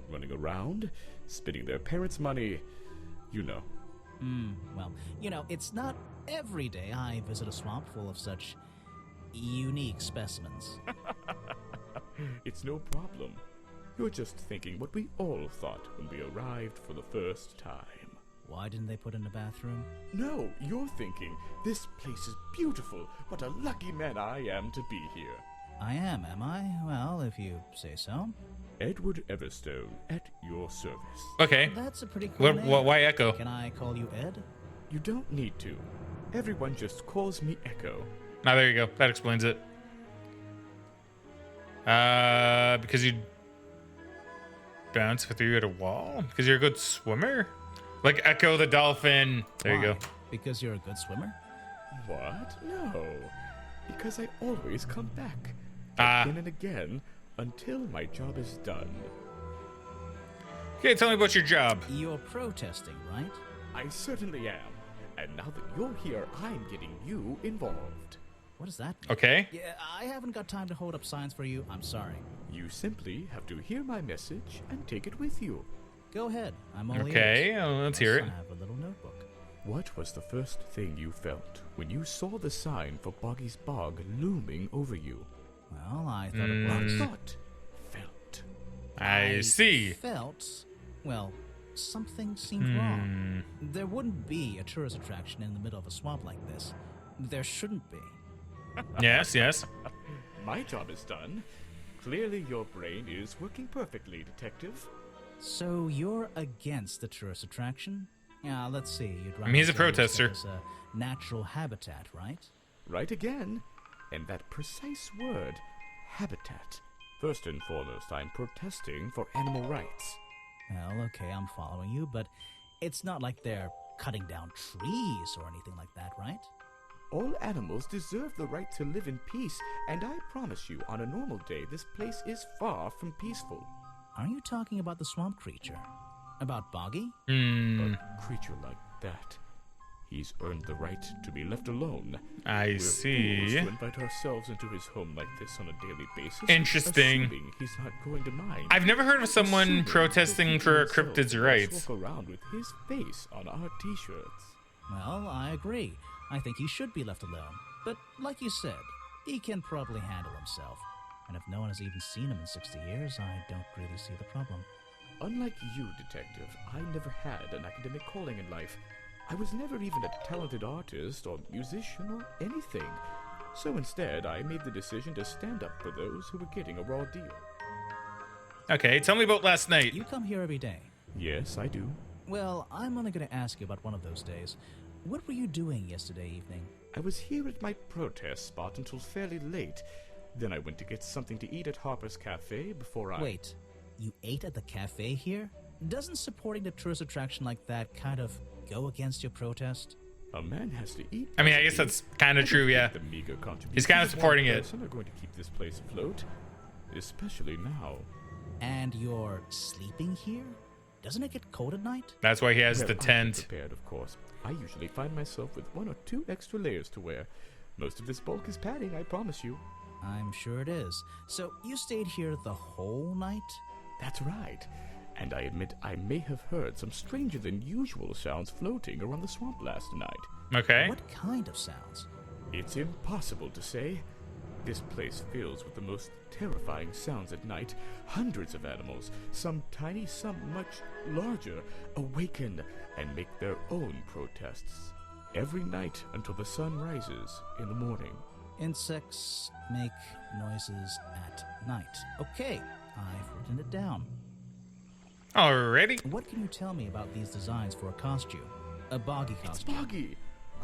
Running around, spending their parents' money, you know. Well, you know, it's not every day I visit a swamp full of such unique specimens. It's no problem. You're just thinking what we all thought when we arrived for the first time. Why didn't they put in a bathroom? No, you're thinking, this place is beautiful. What a lucky man I am to be here. I am I? Well, if you say so. Edward Everstone, at your service. Okay. That's a pretty cool name. Why Echo? Can I call you Ed? You don't need to. Everyone just calls me Echo. Ah, there you go. That explains it. Because you bounce through at a wall? Because you're a good swimmer? Like Echo the dolphin. There you go. Because you're a good swimmer? What? No. Because I always come back. Again and again, until my job is done. Okay, tell me about your job. You're protesting, right? I certainly am. And now that you're here, I'm getting you involved. What does that mean? Okay. Yeah, I haven't got time to hold up signs for you. I'm sorry. You simply have to hear my message and take it with you. Go ahead. I'm all Okay, ears. let's hear it. I have a little notebook. What was the first thing you felt when you saw the sign for Boggy's Bog looming over you? Well, I thought it was... Thought. Felt. I see. Felt... Well, something seemed wrong. There wouldn't be a tourist attraction in the middle of a swamp like this. There shouldn't be. Yes, yes. My job is done. Clearly your brain is working perfectly, Detective. So you're against the tourist attraction? Yeah, let's see. You'd I mean, he's a rather say protester. it's a natural habitat, right? Right again. And that precise word, habitat. First and foremost, I'm protesting for animal rights. Well, okay, I'm following you, but it's not like they're cutting down trees or anything like that, right? All animals deserve the right to live in peace, and I promise you, on a normal day, this place is far from peaceful. Are you talking about the swamp creature? About Boggy? A creature like that. He's earned the right to be left alone. I We're see. fools to invite ourselves into his home like this on a daily basis. Interesting. Assuming he's not going to mind. I've never heard of someone Assuming protesting that for he a cryptid's himself rights. must walk around with his face on our t-shirts. Well, I agree. I think he should be left alone. But like you said, he can probably handle himself. And if no one has even seen him in 60 years, I don't really see the problem. Unlike you, Detective, I never had an academic calling in life. I was never even a talented artist or musician or anything. So instead, I made the decision to stand up for those who were getting a raw deal. Okay, tell me about last night. You come here every day. Yes, I do. Well, I'm only going to ask you about one of those days. What were you doing yesterday evening? I was here at my protest spot until fairly late. Then I went to get something to eat at Harper's Cafe before I... Wait, you ate at the cafe here? Doesn't supporting the tourist attraction like that kind of go against your protest? A man has to eat. I mean, I guess that's kind of true, yeah. The meager contributions He's kind of supporting one it. person are going to keep this place afloat, especially now. And you're sleeping here? Doesn't it get cold at night? That's why he has Well, the I'm tent. prepared, of course. I usually find myself with 1 or 2 extra layers to wear. Most of this bulk is padding, I promise you. I'm sure it is. So you stayed here the whole night? That's right. And I admit I may have heard some stranger than usual sounds floating around the swamp last night. Okay. What kind of sounds? It's impossible to say. This place fills with the most terrifying sounds at night. Hundreds of animals, some tiny, some much larger, awaken and make their own protests. Every night until the sun rises in the morning. Insects make noises at night. Okay, I've written it down. Alrighty. What can you tell me about these designs for a costume? A Boggy It's costume. Boggy!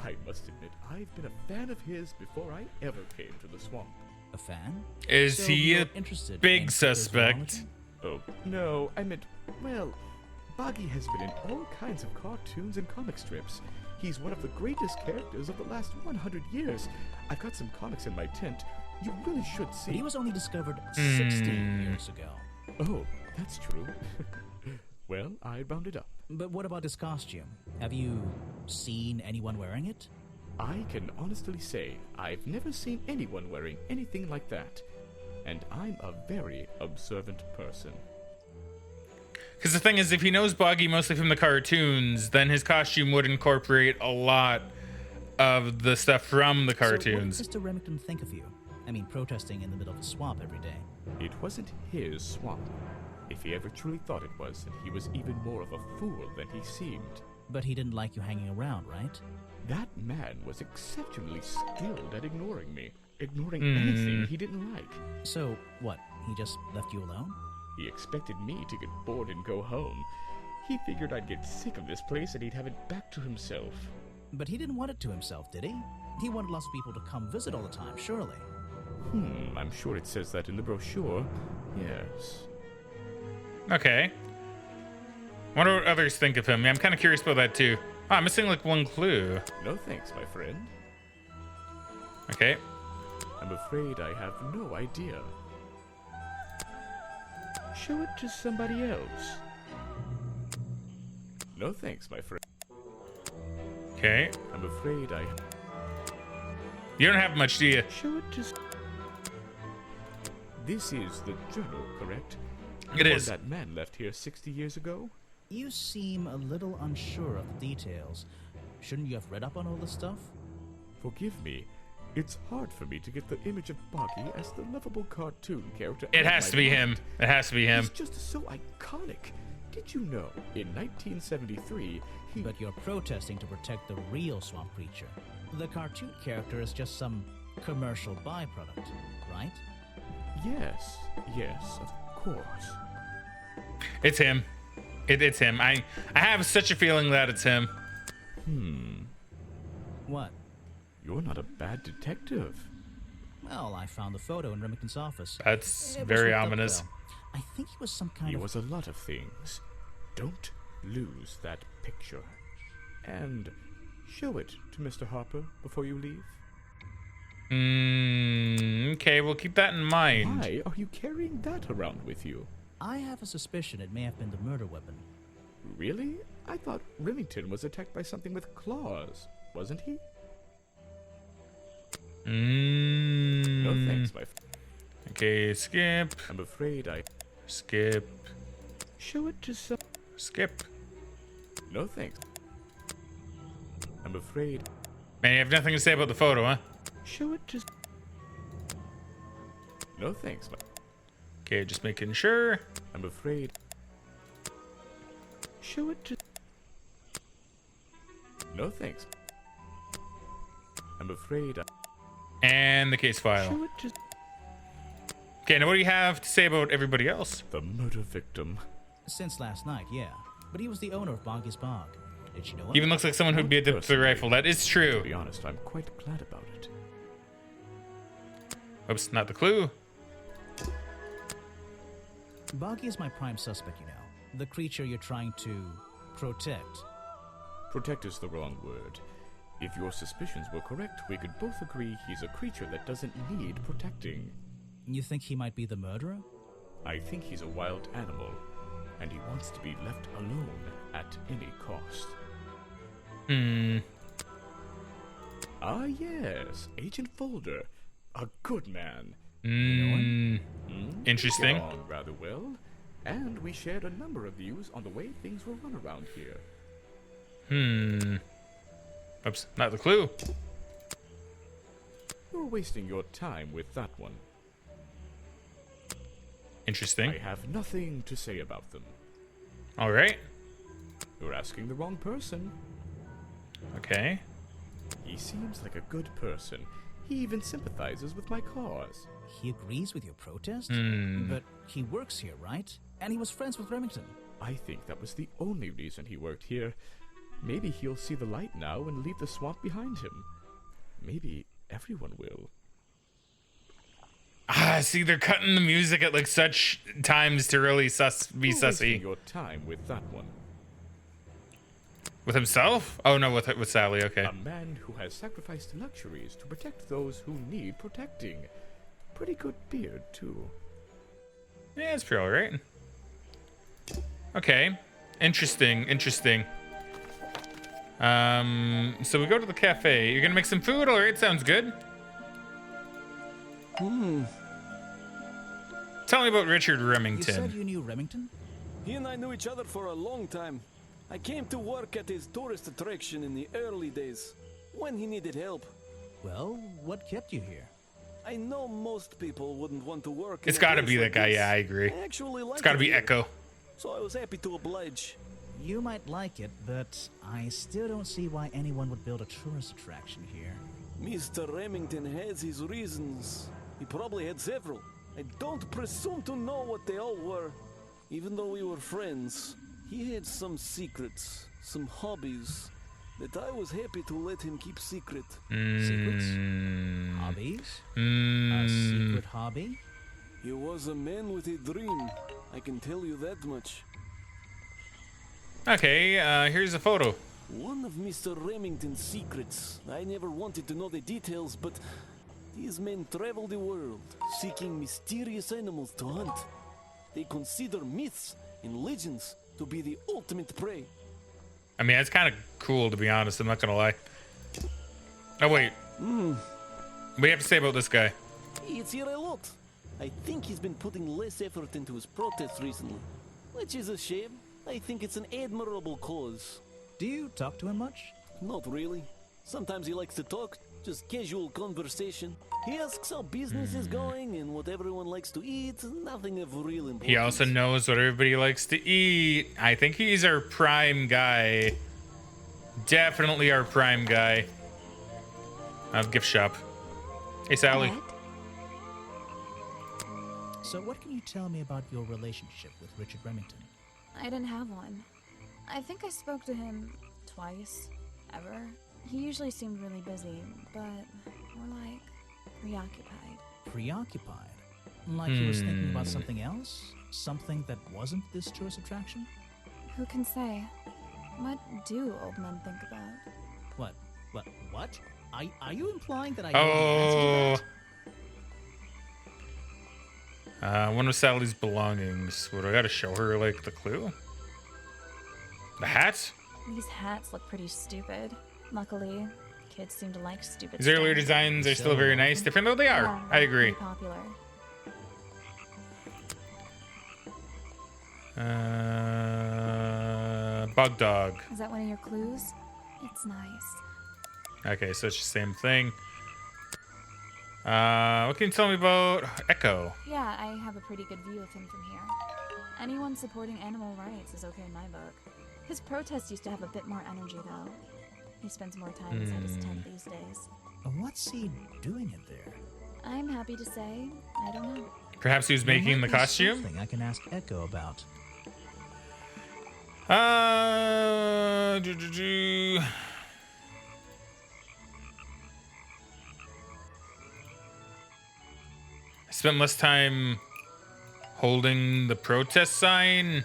I must admit, I've been a fan of his before I ever came to the swamp. A fan? Is So he you're a interested in big suspect? cryptozoology? Oh, no, I meant, well, Boggy has been in all kinds of cartoons and comic strips. He's one of the greatest characters of the last 100 years. I've got some comics in my tent. You really should see. But he was only discovered 60 years ago. Oh, that's true. Well, I round it up. But what about his costume? Have you seen anyone wearing it? I can honestly say I've never seen anyone wearing anything like that. And I'm a very observant person. Because the thing is, if he knows Boggy mostly from the cartoons, then his costume would incorporate a lot of the stuff from the cartoons. So what did Mr. Remington think of you? I mean, protesting in the middle of a swamp every day. It wasn't his swamp. If he ever truly thought it was, then he was even more of a fool than he seemed. But he didn't like you hanging around, right? That man was exceptionally skilled at ignoring me. Ignoring anything he didn't like. So, what? He just left you alone? He expected me to get bored and go home. He figured I'd get sick of this place and he'd have it back to himself. But he didn't want it to himself, did he? He wanted lots of people to come visit all the time, surely. I'm sure it says that in the brochure. Yes. Okay. Wonder what others think of him. Yeah, I'm kind of curious about that too. Oh, I'm missing like one clue. No thanks, my friend. Okay. I'm afraid I have no idea. Show it to somebody else. No thanks, my friend. Okay. I'm afraid I... You don't have much, do you? Show it to... This is the journal, correct? It The is. one that man left here 60 years ago? You seem a little unsure of the details. Shouldn't you have read up on all this stuff? Forgive me. It's hard for me to get the image of Boggy as the lovable cartoon character. It out of has my to be him. mind. It has to be him. He's just so iconic. Did you know, in 1973, he... But you're protesting to protect the real swamp creature. The cartoon character is just some commercial byproduct, right? Yes, of course. It's him. It's him. I have such a feeling that it's him. What? You're not a bad detective. Well, I found the photo in Remington's office. That's It was very ripped up, ominous. though. I think he was some kind He of... was a lot of things. Don't lose that picture. And show it to Mr. Harper before you leave. Okay, we'll keep that in mind. Why are you carrying that around with you? I have a suspicion it may have been the murder weapon. Really? I thought Remington was attacked by something with claws, wasn't he? No thanks, my friend. Okay, skip. I'm afraid I... Skip. Show it to some... Skip. No thanks. I'm afraid... Man, you have nothing to say about the photo, huh? Show it to... No thanks, my... Okay, just making sure. I'm afraid... Show it to... No thanks. I'm afraid I... And the case file. Show it to... Okay, now what do you have to say about everybody else? The murder victim. Since last night, yeah. But he was the owner of Boggy's Bog. Did you know him? Even looks like someone who'd be addicted to the rifle. That is To true. be honest, I'm quite glad about it. Oops, not the clue. Boggy is my prime suspect, you know. The creature you're trying to protect. Protect is the wrong word. If your suspicions were correct, we could both agree he's a creature that doesn't need protecting. You think he might be the murderer? I think he's a wild animal, and he wants to be left alone at any cost. Ah, yes, Agent Folder. A good man. You know him? Interesting. We get on rather well, and we shared a number of views on the way things were run around here. Oops, not the clue. You're wasting your time with that one. Interesting. I have nothing to say about them. All right. You're asking the wrong person. Okay. He seems like a good person. He even sympathizes with my cause. He agrees with your protest? But he works here, right? And he was friends with Remington. I think that was the only reason he worked here. Maybe he'll see the light now and leave the swamp behind him. Maybe everyone will. Ah, see, they're cutting the music at like such times to really be You're sussy. wasting your time with that one. With himself? Oh no, with Sally. Okay. A man who has sacrificed luxuries to protect those who need protecting. Pretty good beard, too. Yeah, it's pretty alright. Okay. Interesting. So we go to the cafe. You're gonna make some food? Alright, sounds good. Tell me about Richard Remington. You said you knew Remington? He and I knew each other for a long time. I came to work at his tourist attraction in the early days, when he needed help. Well, what kept you here? I know most people wouldn't want to work. It's gotta be that guy, yeah, I agree. I actually like It's gotta it be here, Echo. so I was happy to oblige. You might like it, but I still don't see why anyone would build a tourist attraction here. Mr. Remington has his reasons. He probably had several. I don't presume to know what they all were. Even though we were friends, he had some secrets, some hobbies, that I was happy to let him keep secret. Secrets? Hobbies? A secret hobby? He was a man with a dream. I can tell you that much. Okay, here's a photo. One of Mr. Remington's secrets. I never wanted to know the details, but these men travel the world, seeking mysterious animals to hunt. They consider myths and legends to be the ultimate prey. I mean, it's kind of cool, to be honest. I'm not gonna lie. Oh, wait. What do you have to say about this guy? It's here a lot. I think he's been putting less effort into his protests recently, which is a shame. I think it's an admirable cause. Do you talk to him much? Not really. Sometimes he likes to talk, just casual conversation. He asks how business is going and what everyone likes to eat, nothing of real importance. He also knows what everybody likes to eat. I think he's our prime guy. Definitely our prime guy. Gift shop. Hey, Sally. So what can you tell me about your relationship with Richard Remington? I didn't have one. I think I spoke to him twice, ever. He usually seemed really busy, but more like preoccupied. Preoccupied? Like he was thinking about something else? Something that wasn't this tourist attraction? Who can say? What do old men think about? What? Are you implying that I Oh. One of Sally's belongings. What, do I gotta show her, like, the clue? The hat? These hats look pretty stupid. Luckily, kids seem to like stupid These earlier stuff. designs are still very nice, different though they are. Yeah, I agree. pretty popular. Bug dog. Is that one of your clues? It's nice. Okay, so it's the same thing. What can you tell me about Echo? Yeah, I have a pretty good view of him from here. Anyone supporting animal rights is okay in my book. His protests used to have a bit more energy, though. He spends more time inside his tent these days. What's he doing in there? I'm happy to say, I don't know. Perhaps he was making the costume? Something I can ask Echo about. I spent less time holding the protest sign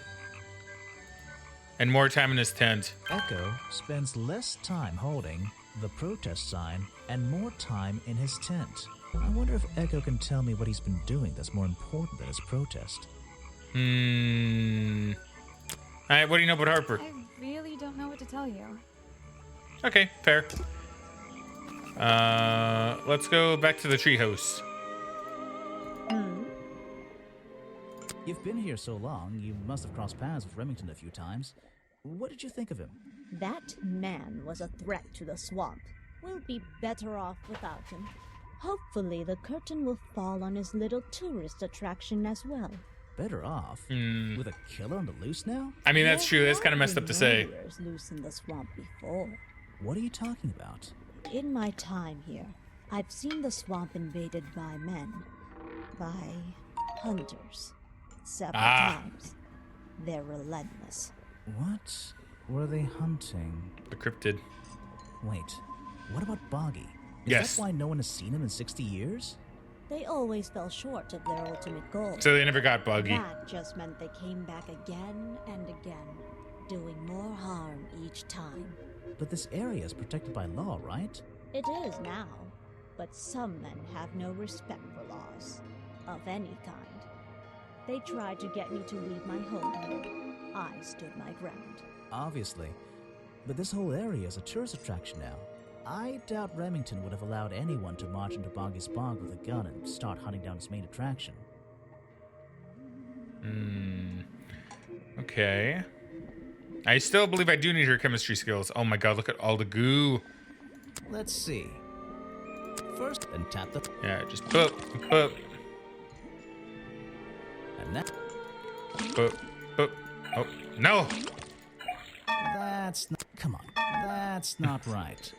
and more time in his tent. Echo spends less time holding the protest sign and more time in his tent. I wonder if Echo can tell me what he's been doing that's more important than his protest. Alright, what do you know about Harper? I really don't know what to tell you. Okay, fair. Let's go back to the treehouse. You've been here so long, you must have crossed paths with Remington a few times. What did you think of him? That man was a threat to the swamp. We'll be better off without him. Hopefully the curtain will fall on his little tourist attraction as well. Better off? With a killer on the loose now? I mean, that's true. That's kind of messed up to say. Loose in the swamp before. What are you talking about? In my time here, I've seen the swamp invaded by men, by hunters, several times. They're relentless. What were they hunting? The cryptid. Wait, what about Boggy? Is Yes. that why no one has seen him in 60 years? They always fell short of their ultimate goal. So they never got Buggy. That just meant they came back again and again, doing more harm each time. But this area is protected by law, right? It is now, but some men have no respect for laws, of any kind. They tried to get me to leave my home here. I stood my ground. Obviously. But this whole area is a tourist attraction now. I doubt Remington would have allowed anyone to march into Boggy's bog with a gun and start hunting down its main attraction. Okay. I still believe I do need her chemistry skills. Oh my god, look at all the goo. Let's see. First, then tap the... Yeah, just boop, boop, And that... boop, boop. Oh, no! That's not... Come on. That's not right.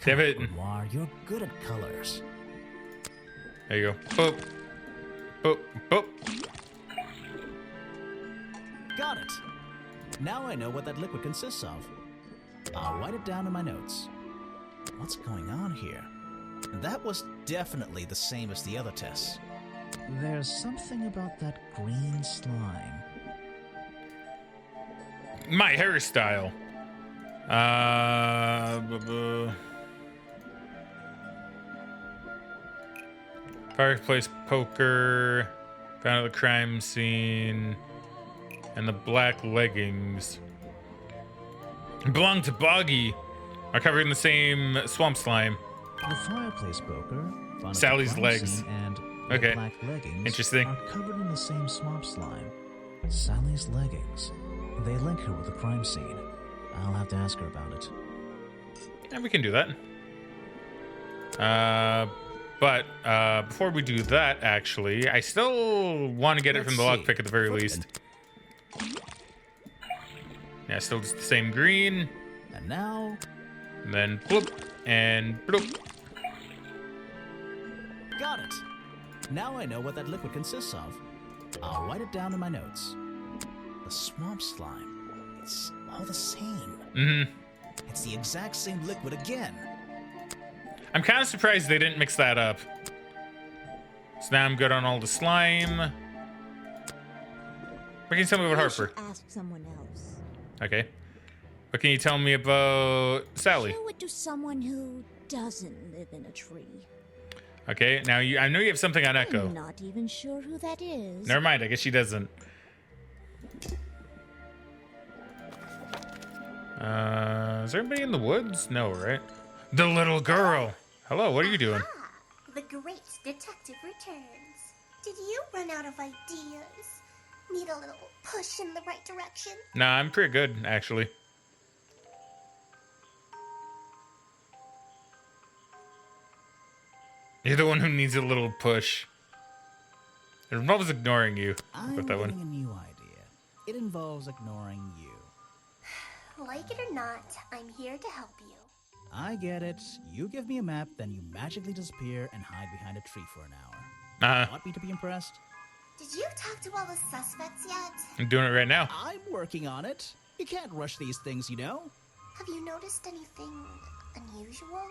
Damn it. Grimoire, you're good at colors. There you go. Boop. Boop. Boop. Got it. Now I know what that liquid consists of. I'll write it down in my notes. What's going on here? That was definitely the same as the other tests. There's something about that green slime. My hairstyle. Fireplace poker. Found at the crime scene. And the black leggings. Belong to Boggy. Are covered in the same swamp slime. The fireplace poker, found at the Sally's crime legs. scene, and Okay. the black leggings Interesting. are covered in the same swamp slime. Sally's leggings. They link her with the crime scene. I'll have to ask her about it. Yeah, we can do that. But before we do that, actually, I still want to get it from the lockpick at the very least. Yeah, still just the same green. And now... And then bloop and bloop. Got it. Now I know what that liquid consists of. I'll write it down in my notes. The swamp slime. It's all the same. Mm-hmm. It's the exact same liquid again. I'm kind of surprised they didn't mix that up. So now I'm good on all the slime. What can you tell me about Harper? Ask someone else. Okay. What can you tell me about Sally? Show it to someone who doesn't live in a tree. Okay, now I know you have something on Echo. I'm not even sure who that is. Never mind, I guess she doesn't. Is there anybody in the woods? No, right? The little girl. Hello, what are you doing? Ah, the great detective returns. Did you run out of ideas? Need a little push in the right direction? Nah, I'm pretty good, actually. You're the one who needs a little push. It involves ignoring you. I'm With that getting one. a new idea. It involves ignoring you. Like it or not, I'm here to help you. I get it. You give me a map, then you magically disappear and hide behind a tree for an hour. Want me to be impressed? Did you talk to all the suspects yet? I'm doing it right now. I'm working on it. You can't rush these things, you know. Have you noticed anything unusual?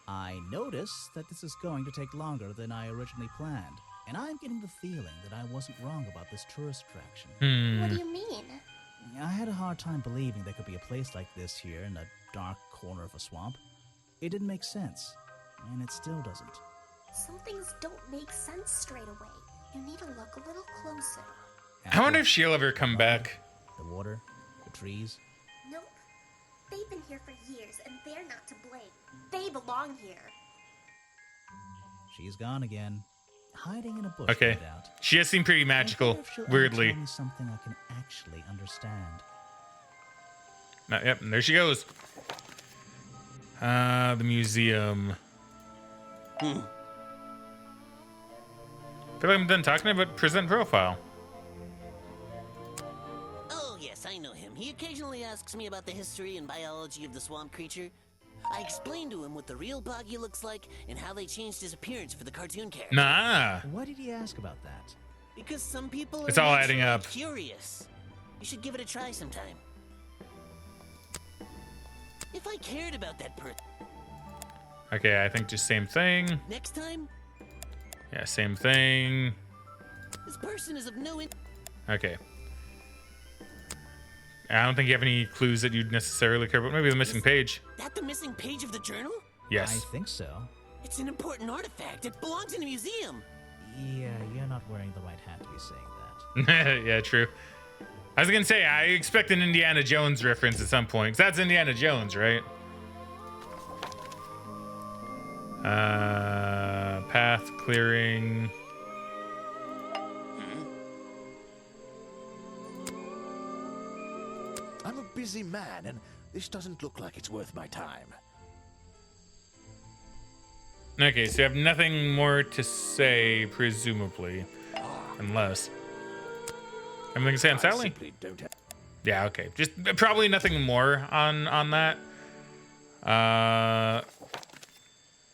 I notice that this is going to take longer than I originally planned, and I'm getting the feeling that I wasn't wrong about this tourist attraction. What do you mean? I had a hard time believing there could be a place like this here in a dark corner of a swamp. It didn't make sense, and it still doesn't. Some things don't make sense straight away. You need to look a little closer. I wonder if she'll ever come back. The water, the trees. Nope. They've been here for years, and they're not to blame. They belong here. She's gone again. Hiding in a bush, Okay. no doubt. She has seemed pretty magical, I wonder if she'll ever weirdly. tell me something I can actually understand. Yep, and there she goes. The museum. I feel like I'm done talking about present profile. Oh, yes, I know him. He occasionally asks me about the history and biology of the swamp creature. I explained to him what the real Boggy looks like and how they changed his appearance for the cartoon character. Nah. What did he ask about that? Because some people It's are all adding naturally up. curious. You should give it a try sometime. If I cared about that person. Okay, I think just same thing. Next time, Yeah, same thing. this person is of no Okay. I don't think you have any clues that you'd necessarily care about. Maybe the missing page. That the missing page of the journal? Yes. I think so. It's an important artifact. It belongs in a museum. Yeah, you're not wearing the right hat to be saying that. Yeah, true. I was gonna say, I expect an Indiana Jones reference at some point, 'cause that's Indiana Jones, right? Path clearing. I'm a busy man, and this doesn't look like it's worth my time. Okay, so you have nothing more to say, presumably. Unless. Everything to say on I Sally? simply don't have... Yeah, okay. Just probably nothing more on that.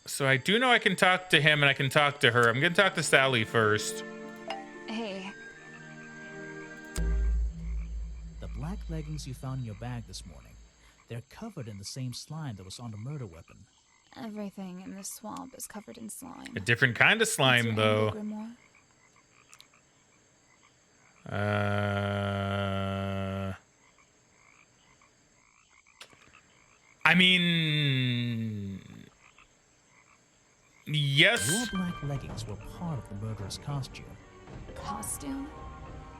So I do know I can talk to him and I can talk to her. I'm gonna talk to Sally first. Hey, The black leggings you found in your bag this morning, they're covered in the same slime that was on the murder weapon. Everything in this swamp is covered in slime. A different kind of slime, What's your angle, though. Grimoire? I mean, yes. Your black leggings were part of the murderer's costume. Costume?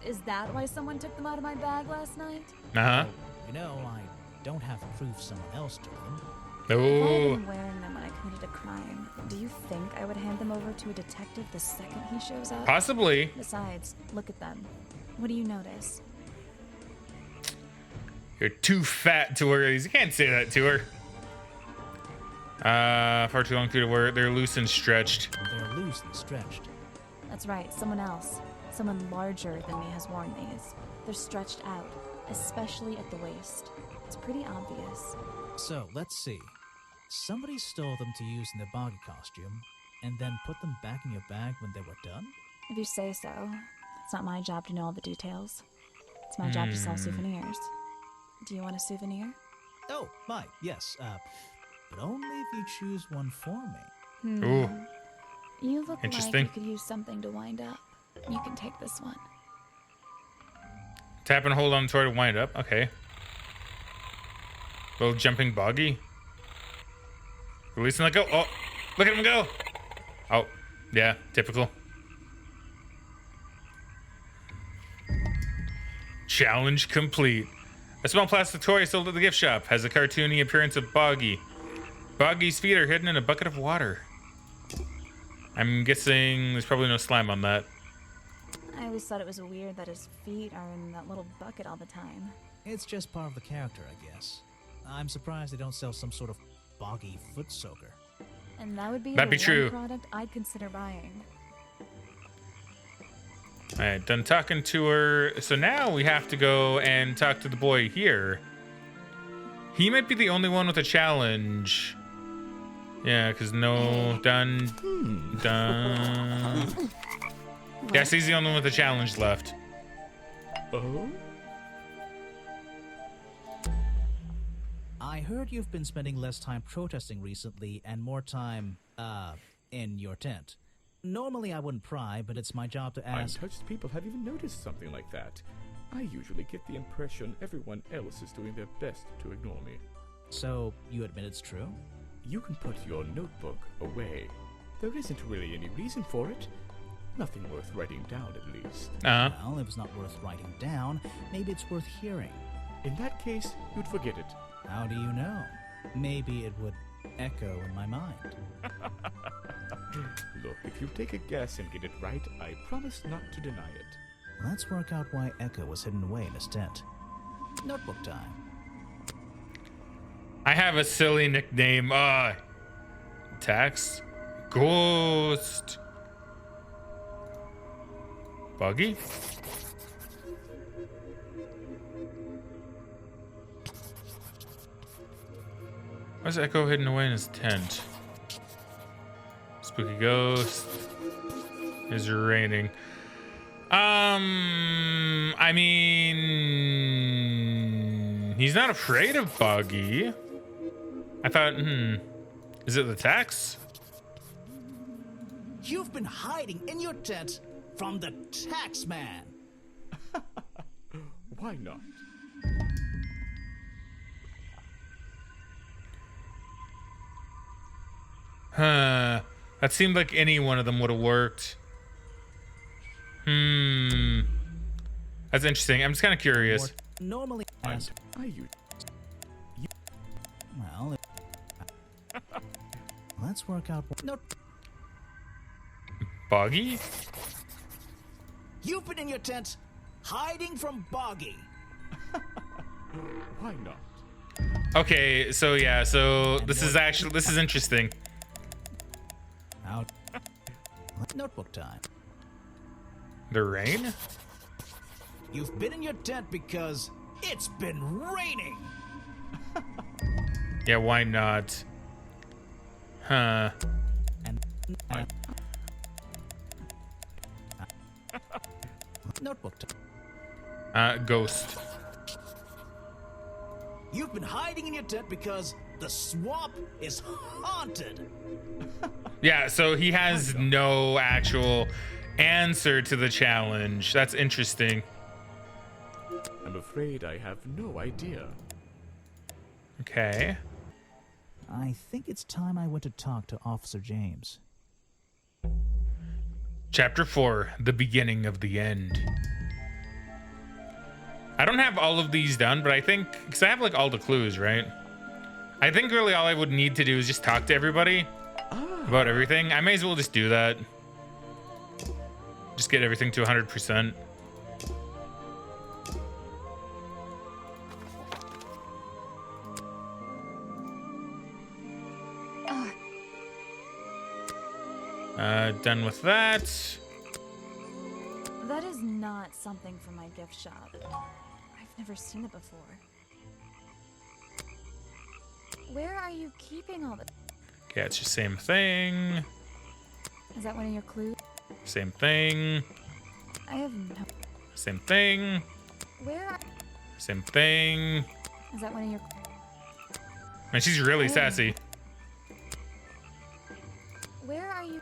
Is that why someone took them out of my bag last night? Uh-huh. You know, I don't have proof someone else took them. If I had Oh. been wearing them when I committed a crime, do you think I would hand them over to a detective the second he shows up? Possibly. Besides, look at them. What do you notice? You're too fat to wear these. You can't say that to her. Far too long to wear. They're loose and stretched. They're loose and stretched. That's right, someone else. Someone larger than me has worn these. They're stretched out, especially at the waist. It's pretty obvious. So, let's see. Somebody stole them to use in their boggy costume, and then put them back in your bag when they were done? If you say so. It's not my job to know all the details. It's my job to sell souvenirs. Do you want a souvenir? Oh, my, yes. But only if you choose one for me. Ooh. You look like Interesting. you could use something to wind up. You can take this one. Tap and hold on to her to wind up. Okay. Little jumping boggy. Release and let go. Oh, look at him go. Oh, yeah, typical. Challenge complete. A small plastic toy sold at the gift shop has a cartoony appearance of Boggy. Boggy's feet are hidden in a bucket of water. I'm guessing there's probably no slime on that. I always thought it was weird that his feet are in that little bucket all the time. It's just part of the character, I guess. I'm surprised they don't sell some sort of boggy foot soaker. And that would be That'd the be true. one product I'd consider buying. All right, done talking to her. So now we have to go and talk to the boy here. He might be the only one with a challenge. Yeah, because no, done. Yes, he's the only one with a challenge left. Oh? I heard you've been spending less time protesting recently and more time, in your tent. Normally I wouldn't pry, but it's my job to ask. Untouched people have even noticed something like that. I usually get the impression everyone else is doing their best to ignore me. So, you admit it's true? You can put your notebook away. There isn't really any reason for it. Nothing worth writing down, at least. Well, if it's not worth writing down, maybe it's worth hearing. In that case, you'd forget it. How do you know? Maybe it would echo in my mind. Look, if you take a guess and get it right, I promise not to deny it. Let's work out why Echo was hidden away in his tent. Notebook time. I have a silly nickname. Tax. Ghost. Buggy? Why's Echo hidden away in his tent? Spooky ghost. It's raining. I mean, he's not afraid of Boggy. I thought, is it the tax? You've been hiding in your tent from the tax man. Why not? Huh. That seemed like any one of them would have worked. That's interesting. I'm just kind of curious. Normally, Are you? well, let's work out. No, Boggy? you've been in your tent, hiding from Boggy. Why not? Okay, so yeah, so this is interesting. Out. Notebook time. The rain? You've been in your tent because it's been raining. Yeah, why not? Huh. And notebook time. Ghost. You've been hiding in your tent because the swamp is haunted. Yeah, so he has no actual answer to the challenge. That's interesting. I'm afraid I have no idea. Okay. I think it's time I went to talk to Officer James. Chapter 4, the beginning of the end. I don't have all of these done, but I think, because I have like all the clues, right? I think really all I would need to do is just talk to everybody about everything. I may as well just do that. Just get everything to 100%. Done with that. That is not something from my gift shop. I've never seen it before. Where are you keeping all the... Okay, it's just same thing. Is that one of your clues? Same thing. I have no... Same thing. Where are... Same thing. Is that one of your... Man, she's really sassy. Where are you...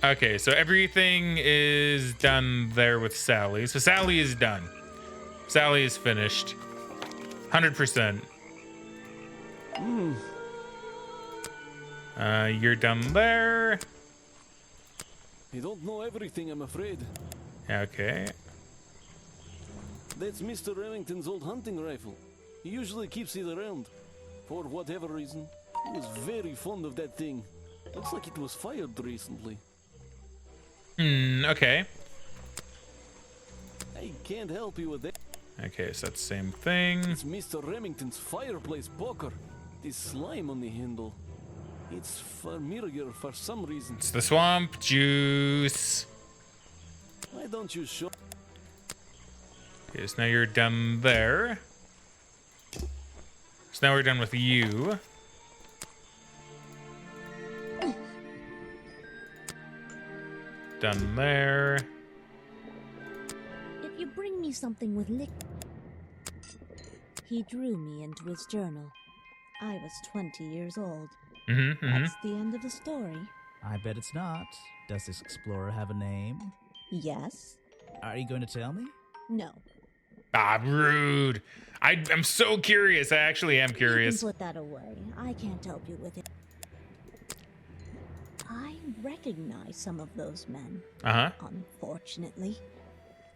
Okay, so everything is done there with Sally. So Sally is done. Sally is finished. 100%. You're done there. You don't know everything, I'm afraid. Okay. That's Mr. Remington's old hunting rifle. He usually keeps it around. For whatever reason. He was very fond of that thing. Looks like it was fired recently. Okay. I can't help you with that. Okay, so that's the same thing. It's Mr. Remington's fireplace poker. This slime on the handle. It's familiar for some reason. It's the swamp juice. Why don't you show... Okay, so now you're done there. So now we're done with you. Done there. If you bring me something with liquid... He drew me into his journal. I was 20 years old. That's the end of the story. I bet it's not. Does this explorer have a name? Yes. Are you going to tell me? No. Ah, rude. I'm so curious. I actually am curious. You can put that away. I can't help you with it. I recognize some of those men. Unfortunately.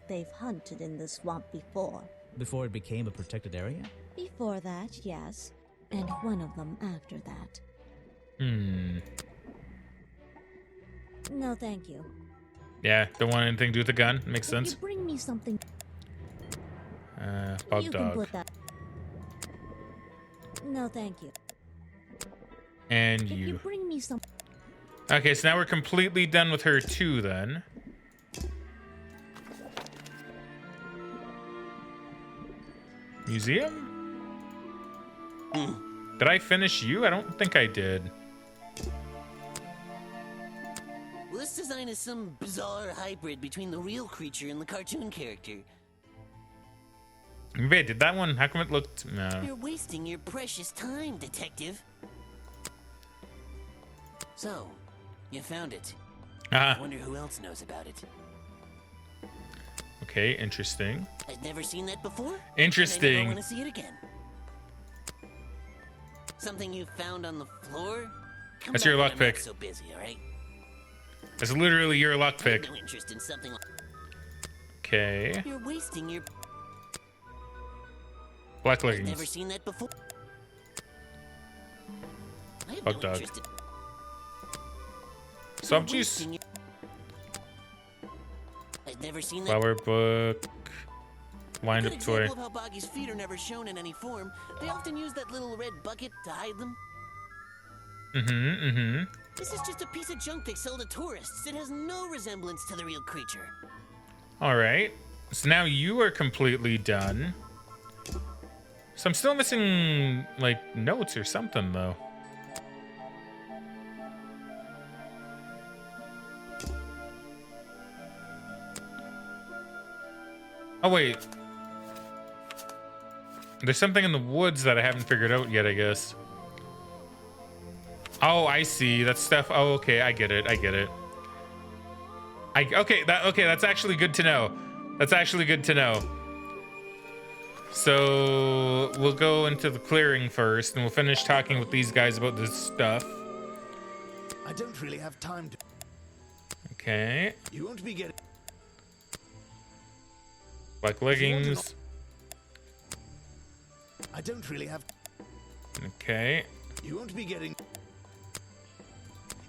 They've hunted in the swamp before. Before it became a protected area? Before that, yes. And one of them after that. No, thank you. Yeah, don't want anything to do with the gun. Makes sense. You bring me something. Bug you dog. Can put that. No, thank you. And If you. you bring me some. Okay, so now we're completely done with her too, then. Museum? Did I finish you? I don't think I did. Well, this design is some bizarre hybrid between the real creature and the cartoon character. Wait, did that one? How come it looked? No. You're wasting your precious time, detective. So, you found it. I wonder who else knows about it. Okay, interesting. I've never seen that before. Interesting. I want to see it again. Something you found on the floor? Come That's back your when luck I'm pick. not so busy, all right? That's literally your luck I have pick. no interest in something like. Okay. You're wasting your. Black I've leggings. never seen that before. I have Bug no dog. interest in. Soft juice. I've never seen that. Flower book. Wind Good up toy. example of how Boggy's feet are never shown in any form. They often use that little red bucket to hide them. This is just a piece of junk they sell to tourists. It has no resemblance to the real creature. All right. So now you are completely done. So I'm still missing like notes or something though. Oh wait. There's something in the woods that I haven't figured out yet, I guess. Oh, I see. That's stuff. Oh, okay. I get it. I get it. Okay, that's actually good to know. That's actually good to know. So we'll go into the clearing first, and we'll finish talking with these guys about this stuff. I don't really have time to. Okay. You won't be getting. Black leggings. I don't really have. Okay. You won't be getting.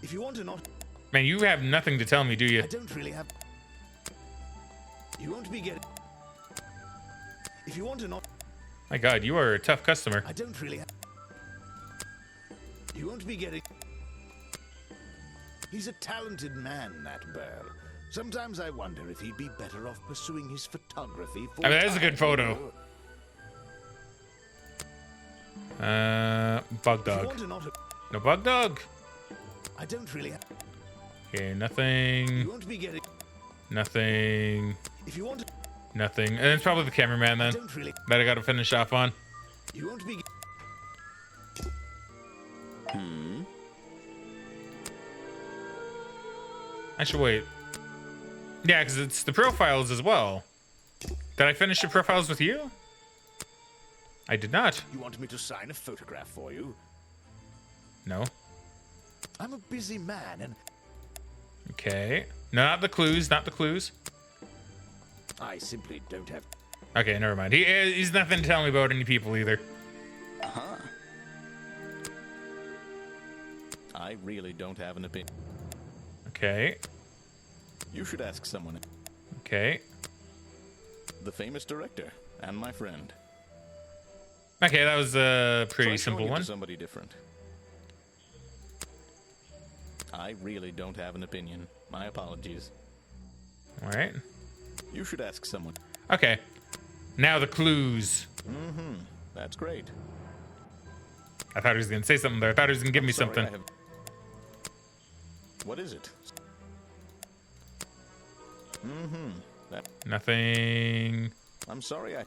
If you want to not. Man, you have nothing to tell me, do you? I don't really have. You won't be getting. If you want to not. My God, you are a tough customer. I don't really have. You won't be getting. He's a talented man, that Burl. Sometimes I wonder if he'd be better off pursuing his photography. I mean, that is a good photo. Bug dog. No bug dog. I don't really have. Okay, nothing. You won't be getting. Nothing. If you want to. Nothing. And it's probably the cameraman then that I got to finish off on. You won't be. I should wait. Yeah, because it's the profiles as well. Did I finish the profiles with you? I did not. You want me to sign a photograph for you? No. I'm a busy man and. Okay. No, not the clues. Not the clues. I simply don't have. Okay, never mind. He's nothing to tell me about any people either. I really don't have an opinion. Okay. You should ask someone. Okay. The famous director and my friend. Okay, that was a pretty Try showing simple it one. to somebody different. I really don't have an opinion. My apologies. All right. You should ask someone. Okay. Now the clues. That's great. I thought he was gonna say something there. I thought he was gonna give me Sorry, something. I have... What is it? That... Nothing. I'm sorry, I...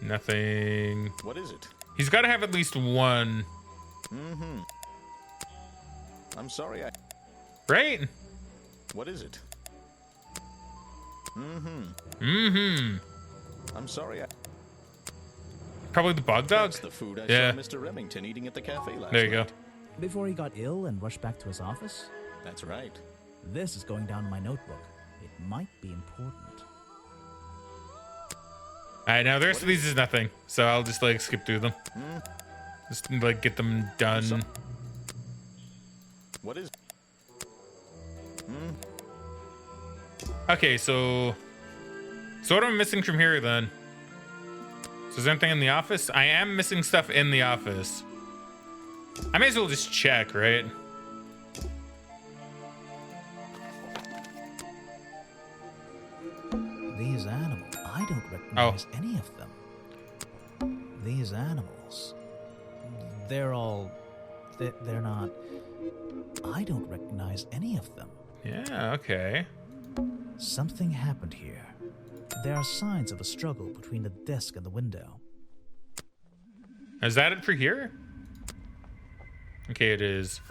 Nothing. What is it? He's got to have at least one. I'm sorry, I... Right? What is it? I'm sorry, I... Probably the bug dog. That's the food I Yeah. saw Mr. Remington eating at the cafe last There you go. night. Before he got ill and rushed back to his office? That's right. This is going down in my notebook. It might be important. All right, now the rest of these is nothing, so I'll just like skip through them. Just like get them done. What is... Okay, so what am I missing from here then? So is there anything in the office? I am missing stuff in the office. I may as well just check, right? These animals, I don't recognize any of them. These animals. they're all... They're not... I don't recognize any of them. Yeah, okay. Something happened here. There are signs of a struggle between the desk and the window. Is that it for here? Okay, it is.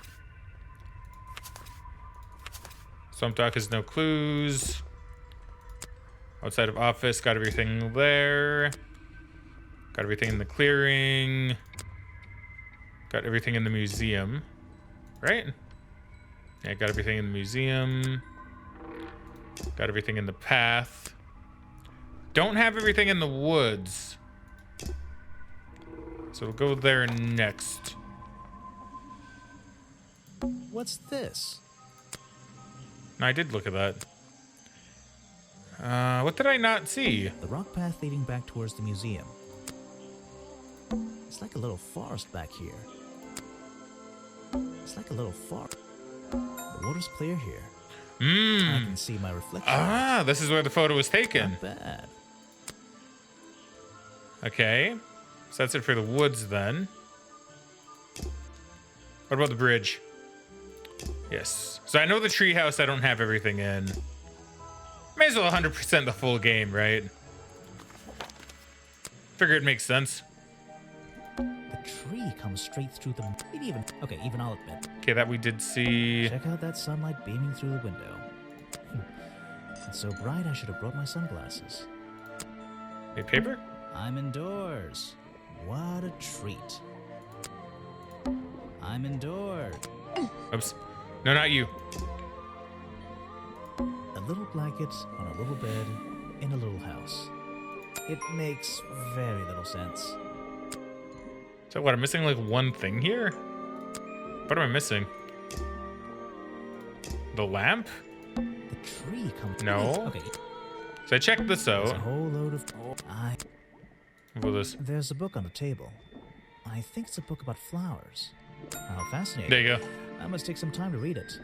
Swamp Dock has no clues. Outside of office, got everything there. Got everything in the clearing. Got everything in the museum. Right? Yeah, got everything in the museum. Got everything in the path. Don't have everything in the woods. So we'll go there next. What's this? No, I did look at that. What did I not see? The rock path leading back towards the museum. It's like a little forest back here. It's like a little forest. The water's clear here. I can see my reflection. Ah, this is where the photo was taken. Not bad. Okay. So that's it for the woods then. What about the bridge? Yes. So I know the treehouse I don't have everything in. May as well 100% the full game, right? Figure it makes sense. The tree comes straight through the... Even I'll admit. Okay, that we did see. Check out that sunlight beaming through the window. It's so bright I should have brought my sunglasses. Hey, paper? I'm indoors. What a treat. I'm indoors. Oops. No, not you. A little blanket on a little bed in a little house. It makes very little sense. So what, I'm missing like one thing here? What am I missing? The lamp? The tree comes... No. Okay. So I checked this There's a out. whole load of... What was this? There's a book on the table. I think it's a book about flowers. How fascinating. There you go. I must take some time to read it.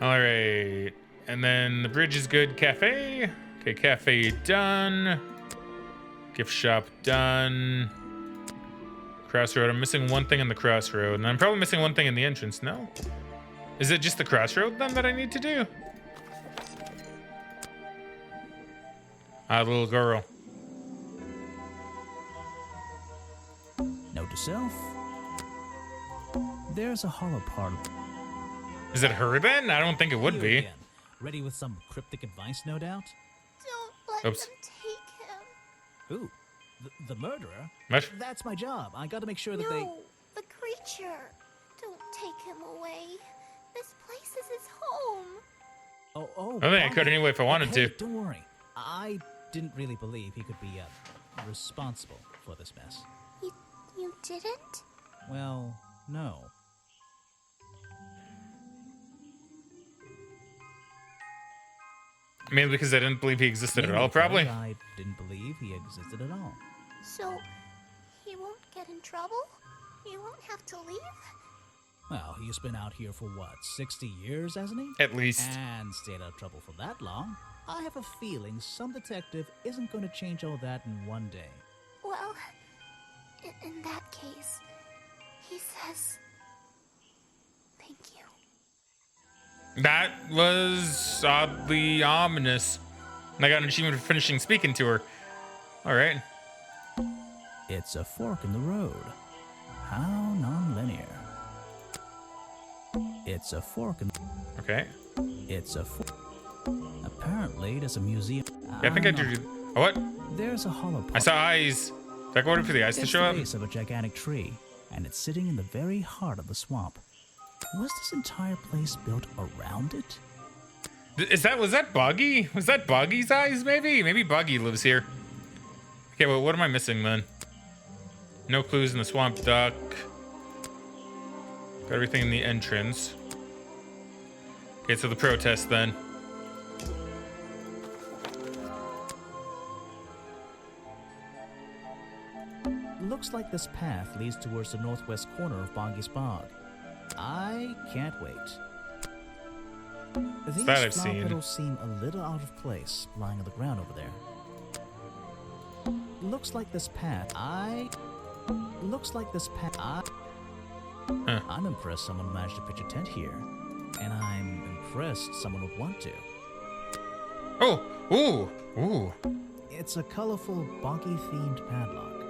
All right. And then the bridge is good. Cafe. Okay, cafe done. Gift shop done. Crossroad. I'm missing one thing in the crossroad. And I'm probably missing one thing in the entrance. No? Is it just the crossroad then that I need to do? Ah, little girl. Note to self. There's a hollow part. Is it her then? I don't think it would be. Again. Ready with some cryptic advice, no doubt? Don't let Oops. them take him. Who? The murderer? What? That's my job. I gotta make sure that they... No, the creature. Don't take him away. This place is his home. Oh, I think I could anyway if I wanted hey, to. Don't worry. I didn't really believe he could be responsible for this mess. You didn't? Well, no. Mainly because I didn't believe he existed at all, probably. I didn't believe he existed at all. So, he won't get in trouble? He won't have to leave? Well, he's been out here for what, 60 years, hasn't he? At least. And stayed out of trouble for that long. I have a feeling some detective isn't going to change all that in one day. Well, in that case, he says... Thank you. That was oddly ominous. And I got an achievement for finishing speaking to her. All right. It's a fork in the road. How non-linear. It's a fork in... Okay. It's a fork. Apparently, there's a museum... Yeah, I think I drew... What? There's a hollow part. I saw eyes. Did I go order for the eyes to show up? It's the base of a gigantic tree, and it's sitting in the very heart of the swamp. Was this entire place built around it? Was that Boggy? Was that Boggy's eyes, maybe? Maybe Boggy lives here. Okay, well, what am I missing then? No clues in the swamp duck. Got everything in the entrance. Okay, so the protest then. Looks like this path leads towards the northwest corner of Boggy's Bog. I can't wait. These That I've flower seen. petals seem a little out of place lying on the ground over there. Looks like this path. looks like this I'm impressed someone managed to pitch a tent here. And I'm impressed someone would want to. Oh, ooh. It's a colorful, boggy-themed padlock.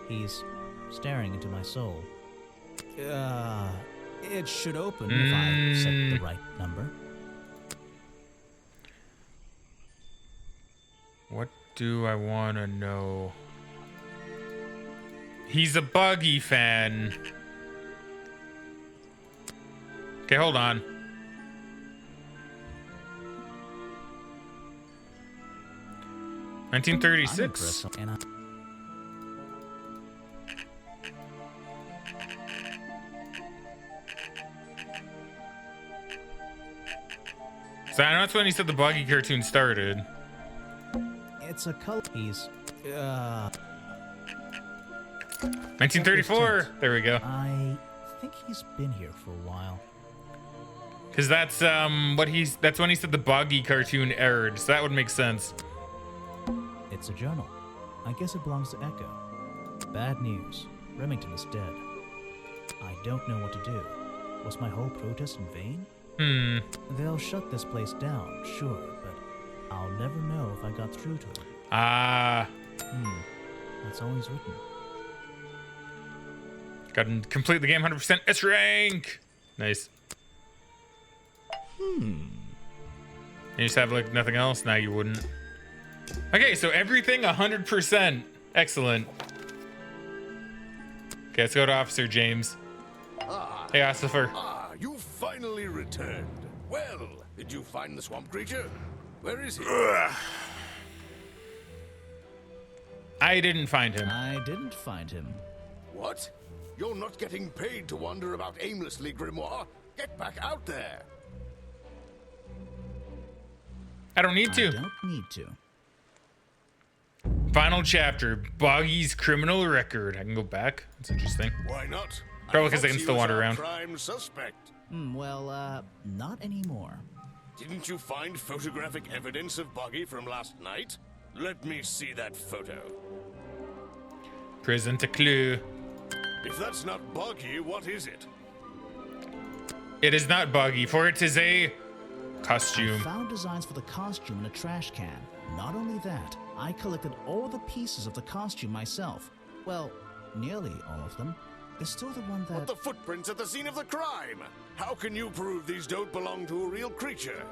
He's staring into my soul. It should open if I set the right number. What do I want to know? He's a Buggy fan. Okay, hold on. $1936. So I know that's when he said the Buggy cartoon started. It's a color. He's 1934. There we go. I think he's been here for a while. Cause that's that's when he said the Buggy cartoon aired, so that would make sense. It's a journal. I guess it belongs to Echo. Bad news. Remington is dead. I don't know what to do. Was my whole protest in vain? They'll shut this place down, sure, but I'll never know if I got through to him. That's all he's written. Got to complete the game 100% S rank. Nice. You just have like nothing else? Now you wouldn't. Okay, so everything 100%. Excellent. Okay, let's go to Officer James. Hey, Ossifer. You finally returned. Well, did you find the swamp creature? Where is he? I didn't find him. I didn't find him. What? You're not getting paid to wander about aimlessly, Grimoire. Get back out there. I don't need to. I don't need to. Final chapter, Boggy's criminal record. I can go back. That's interesting. Why not? Probably because I can still wander around. Prime suspect. Not anymore. Didn't you find photographic evidence of Buggy from last night? Let me see that photo. Present a clue. If that's not Buggy, what is it? It is not Buggy, for it is a costume. I found designs for the costume in a trash can. Not only that, I collected all the pieces of the costume myself. Well, nearly all of them. There's still the one that... But the footprints at the scene of the crime! How can you prove these don't belong to a real creature?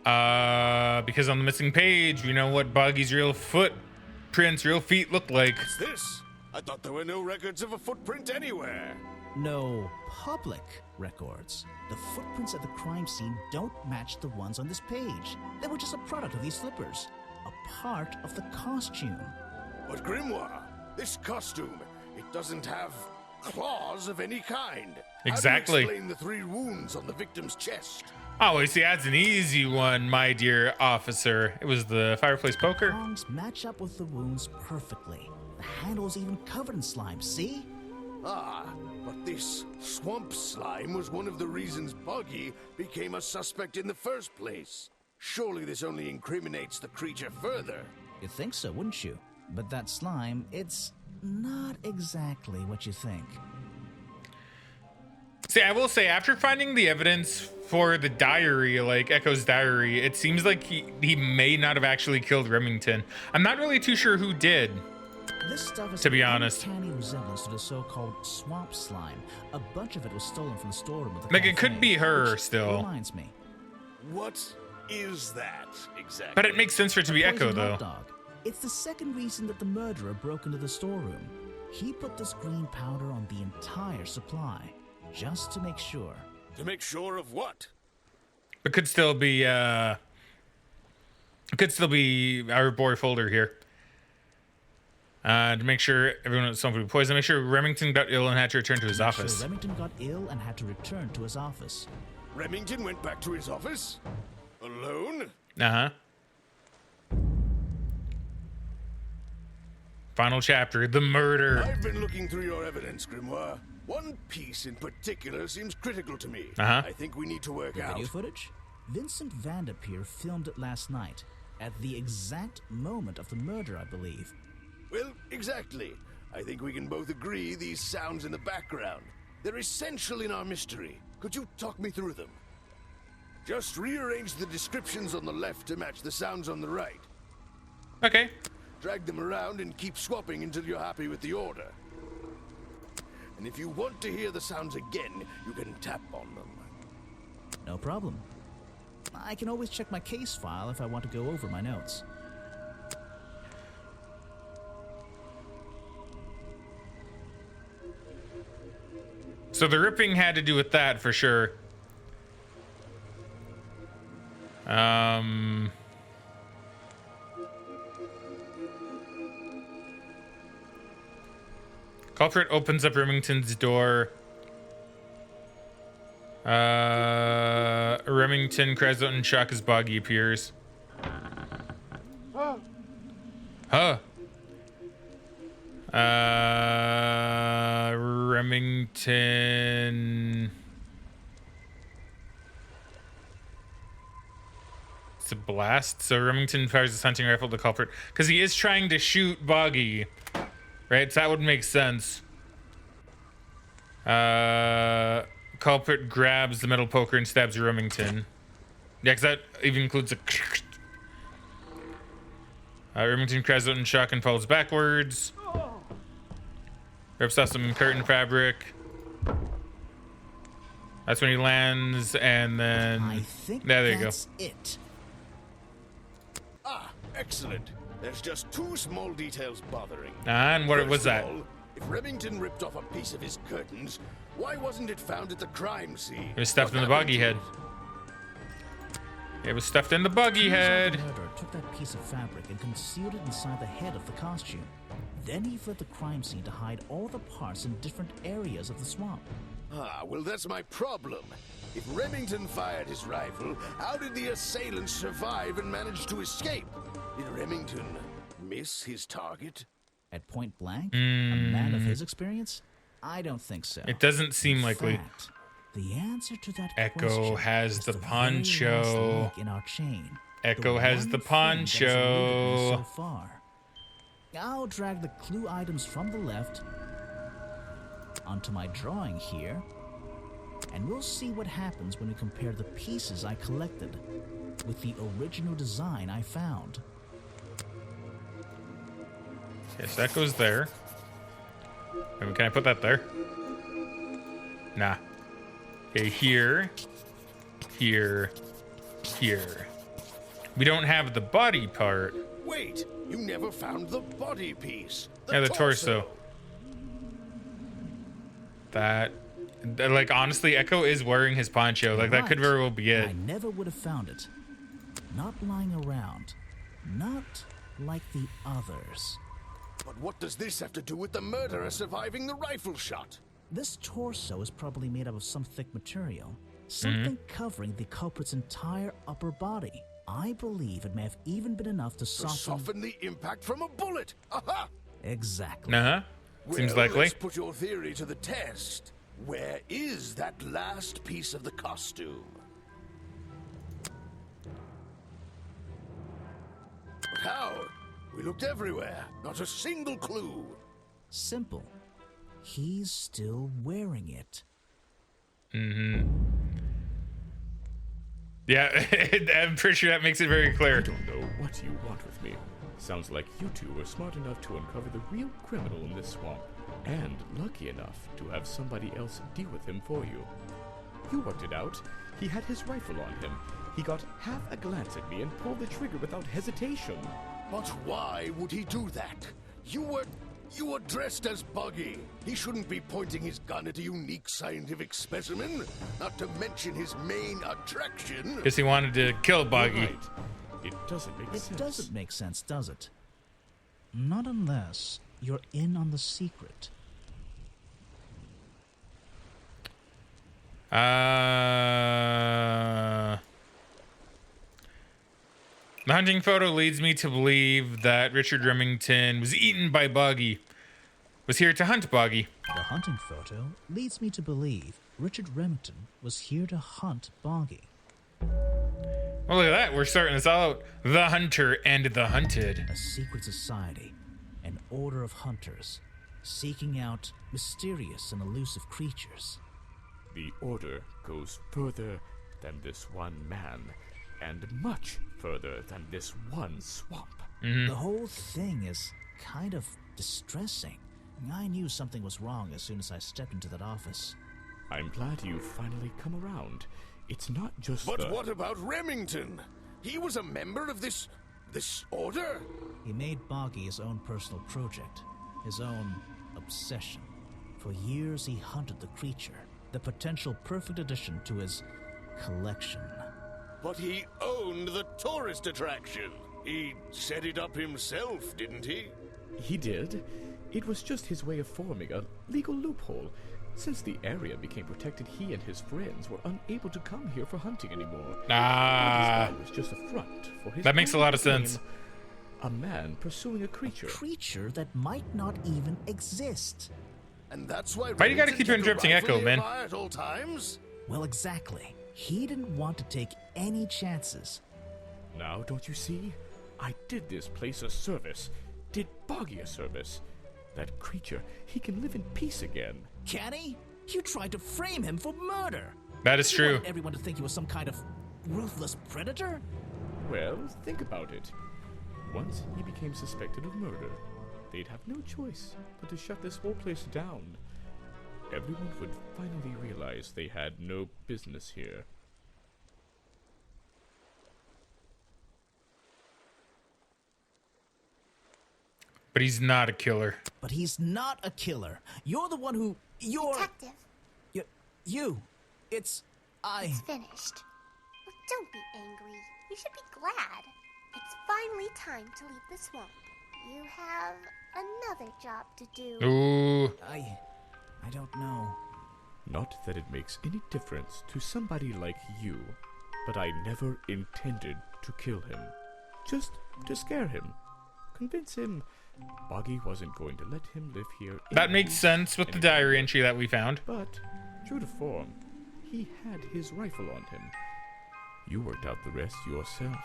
Because on the missing page, we know what Buggy's real footprints, real feet look like. What's this? I thought there were no records of a footprint anywhere. No public records. The footprints at the crime scene don't match the ones on this page. They were just a product of these slippers. A part of the costume. But Grimoire, this costume, it doesn't have claws of any kind. Exactly. How do you explain the 3 wounds on the victim's chest? Oh, you see, that's an easy one, my dear officer. It was the fireplace poker. The prongs match up with the wounds perfectly. The handle's even covered in slime, see? But this swamp slime was one of the reasons Buggy became a suspect in the first place. Surely this only incriminates the creature further. You'd think so, wouldn't you? But that slime, it's not exactly what you think. See, I will say, after finding the evidence for the diary, like Echo's diary, it seems like he may not have actually killed Remington. I'm not really too sure who did. This stuff is to be honest, uncanny resemblance to the so-called swamp slime. A bunch of it was stolen from the storeroom of the like cafe, it could be her which still. Reminds me. What is that exactly? But it makes sense for it to be Echo, though. Dog. It's the second reason that the murderer broke into the storeroom. He put this green powder on the entire supply, just to make sure. To make sure of what? It could still be our boy Folder here. To make sure everyone was something poison, make sure Remington got ill and had to return to his office. Sure Remington got ill and had to return to his office. Remington went back to his office? Alone? Uh-huh. Final chapter, the murder. I've been looking through your evidence, Grimoire. One piece in particular seems critical to me. I think we need to work out. Video footage? Vincent Vanderpeer filmed it last night, at the exact moment of the murder, I believe. Well, Exactly. I think we can both agree these sounds in the background. They're essential in our mystery. Could you talk me through them? Just rearrange the descriptions on the left to match the sounds on the right. Okay. Drag them around and keep swapping until you're happy with the order. And if you want to hear the sounds again, you can tap on them. No problem. I can always check my case file if I want to go over my notes. So the ripping had to do with that for sure. Culprit opens up Remington's door. Remington cries out in shock as Boggy appears. Huh. Remington. It's a blast. So Remington fires his hunting rifle at the culprit because he is trying to shoot Boggy, right? So that would make sense. Culprit grabs the metal poker and stabs Remington. Yeah, because that even includes a. Remington cries out in shock and falls backwards. Rips off some curtain fabric. That's when he lands, and then I think there you go. that's it. Ah, excellent. There's just two small details bothering. And what First was of that? all, if Remington ripped off a piece of his curtains, why wasn't it found at the crime scene? It was stuffed in the What buggy head. happened It was stuffed in the buggy head. The murderer took that piece of fabric and concealed it inside the head of the costume. Then he fled the crime scene to hide all the parts in different areas of the swamp. Ah, well, that's my problem. If Remington fired his rifle, how did the assailant survive and manage to escape? Did Remington miss his target? At point blank? A man of his experience? I don't think so. It doesn't seem likely. Fact, the answer to that Echo question has is the very last poncho. link in our chain. Echo has one the thing that has eluded me poncho. so far. I'll drag the clue items from the left onto my drawing here, and we'll see what happens when we compare the pieces I collected with the original design I found. Yes, that goes there. I mean, can I put that there? Nah. Okay, here. Here. Here. We don't have the body part. Wait, you never found the body piece. Yeah, the torso. That, like, honestly, Echo is wearing his poncho. Like, that could very well be it. I never would have found it. Not lying around. Not like the others. But what does this have to do with the murderer surviving the rifle shot? This torso is probably made up of some thick material. Something covering the culprit's entire upper body. I believe it may have even been enough to soften the impact from a bullet. Aha! Exactly. Uh-huh. Seems Well, likely. let's put your theory to the test. Where is that last piece of the costume? But how? We looked everywhere. Not a single clue. Simple. He's still wearing it. Yeah, I'm pretty sure that makes it very I clear. don't know what you want with me. Sounds like you two were smart enough to uncover the real criminal in this swamp, and lucky enough to have somebody else deal with him for you. You worked it out. He had his rifle on him. He got half a glance at me and pulled the trigger without hesitation. But why would he do that? You were dressed as Buggy. He shouldn't be pointing his gun at a unique scientific specimen, not to mention his main attraction. Guess he wanted to kill Boggy. Right. It doesn't make sense. It doesn't make sense, does it? Not unless you're in on the secret. The hunting photo leads me to believe that Richard Remington was eaten by Boggy. Was here to hunt Boggy. The hunting photo leads me to believe Richard Remington was here to hunt Boggy. Well, look at that. We're starting this all out. The hunter and the hunted. A secret society. an order of hunters, seeking out mysterious and elusive creatures. The Order goes further than this one man, and much further than this one swamp. The whole thing is kind of distressing. I knew something was wrong as soon as I stepped into that office. I'm glad you finally come around. It's not just But what about Remington? He was a member of this order? He made Boggy his own personal project, his own obsession. For years he hunted the creature, the potential perfect addition to his collection. But he owned the tourist attraction. He set it up himself, didn't he? He did. It was just his way of forming a legal loophole. Since the area became protected, he and his friends were unable to come here for hunting anymore. It was just a front for his that makes a lot of sense. A man pursuing a creature. A creature that might not even exist. And that's why you gotta keep interrupting Echo, man? At all times? Well, exactly. He didn't want to take any chances. Now, don't you see? I did this place a service. Did Boggy a service. That creature, he can live in peace again. Can he? You tried to frame him for murder. That is You true. wanted everyone to think he was some kind of ruthless predator? Well, think about it. Once he became suspected of murder, they'd have no choice but to shut this whole place down. Everyone would finally realize they had no business here. But he's not a killer. But he's not a killer. You're the one who... Detective. You. It's finished. Well, don't be angry. You should be glad. It's finally time to leave the swamp. You have another job to do. Ooh. I don't know. Not that it makes any difference to somebody like you, but I never intended to kill him. Just to scare him. Convince him Boggy wasn't going to let him live here. That makes sense with the diary entry that we found. But, true to form, he had his rifle on him. You worked out the rest yourself.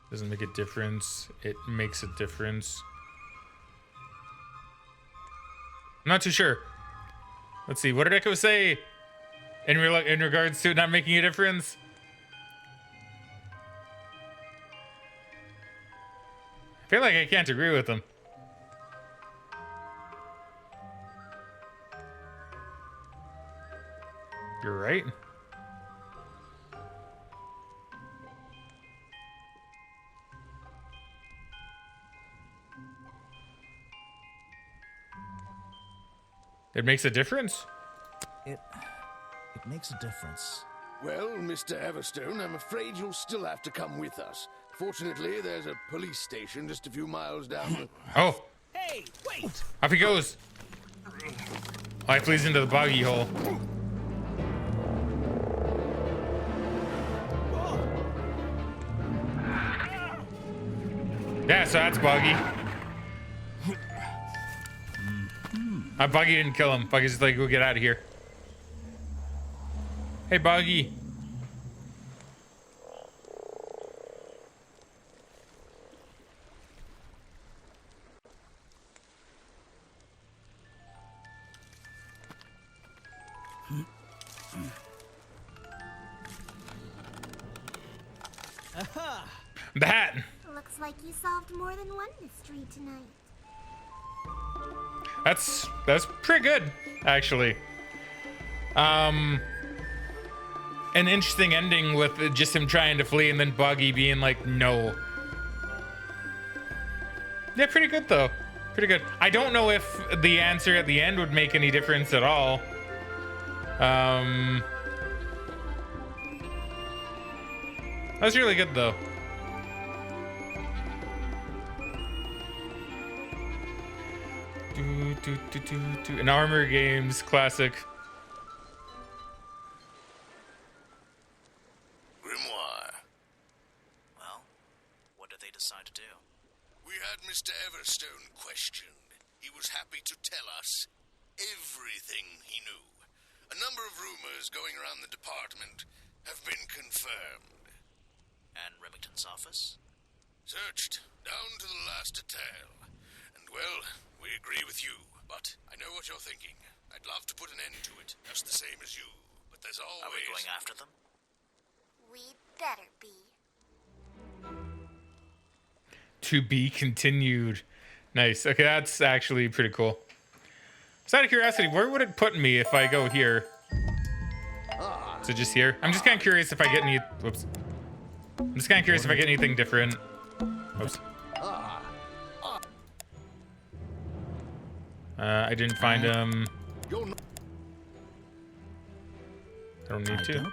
Doesn't make a difference. It makes a difference. I'm not too sure. Let's see. What did Echo say in regards to it not making a difference? I feel like I can't agree with him. You're right. It makes a difference? It makes a difference. Well, Mr. Everstone, I'm afraid you'll still have to come with us. Fortunately, there's a police station just a few miles down. Oh. Hey, wait! Off he goes. Oh, he flees into the boggy hole. Yeah, so that's Boggy. Boggy didn't kill him. Boggy's just like, go get out of here. Hey, Boggy. Aha! That. Looks like you solved more than one mystery tonight. That's pretty good, actually. An interesting ending with just him trying to flee and then Boggy being like, no. Yeah, pretty good though. Pretty good. I don't know if the answer at the end would make any difference at all. That's really good though. An Armor Games classic. Grimoire. Well, what did they decide to do? We had Mr. Everstone questioned. He was happy to tell us everything he knew. A number of rumors going around the department have been confirmed. Searched down to the last detail. And well, we agree with you. But I know what you're thinking. I'd love to put an end to it, just the same as you. But there's always... Are we going after them? We better be. To be continued. Nice. Okay, that's actually pretty cool. Just out of curiosity, where would it put me if I go here? Is it just here? I'm just kind of curious if I get any... Whoops. I'm just kind of curious if I get anything different. Oops. I didn't find him. I don't need to.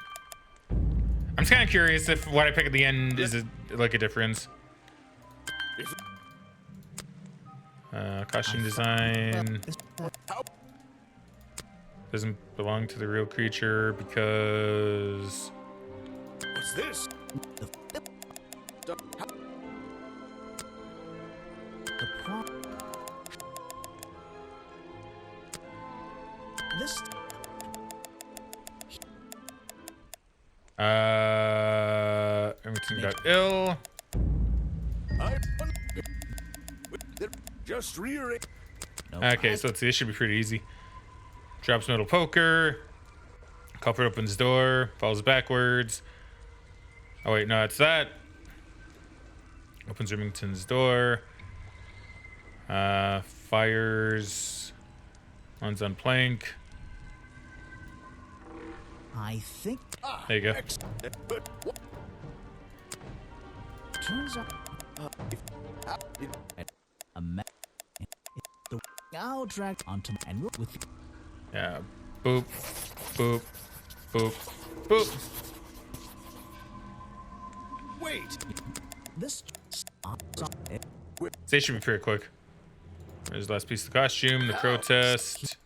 I'm just kind of curious if what I pick at the end is like a difference. Costume design doesn't belong to the real creature because... What's this? This. Everything got ill. Just rear it. Okay, so let's see. This should be pretty easy. Drops metal poker. Culprit opens door. Falls backwards. Oh wait, no, it's that. Opens Remington's door. Fires. Lands on plank. I think. There you go. Turns out. I'll drag onto and with. Yeah. Boop. Boop. Boop. Boop. Wait. This. They should be pretty quick. There's the last piece of the costume, the protest.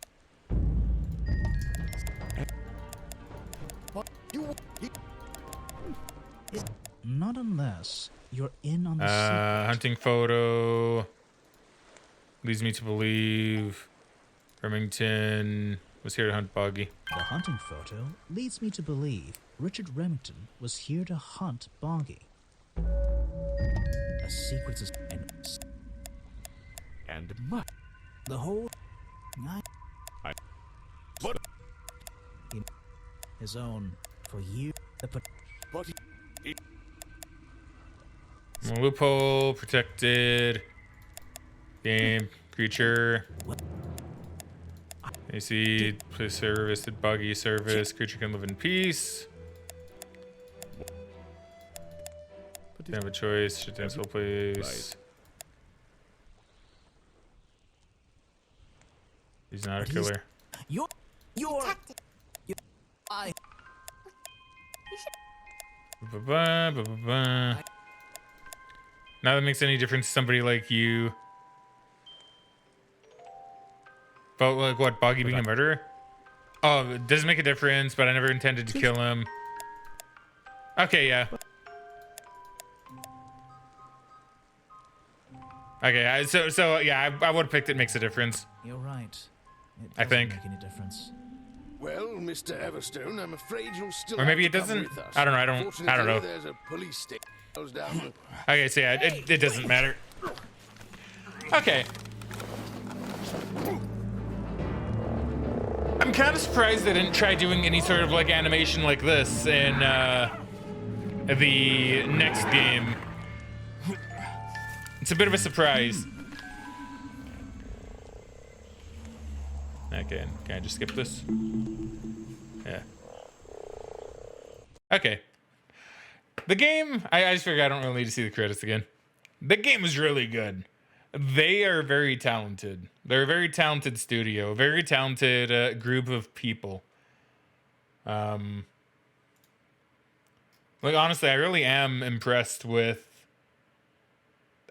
Not unless you're in on the Hunting photo leads me to believe Remington was here to hunt Boggy. The hunting photo leads me to believe Richard Remington was here to hunt Boggy. A secret is And much. the whole What? his own for years. But Loophole, protected. Game, creature. You see, place service, did Boggy service. Creature can live in peace. They have a choice. Should dance whole place. He's not a killer. You're I. Ba-ba-ba, ba-ba-ba. Now that makes any difference to somebody like you. But like what, Boggy being a murderer? Oh, it doesn't make a difference, but I never intended to kill him. Okay, yeah. Okay, so yeah, I would have picked it makes a difference. You're right. It I think. doesn't make any difference. well, Mr. Everstone, I'm afraid you'll still. Or maybe have it to come doesn't. with us. I don't know. I don't know. Fortunately, there's a police station down. Okay, so yeah, it doesn't matter. Okay. I'm kind of surprised they didn't try doing any sort of like animation like this in the next game. It's a bit of a surprise. Okay, can I just skip this? Yeah. Okay. The game, I just figured I don't really need to see the credits again. The game is really good. They are very talented. They're a very talented studio, a very talented group of people. Like honestly, I really am impressed with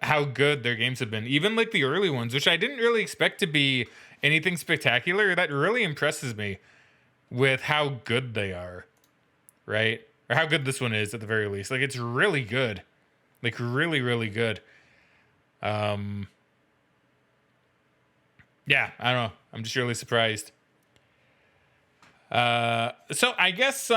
how good their games have been. Even like the early ones, which I didn't really expect to be anything spectacular. That really impresses me with how good they are, right? Or how good this one is at the very least. Like it's really good, like really, really good. Yeah, I don't know. I'm just really surprised. So I guess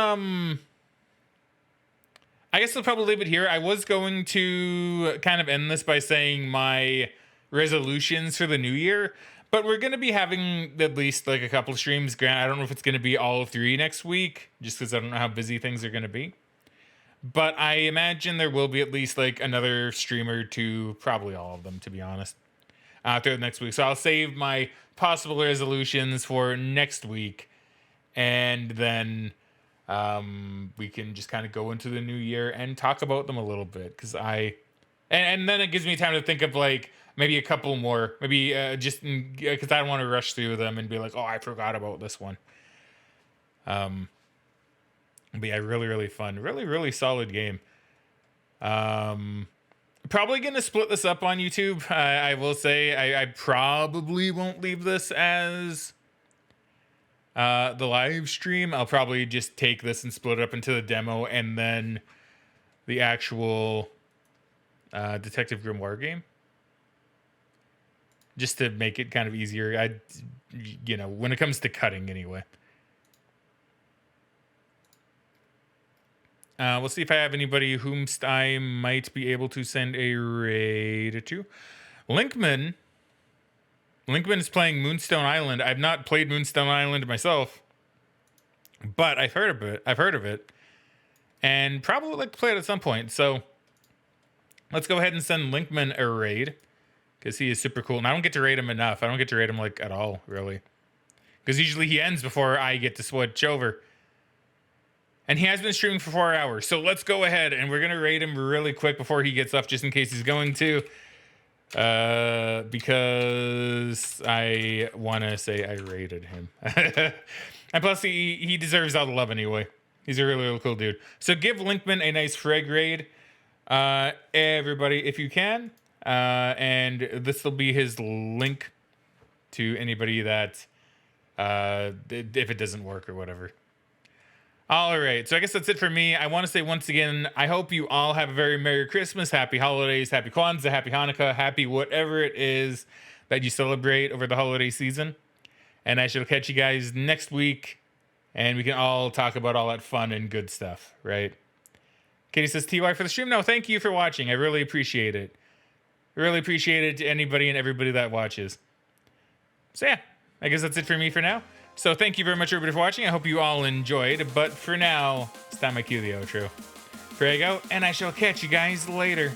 I guess I'll probably leave it here. I was going to kind of end this by saying my resolutions for the new year, but we're going to be having at least like a couple of streams. Grant, I don't know if it's going to be all of 3 next week, just because I don't know how busy things are going to be. But I imagine there will be at least like another stream or two, probably all of them, to be honest, throughout next week. So I'll save my possible resolutions for next week, and then we can just kind of go into the new year and talk about them a little bit, because and then it gives me time to think of like maybe a couple more, maybe just because I don't want to rush through them and be like, oh, I forgot about this one. But yeah, really fun, really solid game. Probably gonna split this up on YouTube. I will say I probably won't leave this as the live stream. I'll probably just take this and split it up into the demo and then the actual Detective Grimoire game, just to make it kind of easier. When it comes to cutting anyway. We'll see if I have anybody whomst I might be able to send a raid to. Linkman is playing Moonstone Island. I've not played Moonstone Island myself, but I've heard of it, and probably like to play it at some point. So let's go ahead and send Linkman a raid, because he is super cool, and I don't get to raid him enough. I don't get to raid him like at all, really, because usually he ends before I get to switch over. And he has been streaming for 4 hours. So let's go ahead and we're going to raid him really quick before he gets up, just in case he's going to. Because I want to say I raided him. And plus, he deserves all the love anyway. He's a really cool dude. So give Linkman a nice frag raid, everybody, if you can. And this will be his link to anybody that, if it doesn't work or whatever. All right, so I guess that's it for me. I want to say once again, I hope you all have a very Merry Christmas, Happy Holidays, Happy Kwanzaa, Happy Hanukkah, Happy whatever it is that you celebrate over the holiday season. And I shall catch you guys next week, and we can all talk about all that fun and good stuff, right? Katie says, TY for the stream. No, thank you for watching. I really appreciate it. Really appreciate it to anybody and everybody that watches. So yeah, I guess that's it for me for now. So thank you very much, everybody, for watching. I hope you all enjoyed. But for now, it's time I cue the outro. Frag out, and I shall catch you guys later.